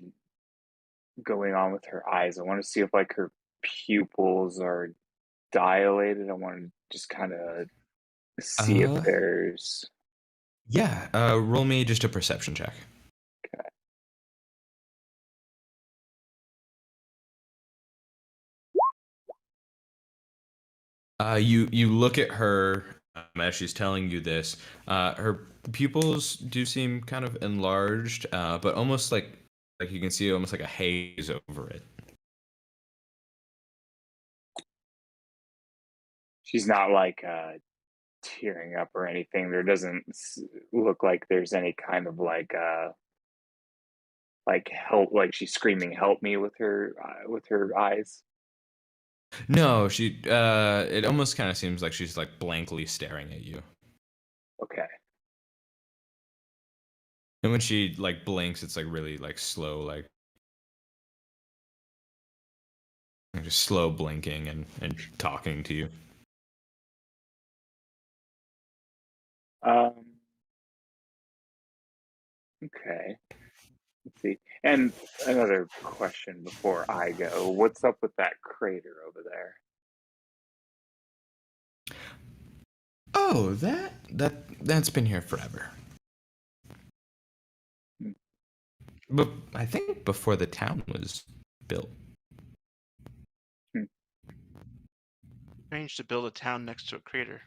going on with her eyes. I want to see if her pupils are dilated. I want to just kind of see if there's. Yeah, roll me just a perception check. Okay. You look at her as she's telling you this, her pupils do seem kind of enlarged, but almost like you can see almost like a haze over it. She's not like tearing up or anything. There doesn't look like there's any kind of like help, like she's screaming help me with her eyes. No, she. It almost kind of seems like she's like blankly staring at you. Okay. And when she like blinks, it's like really like slow, like just slow blinking and talking to you. Um. Okay. Let's see. And another question before I go: what's up with that crater over there? Oh, that's been here forever. Hmm. But I think before the town was built. Strange to build a town next to a crater.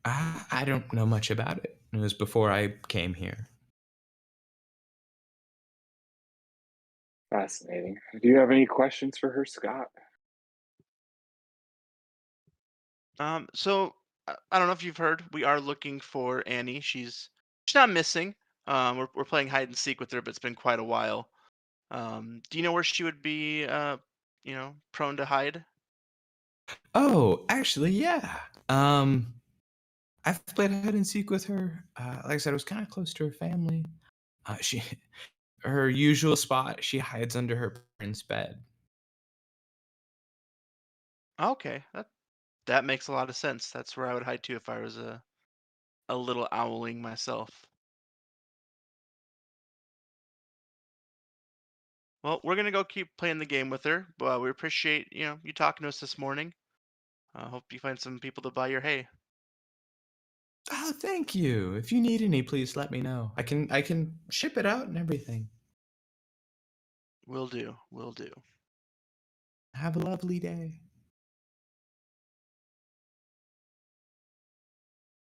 I don't know much about it. It was before I came here. Fascinating. Do you have any questions for her, Scott? So I don't know if you've heard, we are looking for Annie. She's not missing. We're playing hide and seek with her, but it's been quite a while. Do you know where she would be? Prone to hide. Oh, actually, yeah. I've played hide and seek with her. Like I said, I was kind of close to her family. She, her usual spot, she hides under her parents' bed. Okay, that makes a lot of sense. That's where I would hide too if I was a little owling myself. Well, we're gonna go keep playing the game with her. But we appreciate you talking to us this morning. I hope you find some people to buy your hay. Oh, thank you. If you need any, please let me know. I can ship it out and everything. Will do. Will do. Have a lovely day.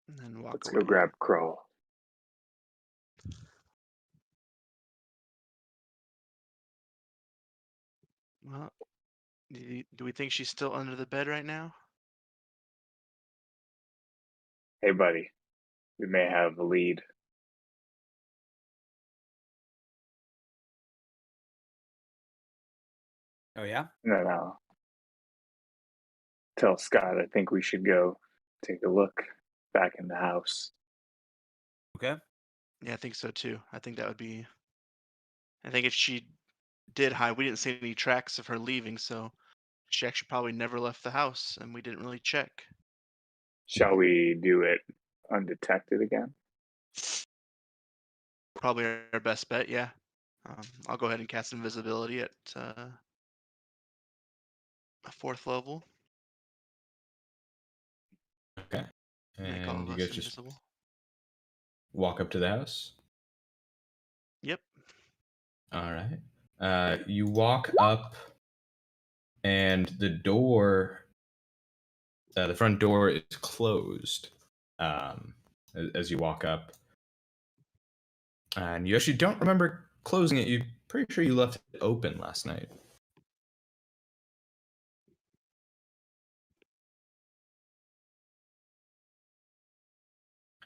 And then walk Let's away. go grab Kroll. Well, do we think she's still under the bed right now? Hey, buddy. We may have a lead. Oh yeah. No. Tell Scott I think we should go take a look back in the house. Okay. Yeah, I think so too. I think that would be. I think if she did hide, we didn't see any tracks of her leaving, so she actually probably never left the house, and we didn't really check. Shall we do it undetected again? Probably our best bet, yeah. I'll go ahead and cast invisibility at a 4th level. Okay. Make all And of you us guys just invisible. walk up to the house. Yep. All right. You walk up, and the front door is closed. As you walk up, and you actually don't remember closing it. You're pretty sure you left it open last night.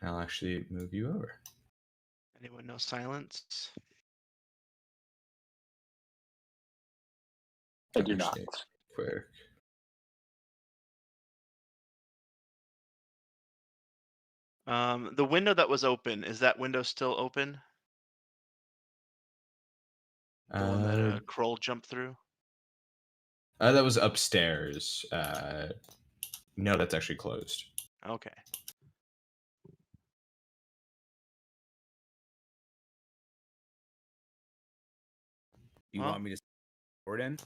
I'll actually move you over. Anyone know silence? I do not. Actually, quick. The window that was open, is that window still open? The one that Kroll jumped through? That was upstairs. No, that's actually closed. Okay. You Well, want me to door it in?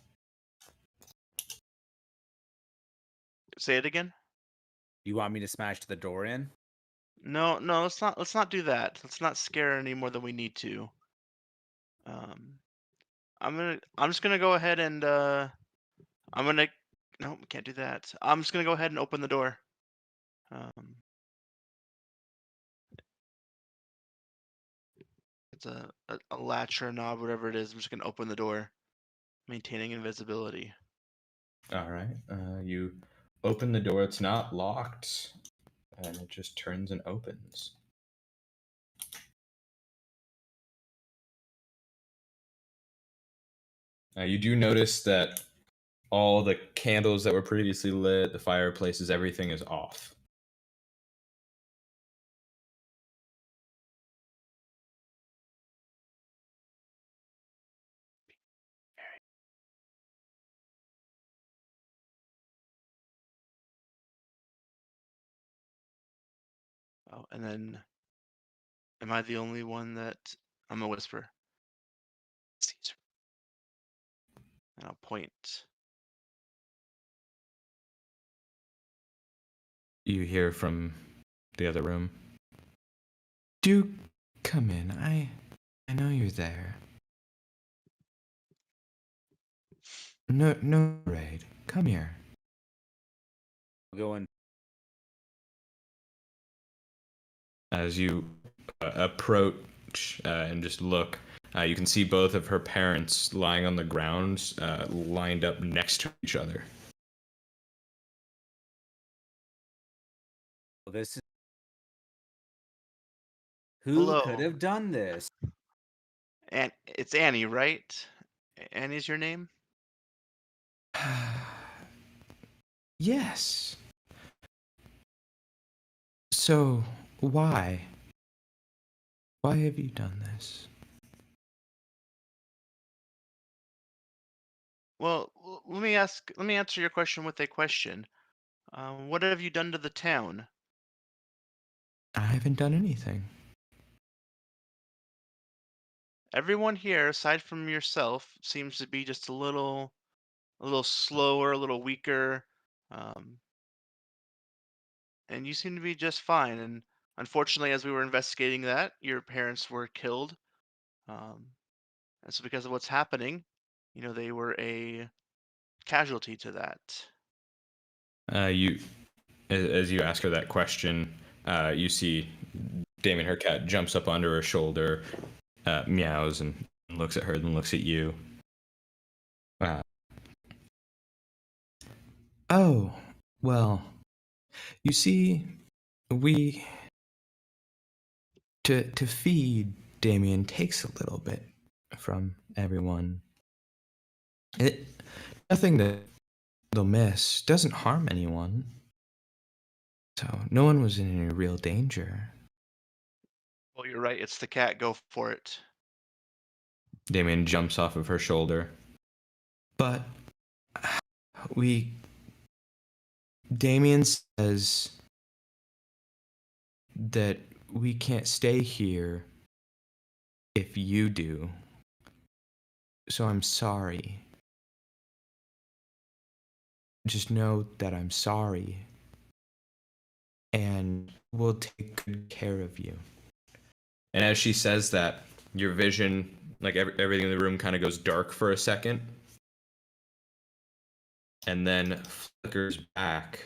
say it again? You want me to smash the door in? No, let's not do that. Let's not scare her any more than we need to. I'm just gonna go ahead and I'm gonna no, we can't do that. I'm just gonna go ahead and open the door. Um, it's a latch or a knob, whatever it is. I'm just gonna open the door, maintaining invisibility. All right. You open the door. It's not locked, and it just turns and opens. You do notice that all the candles that were previously lit, the fireplaces, everything is off. Oh, and then, am I the only one that I'm a whisper? Caesar. And I'll point. You hear from the other room. Do come in. I know you're there. No raid. Come here. Going. As you approach and just look, you can see both of her parents lying on the ground, lined up next to each other. This is who Hello. could have done this? And it's Annie, right? Annie's your name? Yes. So, why? Why have you done this? Well, let me answer your question with a question. What have you done to the town? I haven't done anything. Everyone here, aside from yourself, seems to be just a little slower, a little weaker, um, and you seem to be just fine. And unfortunately, as we were investigating that, your parents were killed, um, and so because of what's happening, they were a casualty to that. You, as you ask her that question, you see Damien, her cat, jumps up under her shoulder, meows, and looks at her, then looks at you. Oh, well, you see, we to feed Damien takes a little bit from everyone. Nothing that they'll miss doesn't harm anyone. So no one was in any real danger. Well, you're right. It's the cat. Go for it. Damien jumps off of her shoulder. But Damien says that we can't stay here if you do. So I'm sorry. Just know that I'm sorry. And we'll take good care of you. And as she says that, your vision, like everything in the room, kind of goes dark for a second. And then flickers back.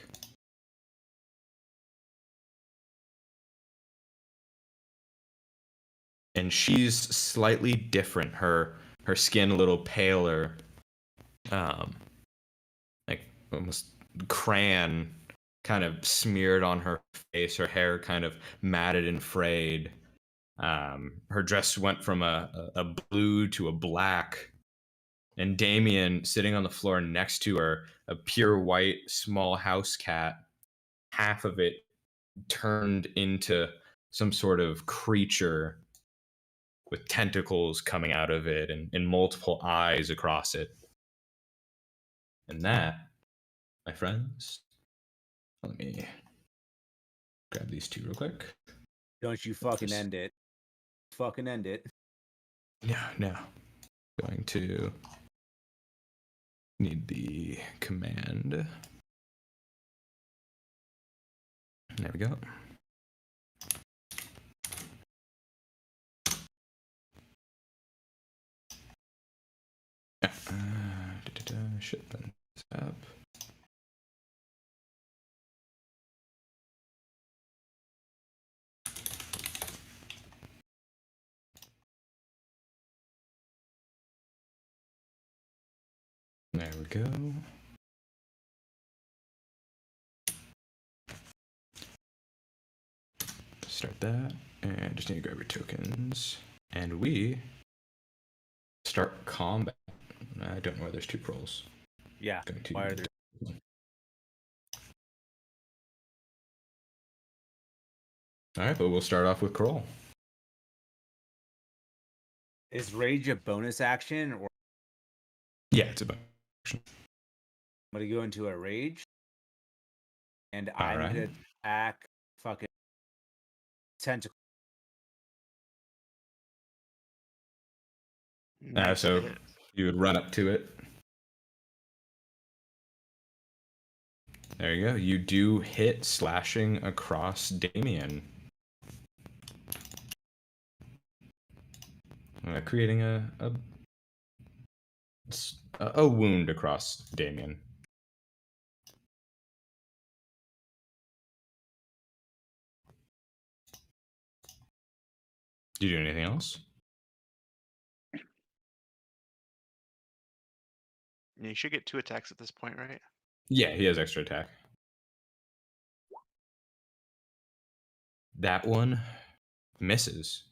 And she's slightly different. Her skin a little paler. Like almost crayon kind of smeared on her face. Her hair kind of matted and frayed. Her dress went from a blue to a black. And Damien, sitting on the floor next to her, a pure white small house cat, half of it turned into some sort of creature with tentacles coming out of it and multiple eyes across it. And that, my friends, let me grab these two real quick. Don't you fucking end it. Fucking end it. No. Going to need the command. There we go. Ship this up. There we go. Start that, and just need to grab your tokens. And we start combat. I don't know why there's 2 rolls. Yeah. Going to... Why are there? All right, but we'll start off with Kroll. Is rage a bonus action, or Yeah, it's a bonus action. I'm gonna go into a rage, and All I'm right. gonna attack fucking tentacle. Nice So hit. you would run up to it. There you go. You do hit, slashing across Damien. Creating a wound across Damien. Do you do anything else? You should get 2 attacks at this point, right? Yeah, he has extra attack. That one misses.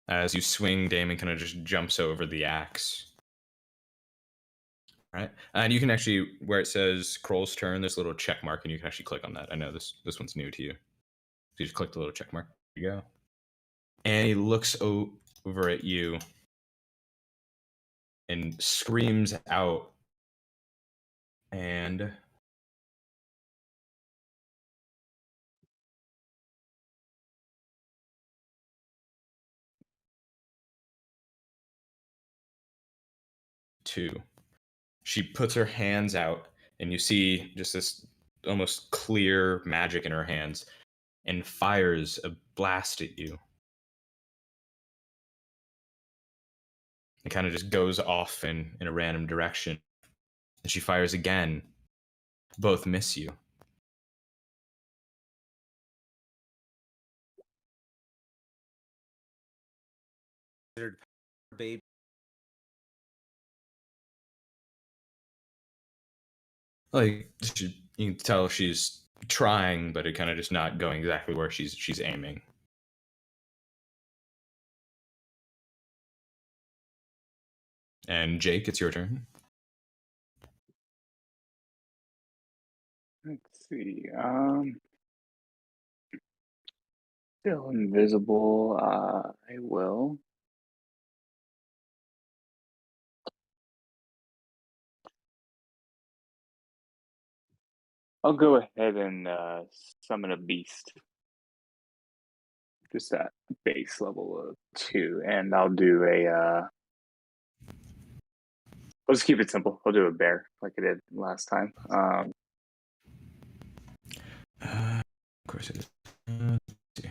As you swing, Damien kind of just jumps over the axe. All right, and you can actually, where it says Kroll's turn, there's a little check mark, and you can actually click on that. I know this one's new to you. So you just click the little check mark. There you go. And he looks over at you and screams out. And two. She puts her hands out, and you see just this almost clear magic in her hands, and fires a blast at you. It kind of just goes off in a random direction. And she fires again. Both miss you. Baby. Like, you can tell she's trying, but it kind of just not going exactly where she's aiming. And Jake, it's your turn. Let's see. Still invisible. I will. I'll go ahead and summon a beast. Just at base level of 2, and I'll do a. I'll just keep it simple. I'll do a bear like I did last time. Of course it is. Let's see.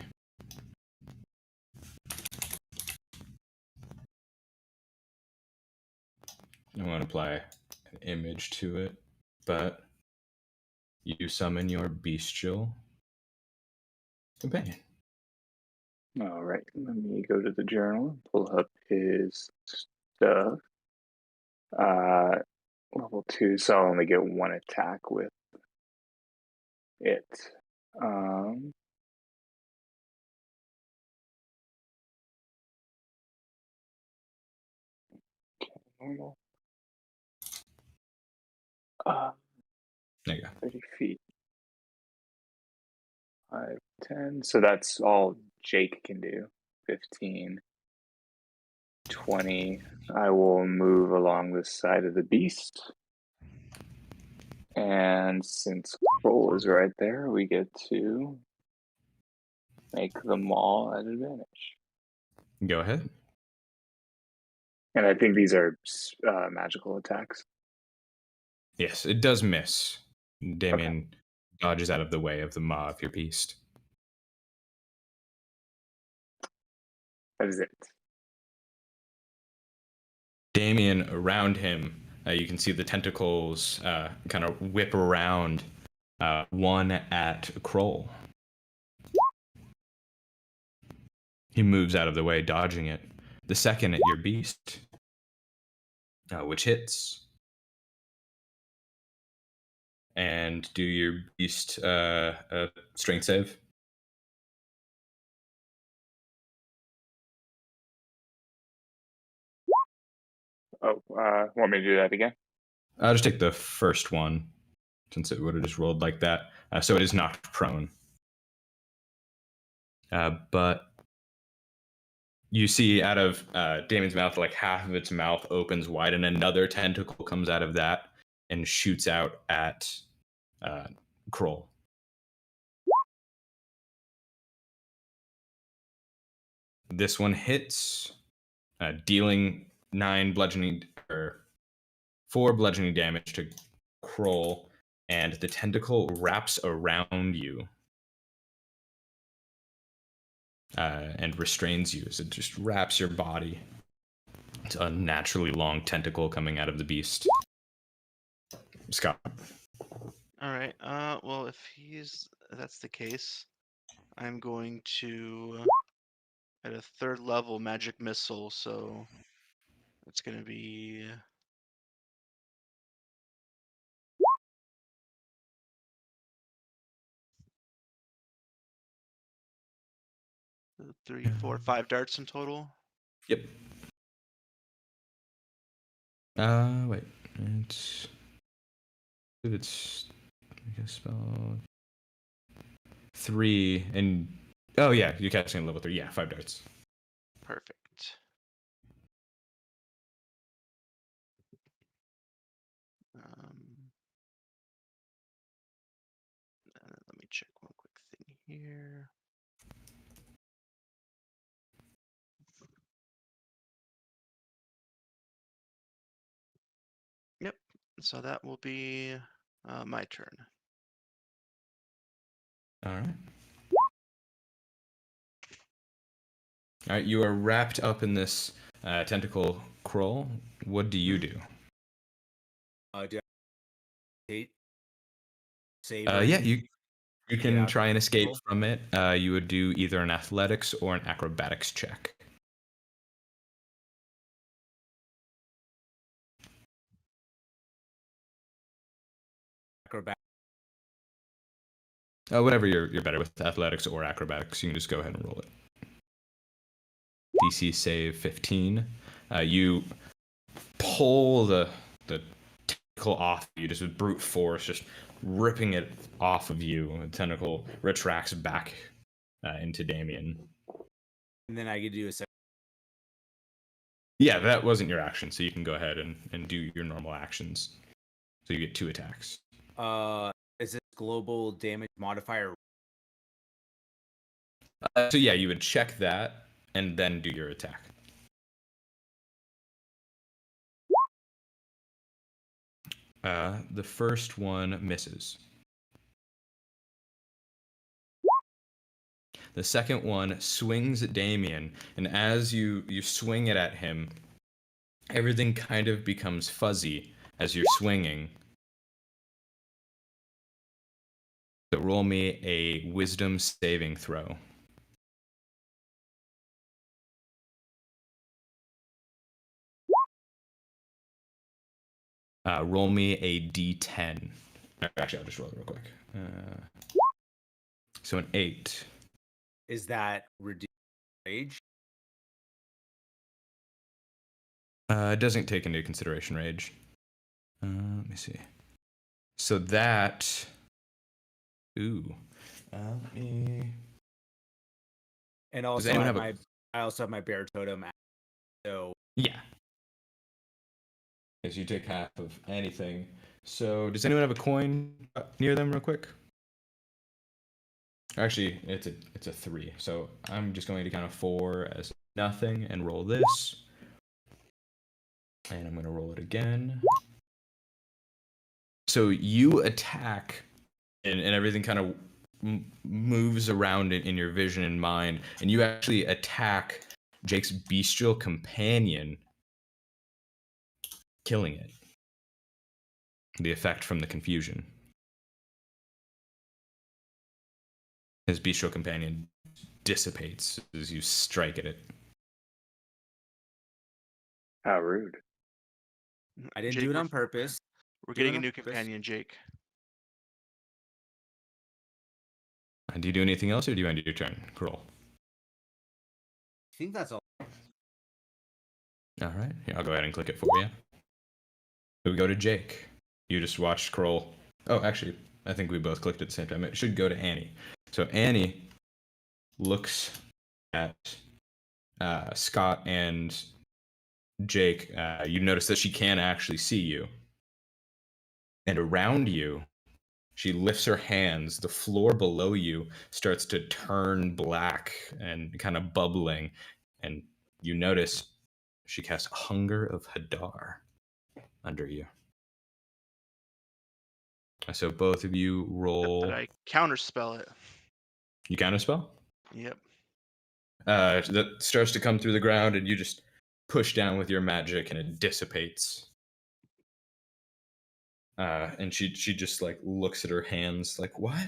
I want to apply an image to it, but you summon your bestial companion. All right, let me go to the journal and pull up his stuff. Level 2, so I'll only get 1 attack with it. Normal. There you go. 30 feet. 5, 10. So that's all Jake can do. 15, 20. I will move along the side of the beast. And since Kroll is right there, we get to make the maul at advantage. Go ahead. And I think these are magical attacks. Yes, it does miss. Damien dodges out of the way of the maw of your beast. That is it. Damien, around him, you can see the tentacles kind of whip around, one at Kroll. He moves out of the way, dodging it. The second at your beast, which hits. And do your beast a strength save. Oh, want me to do that again? I'll just take the first one, since it would have just rolled like that. So it is knocked prone. But you see out of Damon's mouth, like half of its mouth opens wide, and another tentacle comes out of that and shoots out at Kroll. This one hits, dealing 4 bludgeoning damage to Kroll, and the tentacle wraps around you and restrains you as it just wraps your body. It's a unnaturally long tentacle coming out of the beast. Scott. All right. Well, if that's the case, I'm going to at a 3rd level magic missile. So it's going to be 3, 4, 5 darts in total. Yep. Wait. It's I guess spell 3 and oh yeah, you're casting at level 3. Yeah, 5 darts. Perfect. Let me check one quick thing here. Yep. So that will be my turn. All right. All right, you are wrapped up in this tentacle Kroll. What do you do? Do I save? Yeah, you can out try and escape Kroll? from it. You would do either an athletics or an acrobatics check. Acrobat. Whatever you're better with, athletics or acrobatics. You can just go ahead and roll it. DC save 15. You pull the tentacle off you just with brute force, just ripping it off of you. The tentacle retracts back into Damien. And then I could do a second. Yeah, that wasn't your action, so you can go ahead and do your normal actions. So you get 2 attacks. Is this global damage modifier? So yeah, you would check that and then do your attack. The first one misses. The second one swings at Damien, and as you swing it at him, everything kind of becomes fuzzy as you're swinging. So roll me a wisdom saving throw. Roll me a d10. Actually, I'll just roll it real quick. So an 8. Is that reduced rage? It doesn't take into consideration rage. Let me see. So that. Ooh. Let me. And also, I also have my bear totem. So yeah. Because you take half of anything. So does anyone have a coin near them, real quick? Actually, it's a 3. So I'm just going to count a 4 as nothing and roll this. And I'm going to roll it again. So you attack, and everything kind of moves around in your vision and mind, and you actually attack Jake's bestial companion, killing it. The effect from the confusion. His bestial companion dissipates as you strike at it. How rude. I didn't Jake, do it we're- on purpose. We're Do it getting a on new purpose. companion, Jake. And do you do anything else, or do you end your turn? Roll. I think that's all. All right. Here, I'll go ahead and click it for you. So we go to Jake. You just watched Kroll. Oh, actually, I think we both clicked at the same time. It should go to Annie. So Annie looks at Scott and Jake. You notice that she can actually see you. And around you, she lifts her hands. The floor below you starts to turn black and kind of bubbling. And you notice she casts Hunger of Hadar under you. So both of you roll. Did I counterspell it? You counterspell? Yep. That starts to come through the ground, and you just push down with your magic, and it dissipates. And she just like looks at her hands, like, what?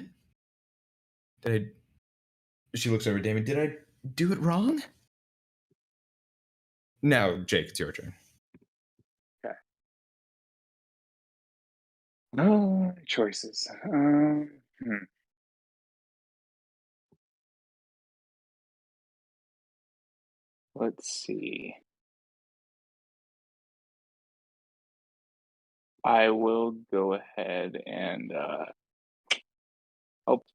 She looks over at Damien. Did I do it wrong? Now, Jake, it's your turn. Choices. Let's see. I will go ahead and help.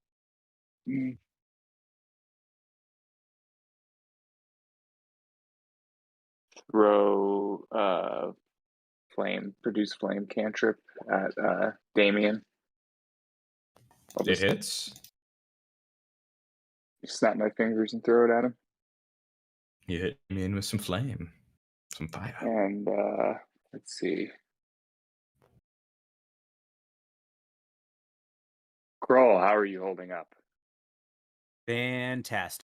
Throw produce flame cantrip at Damien. I'll It just hits. snap my fingers and throw it at him. You hit me in with some flame, some fire. And let's see. Kroll, how are you holding up? Fantastic.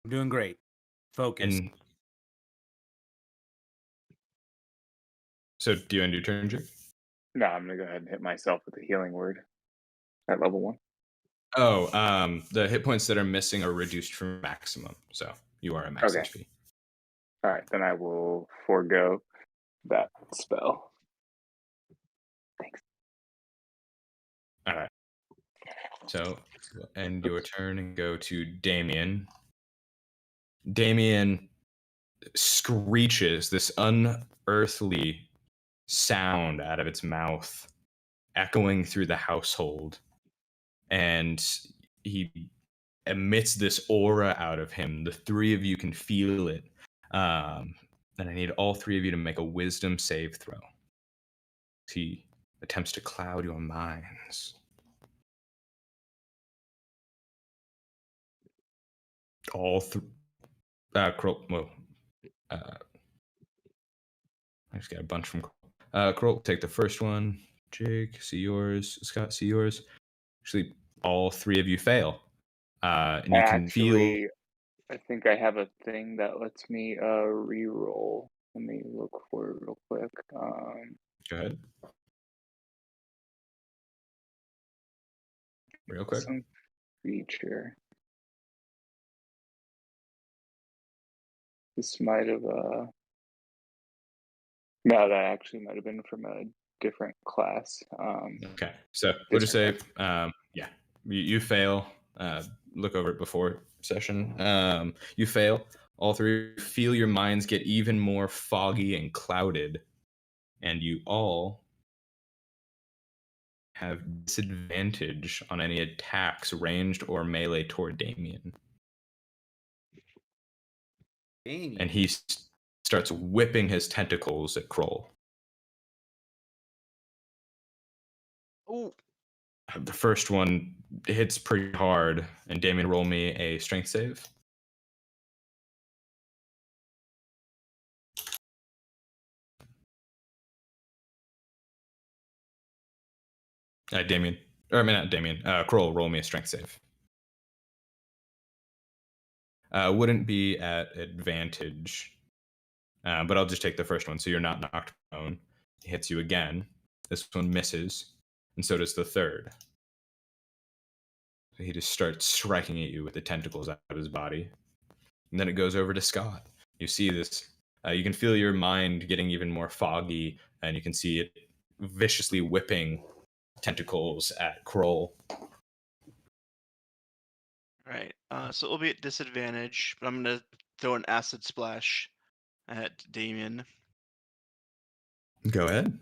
I'm doing great. Focus. And so, do you end your turn, Jake? No, I'm gonna go ahead and hit myself with the healing word at level 1. Oh, the hit points that are missing are reduced from maximum, so you are at max Okay. HP. All right, then I will forego that spell. Thanks. All right. So, end your turn and go to Damien. Damien screeches this unearthly sound out of its mouth, echoing through the household, and he emits this aura out of him. The three of you can feel it. And I need all three of you to make a wisdom save throw. He attempts to cloud your minds. All three. I just got a bunch from Kroll. Take the first one. Jake, see yours. Scott, see yours. Actually, all three of you fail. And you can feel. I think I have a thing that lets me re-roll. Let me look for it real quick. Go ahead. Real quick. Some feature. This might have no, that actually might have been from a different class. Okay, so we'll just say, yeah, you fail. Look over it before session. You fail. All three feel your minds get even more foggy and clouded, and you all have disadvantage on any attacks ranged or melee toward Damien. Damien. And he starts whipping his tentacles at Kroll. Oh, The first one hits pretty hard, and Damien, roll me a strength save. Damien, or I mean not Damien. Kroll, roll me a strength save. Wouldn't be at advantage, but I'll just take the first one, so you're not knocked prone. He hits you again. This one misses, and so does the third. He just starts striking at you with the tentacles out of his body. And then it goes over to Scott. You see this. You can feel your mind getting even more foggy, and you can see it viciously whipping tentacles at Kroll. Right. So it'll be at disadvantage, but I'm gonna throw an acid splash at Damien. Go ahead.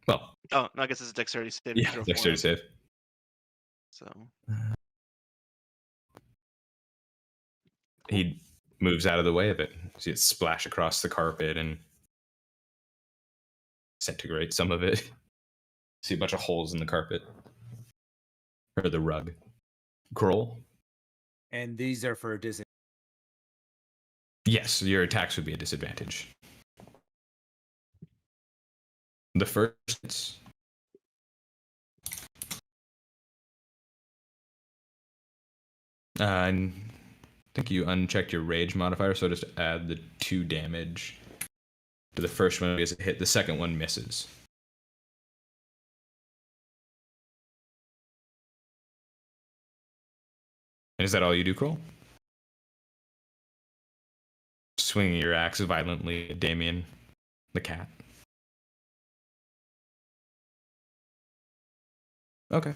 Well, Oh, no, I guess it's a dexterity saving yeah, throw for dexterity him. save. So He moves out of the way of it. You see it splash across the carpet and disintegrate some of it. See a bunch of holes in the carpet. Or the rug. Kroll? And these are for disadvantage. Yes, your attacks would be a disadvantage. The first. I think you unchecked your rage modifier, so just add the 2 damage to the first one because it hit. The second one misses. And is that all you do, Kroll? Swinging your axe violently at Damien, the cat. Okay.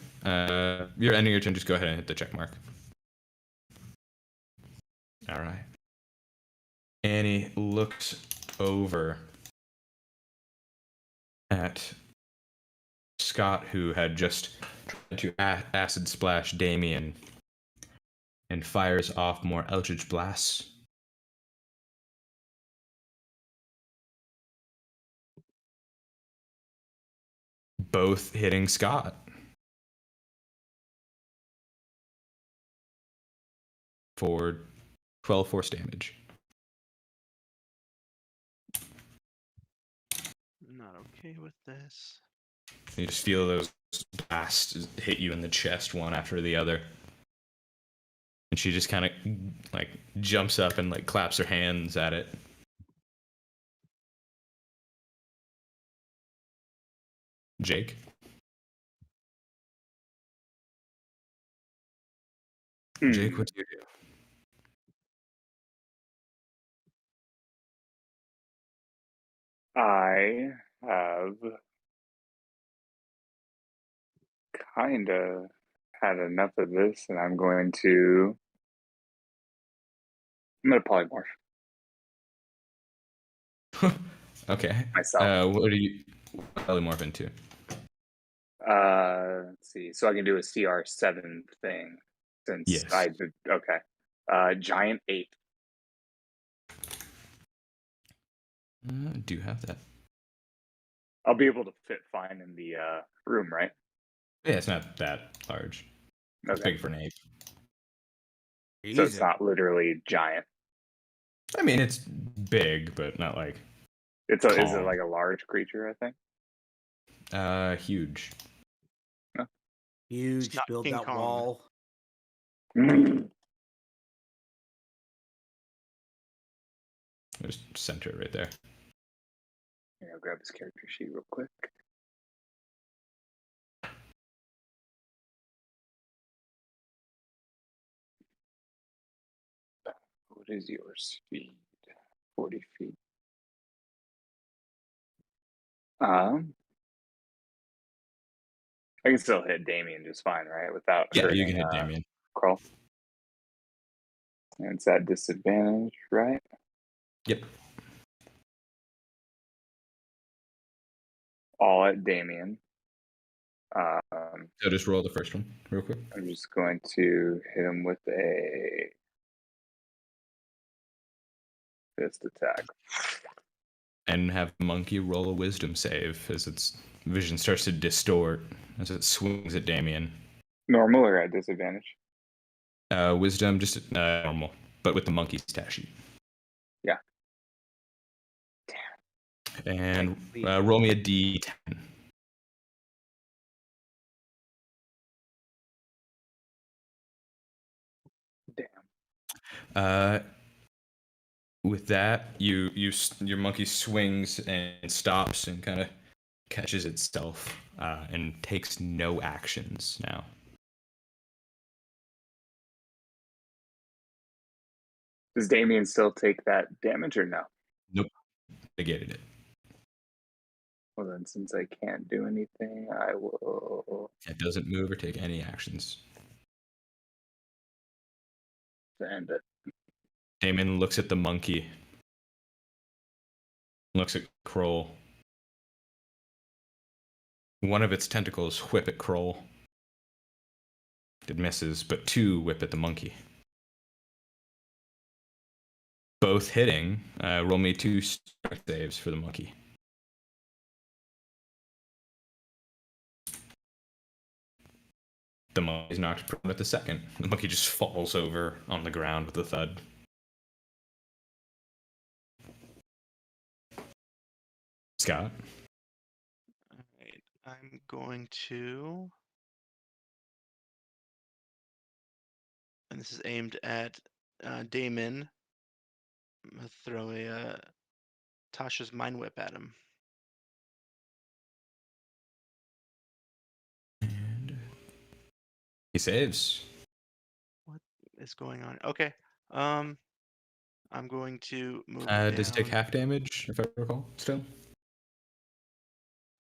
You're ending your turn. Just go ahead and hit the check mark. All right. Annie looks over at Scott, who had just tried to acid splash Damien, and fires off more Eldritch blasts. Both hitting Scott. For 12 force damage. I'm not okay with this. You just feel those blasts hit you in the chest one after the other. And she just kind of like jumps up and like claps her hands at it. Jake? Jake, what do you do? I have kind of had enough of this, and I'm going to polymorph Okay. myself. What do you polymorph into? Let's see. So I can do a CR7 thing since Yes. I did. Okay. Giant ape. I do have that. I'll be able to fit fine in the room, right? Yeah, it's not that large. It's Okay. big for an ape. So it's not literally giant. I mean, it's big, but not like Is it calm. like a large creature, I think? Huge. Huge, It's not build King that Kong. wall. Just center it right there. I'll grab his character sheet real quick. What is your speed? 40 feet. I can still hit Damien just fine, right? Without Yeah, hurting, you can hit Damien. Crawl. And it's at disadvantage, right? Yep. All at Damien. So just roll the first one real quick. I'm just going to hit him with a fist attack. And have Monkey roll a wisdom save as its vision starts to distort as it swings at Damien. Normal or at disadvantage? Wisdom, just normal, but with the monkey's stat sheet. Yeah. And roll me a d10. Damn. With that, your monkey swings and stops and kind of catches itself and takes no actions now. Does Damien still take that damage or no? Nope. Negated it. Well, then, since I can't do anything, I will It doesn't move or take any actions. end it. Damon looks at the monkey. Looks at Kroll. One of its tentacles whip at Kroll. It misses, but two whip at the monkey. Both hitting. Roll me 2 strength saves for the monkey. The monkey's knocked prone at the second. The monkey just falls over on the ground with a thud. Scott? Alright, I'm going to... And this is aimed at Damon. I'm going to throw a Tasha's Mind Whip at him. And he saves. What is going on? Okay. I'm going to move down. Does it take half damage, if I recall, still?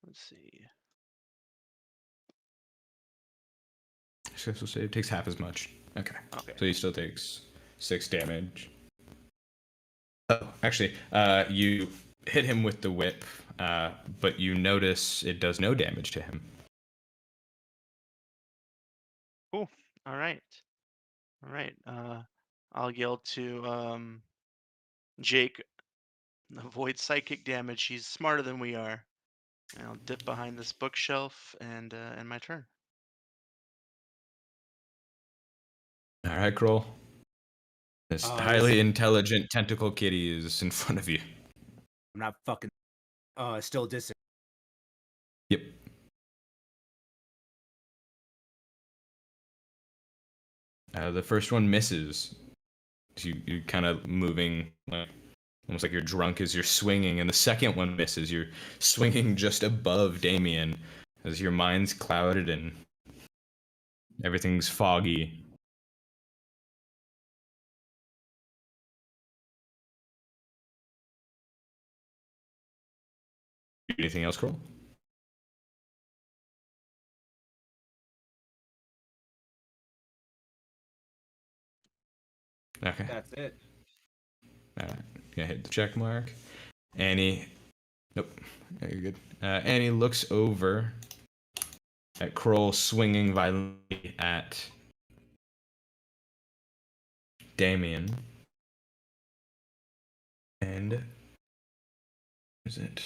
Let's see. Successful save takes half as much. Okay. Okay. So he still takes 6 damage. Oh, actually, you hit him with the whip, but you notice it does no damage to him. Cool. All right. All right. I'll yell to Jake, avoid psychic damage. He's smarter than we are. And I'll dip behind this bookshelf and my turn. All right, Kroll. This highly intelligent tentacle kitty is in front of you. I'm not fucking still distant. Yep. The first one misses. You kind of moving, almost like you're drunk as you're swinging, and the second one misses. You're swinging just above Damien as your mind's clouded and everything's foggy. Anything else, Kroll? Okay. That's it. Gonna hit the check mark. Annie. Nope. Yeah, you're good. Annie looks over at Kroll swinging violently at Damien. And is it?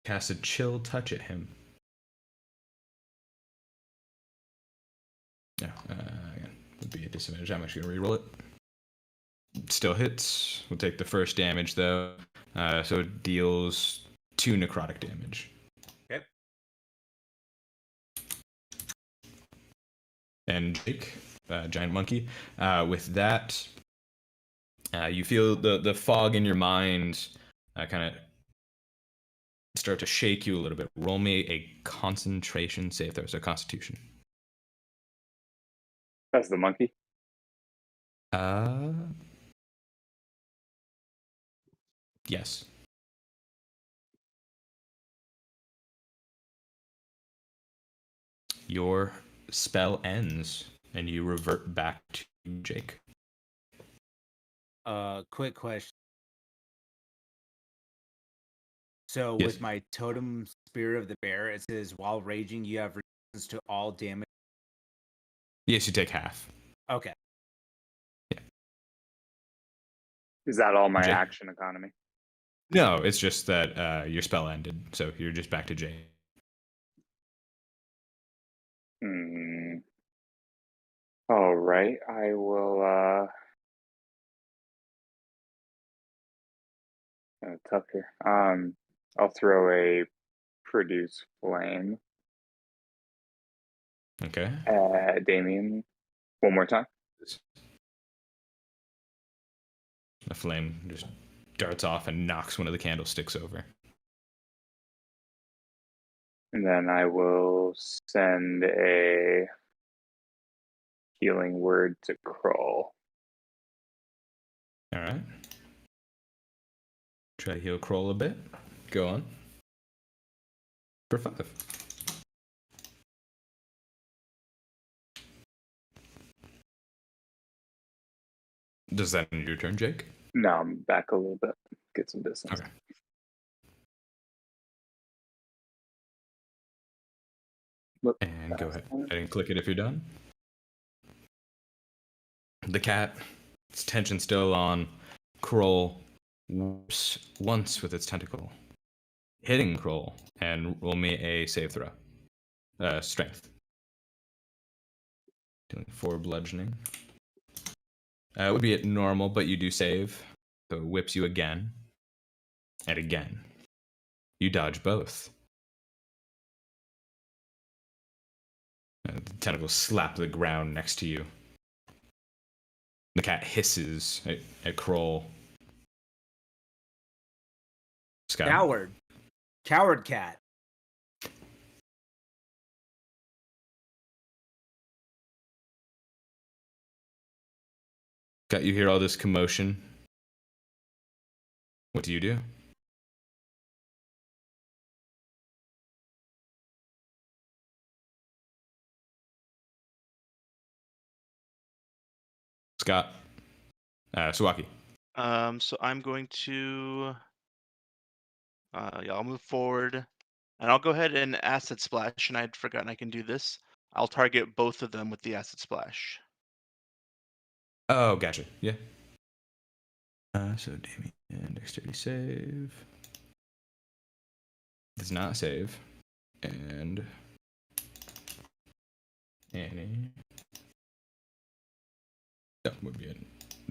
Cast a chill touch at him. No, again, would be a disadvantage. I'm actually gonna reroll it. Still hits. We'll take the first damage though. So it deals 2 necrotic damage. Okay. And Jake, giant monkey. With that, you feel the fog in your mind kind of start to shake you a little bit. Roll me a concentration save throw, so Constitution. That's the monkey. Yes. Your spell ends, and you revert back to Jake. Quick question. So Yes. with my totem Spear of the Bear, it says while raging, you have resistance to all damage. Yes, you take half. Okay. Is that all my Jake? action economy? No, it's just that your spell ended, so you're just back to Jake. All right, I will. Tough here. I'll throw a produce flame Okay. at Damien one more time. A flame just darts off and knocks one of the candlesticks over. And then I will send a healing word to Kroll. All right. Try to heal Kroll a bit. Go on. For 5. Does that end your turn, Jake? No, I'm back a little bit. Get some distance. Okay. Look, And go ahead and click it if you're done. The cat, its tension still on. Kroll whoops once with its tentacle, hitting Kroll, and roll me a save throw. Strength. Doing 4 bludgeoning. It would be at normal, but you do save. So it whips you again. And again. You dodge both. The tentacles slap the ground next to you. The cat hisses at Kroll. Scott. Coward cat. Scott, you hear all this commotion. What do you do? Scott. Suwaki. So I'm going to. Yeah, I'll move forward, and I'll go ahead and acid splash. And I'd forgotten I can do this. I'll target both of them with the acid splash. Oh, gotcha. Yeah. So Damien, dexterity save. Does not save. And Annie. That would be a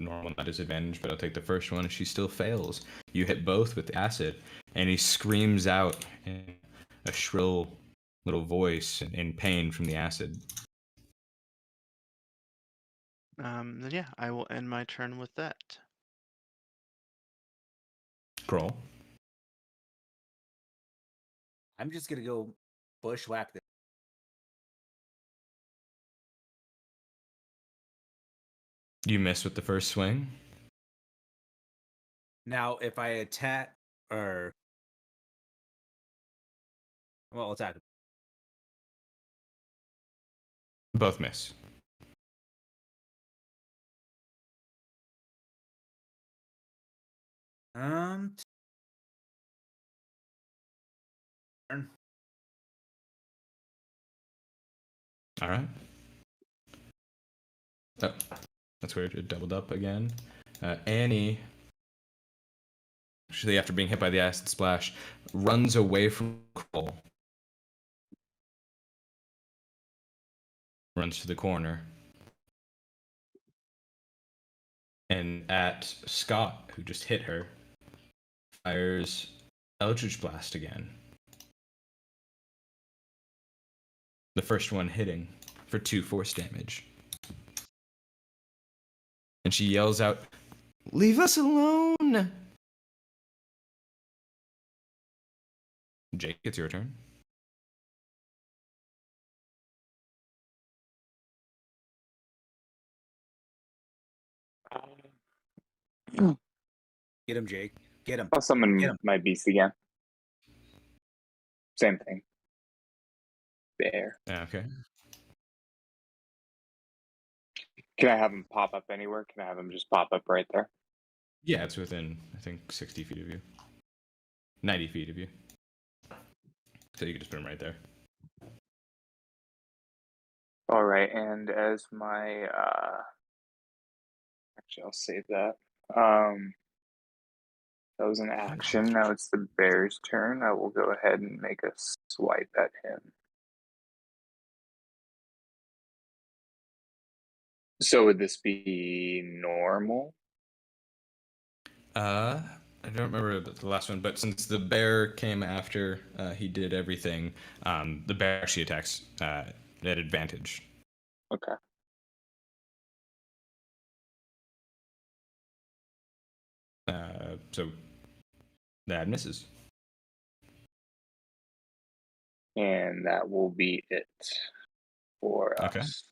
normal, not disadvantage, but I'll take the first one. She still fails. You hit both with the acid, and he screams out in a shrill little voice in pain from the acid. Then yeah, I will end my turn with that. Kroll. I'm just gonna go bushwhack this. You miss with the first swing. Now, if I attack or attack. Both miss. Turn. All right. Oh, that's weird. It doubled up again. Annie, actually, after being hit by the acid splash, runs away from Kroll. Runs to the corner. And at Scott, who just hit her, fires Eldritch Blast again. The first one hitting for 2 force damage. And she yells out, "Leave us alone!" Jake, it's your turn. Get him, Jake. Get him. I'll summon Get him. my beast again. Same thing. There. Okay. Can I have him pop up anywhere? Can I have him just pop up right there? Yeah, it's within, I think, 60 feet of you. 90 feet of you. So you can just put him right there. All right, and as my actually, I'll save that. That was an action. Now it's the bear's turn. I will go ahead and make a swipe at him. So would this be normal? I don't remember the last one, but since the bear came after he did everything, the bear actually attacks at advantage. Okay. So that misses. And that will be it for Okay. us.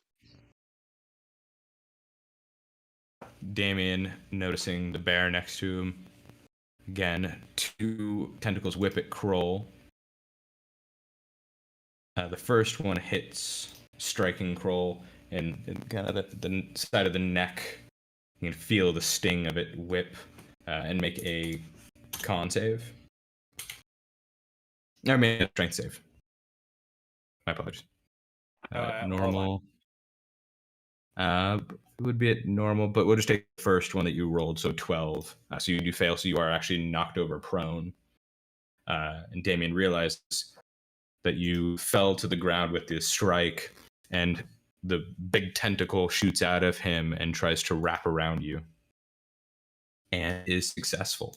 Damien, noticing the bear next to him. Again, 2 tentacles whip at Kroll. The first one hits, striking Kroll in kind of the side of the neck. You can feel the sting of it whip and make a con save. I mean, a strength save. My apologies. Normal. It would be at normal, but we'll just take the first one that you rolled, so 12. So you do fail, so you are actually knocked over prone. And Damien realizes that you fell to the ground with this strike, and the big tentacle shoots out of him and tries to wrap around you. And is successful.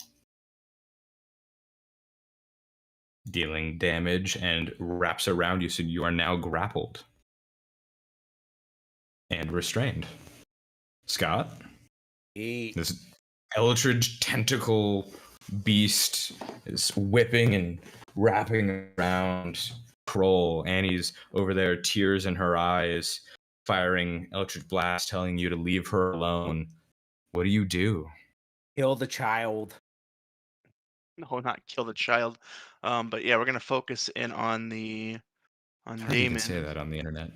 Dealing damage and wraps around you, so you are now grappled. And restrained. Scott? This Eldritch tentacle beast is whipping and wrapping around Kroll. Annie's over there, tears in her eyes, firing Eldritch Blast, telling you to leave her alone. What do you do? Kill the child. No, not kill the child. But yeah, we're gonna focus in on How do you Damon. even say that on the internet?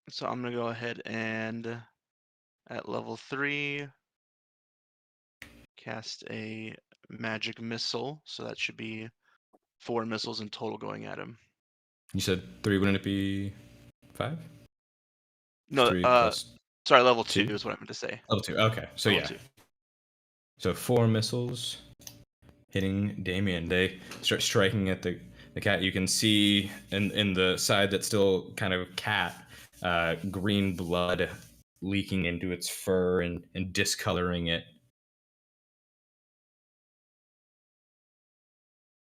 So I'm gonna go ahead and at level 3 cast a magic missile. So that should be 4 missiles in total going at him. You said 3, wouldn't it be 5? No, 3 plus sorry, level 2 2? is what I meant to say. Level 2, okay. So Level yeah. 2. So 4 missiles hitting Damien. They start striking at the cat. You can see in the side that's still kind of cat, green blood leaking into its fur and discoloring it.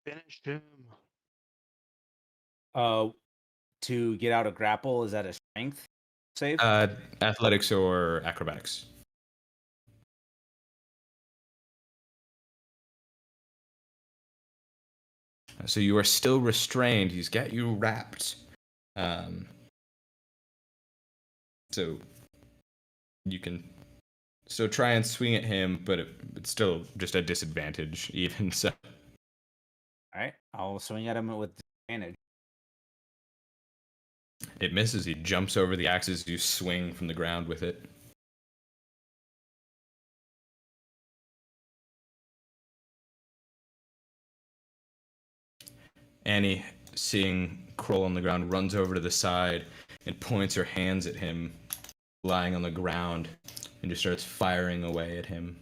Finish him. To get out of grapple, is that a strength save? Athletics or acrobatics. So you are still restrained. He's got you wrapped. So you can still try and swing at him, but it's still just a disadvantage, even so. All right, I'll swing at him with disadvantage. It misses. He jumps over the axes. You swing from the ground with it. Annie, seeing Kroll on the ground, runs over to the side and points her hands at him, lying on the ground, and just starts firing away at him.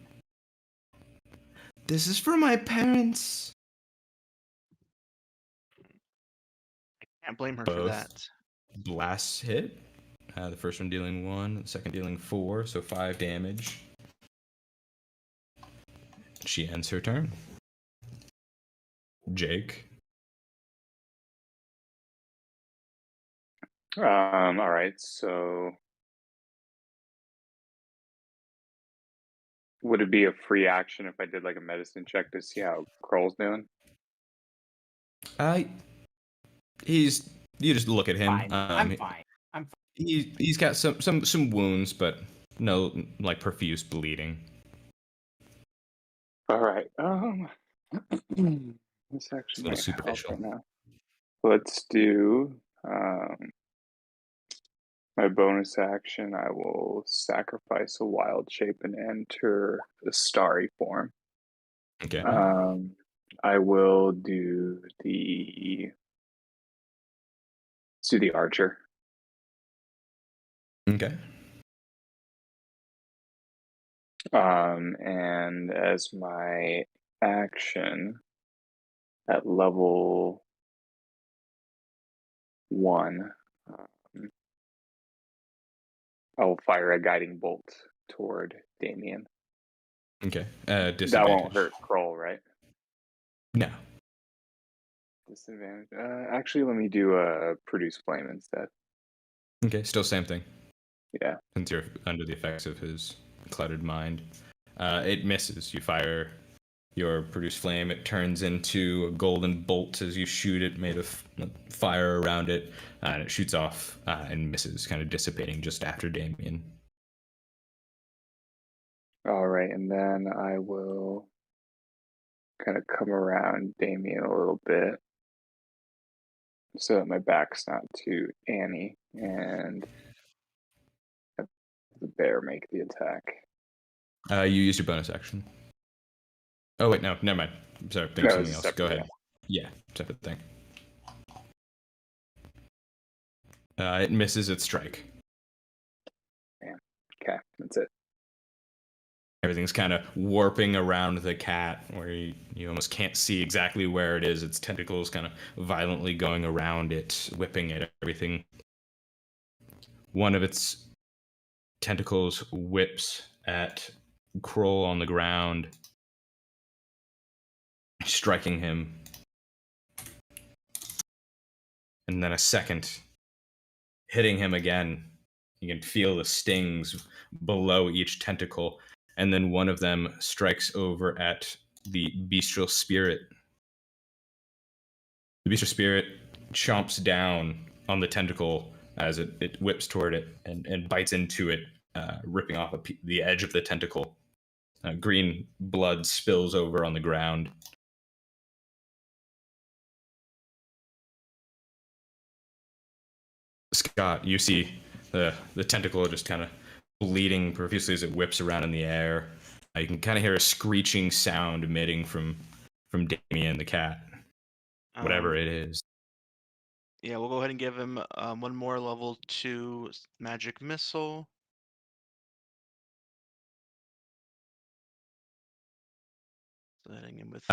This is for my parents. I can't blame her for Both that. blasts hit. The first one dealing 1, the second dealing 4, so 5 damage. She ends her turn. Jake. All right, so would it be a free action if I did like a medicine check to see how Kroll's doing? You just look at him. Fine. I'm fine. He's got some wounds, but no like profuse bleeding. All right. This It's a actually little might help superficial. right now. Let's do my bonus action. I will sacrifice a wild shape and enter the starry form. Okay. I will do the. Let's do the archer. Okay. And as my action at level 1, I will fire a guiding bolt toward Damien. Okay. That won't hurt Kroll, right? No. Disadvantage. Actually, let me do a produce flame instead. Okay. Still same thing. Yeah. since you're under the effects of his cluttered mind. It misses. You fire your produced flame. It turns into a golden bolt as you shoot it, made of fire around it, and it shoots off and misses, kind of dissipating just after Damien. All right, and then I will kind of come around Damien a little bit so that my back's not to Annie, and have the bear make the attack. You used your bonus action. Oh wait, no, never mind. I'm sorry, think No, of it's something a else. Go separate ahead. Yeah, separate thing. It misses its strike. Okay, that's it. Everything's kind of warping around the cat, where you almost can't see exactly where it is. Its tentacles kind of violently going around it, whipping at everything. One of its tentacles whips at Kroll on the ground, striking him. And then a second, hitting him again. You can feel the stings below each tentacle. And then one of them strikes over at the bestial spirit. The bestial spirit chomps down on the tentacle as it whips toward it and bites into it, ripping off the edge of the tentacle. Green blood spills over on the ground. Scott, you see the tentacle just kind of bleeding profusely as it whips around in the air. You can kind of hear a screeching sound emitting from Damien the cat, whatever it is. Yeah, we'll go ahead and give him one more level 2 magic missile. So hitting him with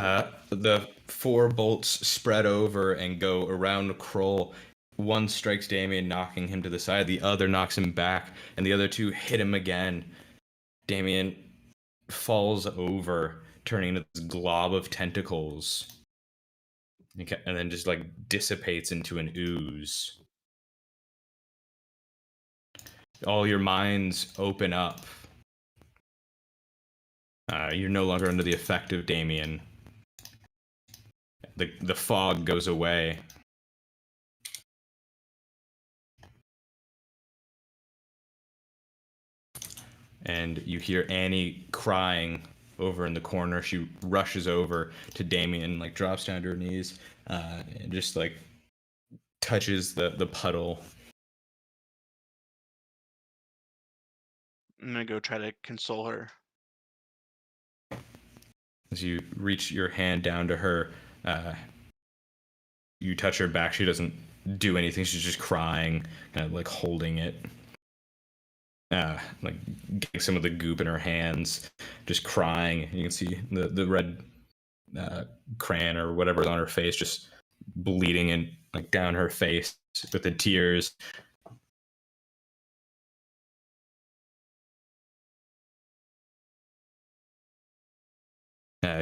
The 4 bolts spread over and go around Kroll. One strikes Damien, knocking him to the side. The other knocks him back, and the other 2 hit him again. Damien falls over, turning into this glob of tentacles, and then just like dissipates into an ooze. All your minds open up. You're no longer under the effect of Damien. The fog goes away. And you hear Annie crying over in the corner. She rushes over to Damien, like drops down to her knees, and just like touches the puddle. I'm gonna go try to console her. As you reach your hand down to her, you touch her back. She doesn't do anything. She's just crying, kind of like holding it. Like getting some of the goop in her hands, just crying. You can see the red crayon or whatever's on her face just bleeding and like down her face with the tears.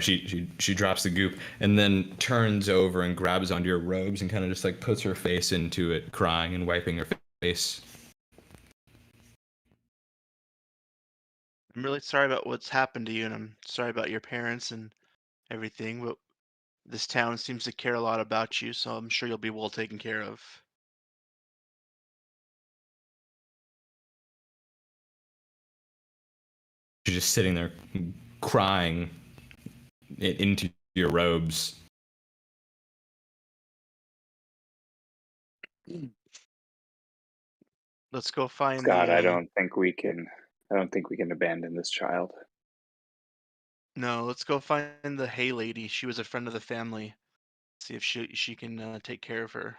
She drops the goop and then turns over and grabs onto your robes and kind of just like puts her face into it, crying and wiping her face. I'm really sorry about what's happened to you, and I'm sorry about your parents and everything, but this town seems to care a lot about you, so I'm sure you'll be well taken care of. She's just sitting there crying into your robes. Let's go find Scott, the I don't think we can abandon this child. no, let's go find the Hay lady. She was a friend of the family. See if she can take care of her.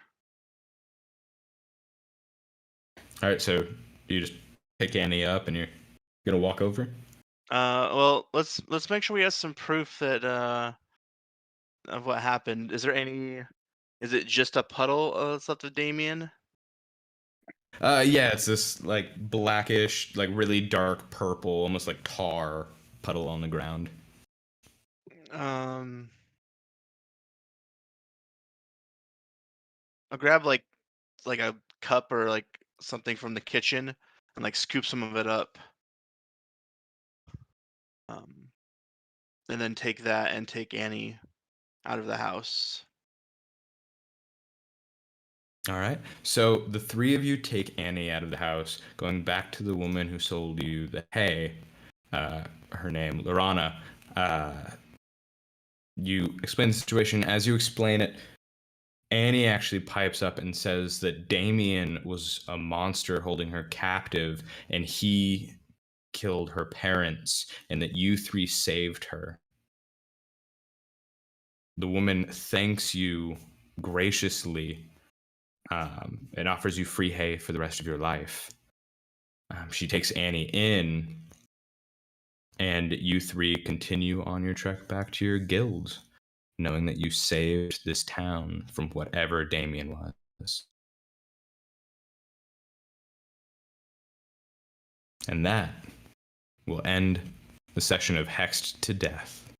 All right, so you just pick Annie up and you're gonna walk over. Well, let's make sure we have some proof that of what happened. Is there any? Is it just a puddle that's left of Damien? Yeah, it's this like blackish, like really dark purple, almost like tar puddle on the ground. Um, I'll grab like a cup or like something from the kitchen. and like scoop some of it up. And then take that and take Annie out of the house. All right. So the three of you take Annie out of the house, going back to the woman who sold you the hay. Her name, Lorana. You explain the situation. As you explain it, Annie actually pipes up and says that Damien was a monster holding her captive, and he killed her parents, and that you three saved her. The woman thanks you graciously and offers you free hay for the rest of your life. She takes Annie in, and you three continue on your trek back to your guilds, knowing that you saved this town from whatever Damien was. And that will end the session of Hexed to Death.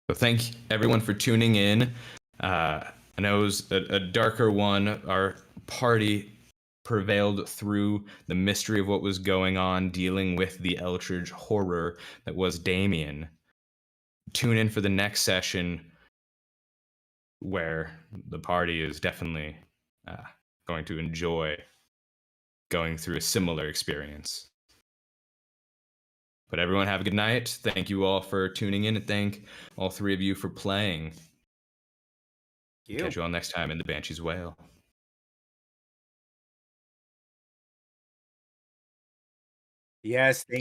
So thank everyone for tuning in. I know it was a darker one. Our party prevailed through the mystery of what was going on, dealing with the Eldritch horror that was Damien. Tune in for the next session, where the party is definitely going to enjoy going through a similar experience. But everyone have a good night. Thank you all for tuning in, and thank all three of you for playing. Catch you all next time in the Banshee's Wail. Yes, thank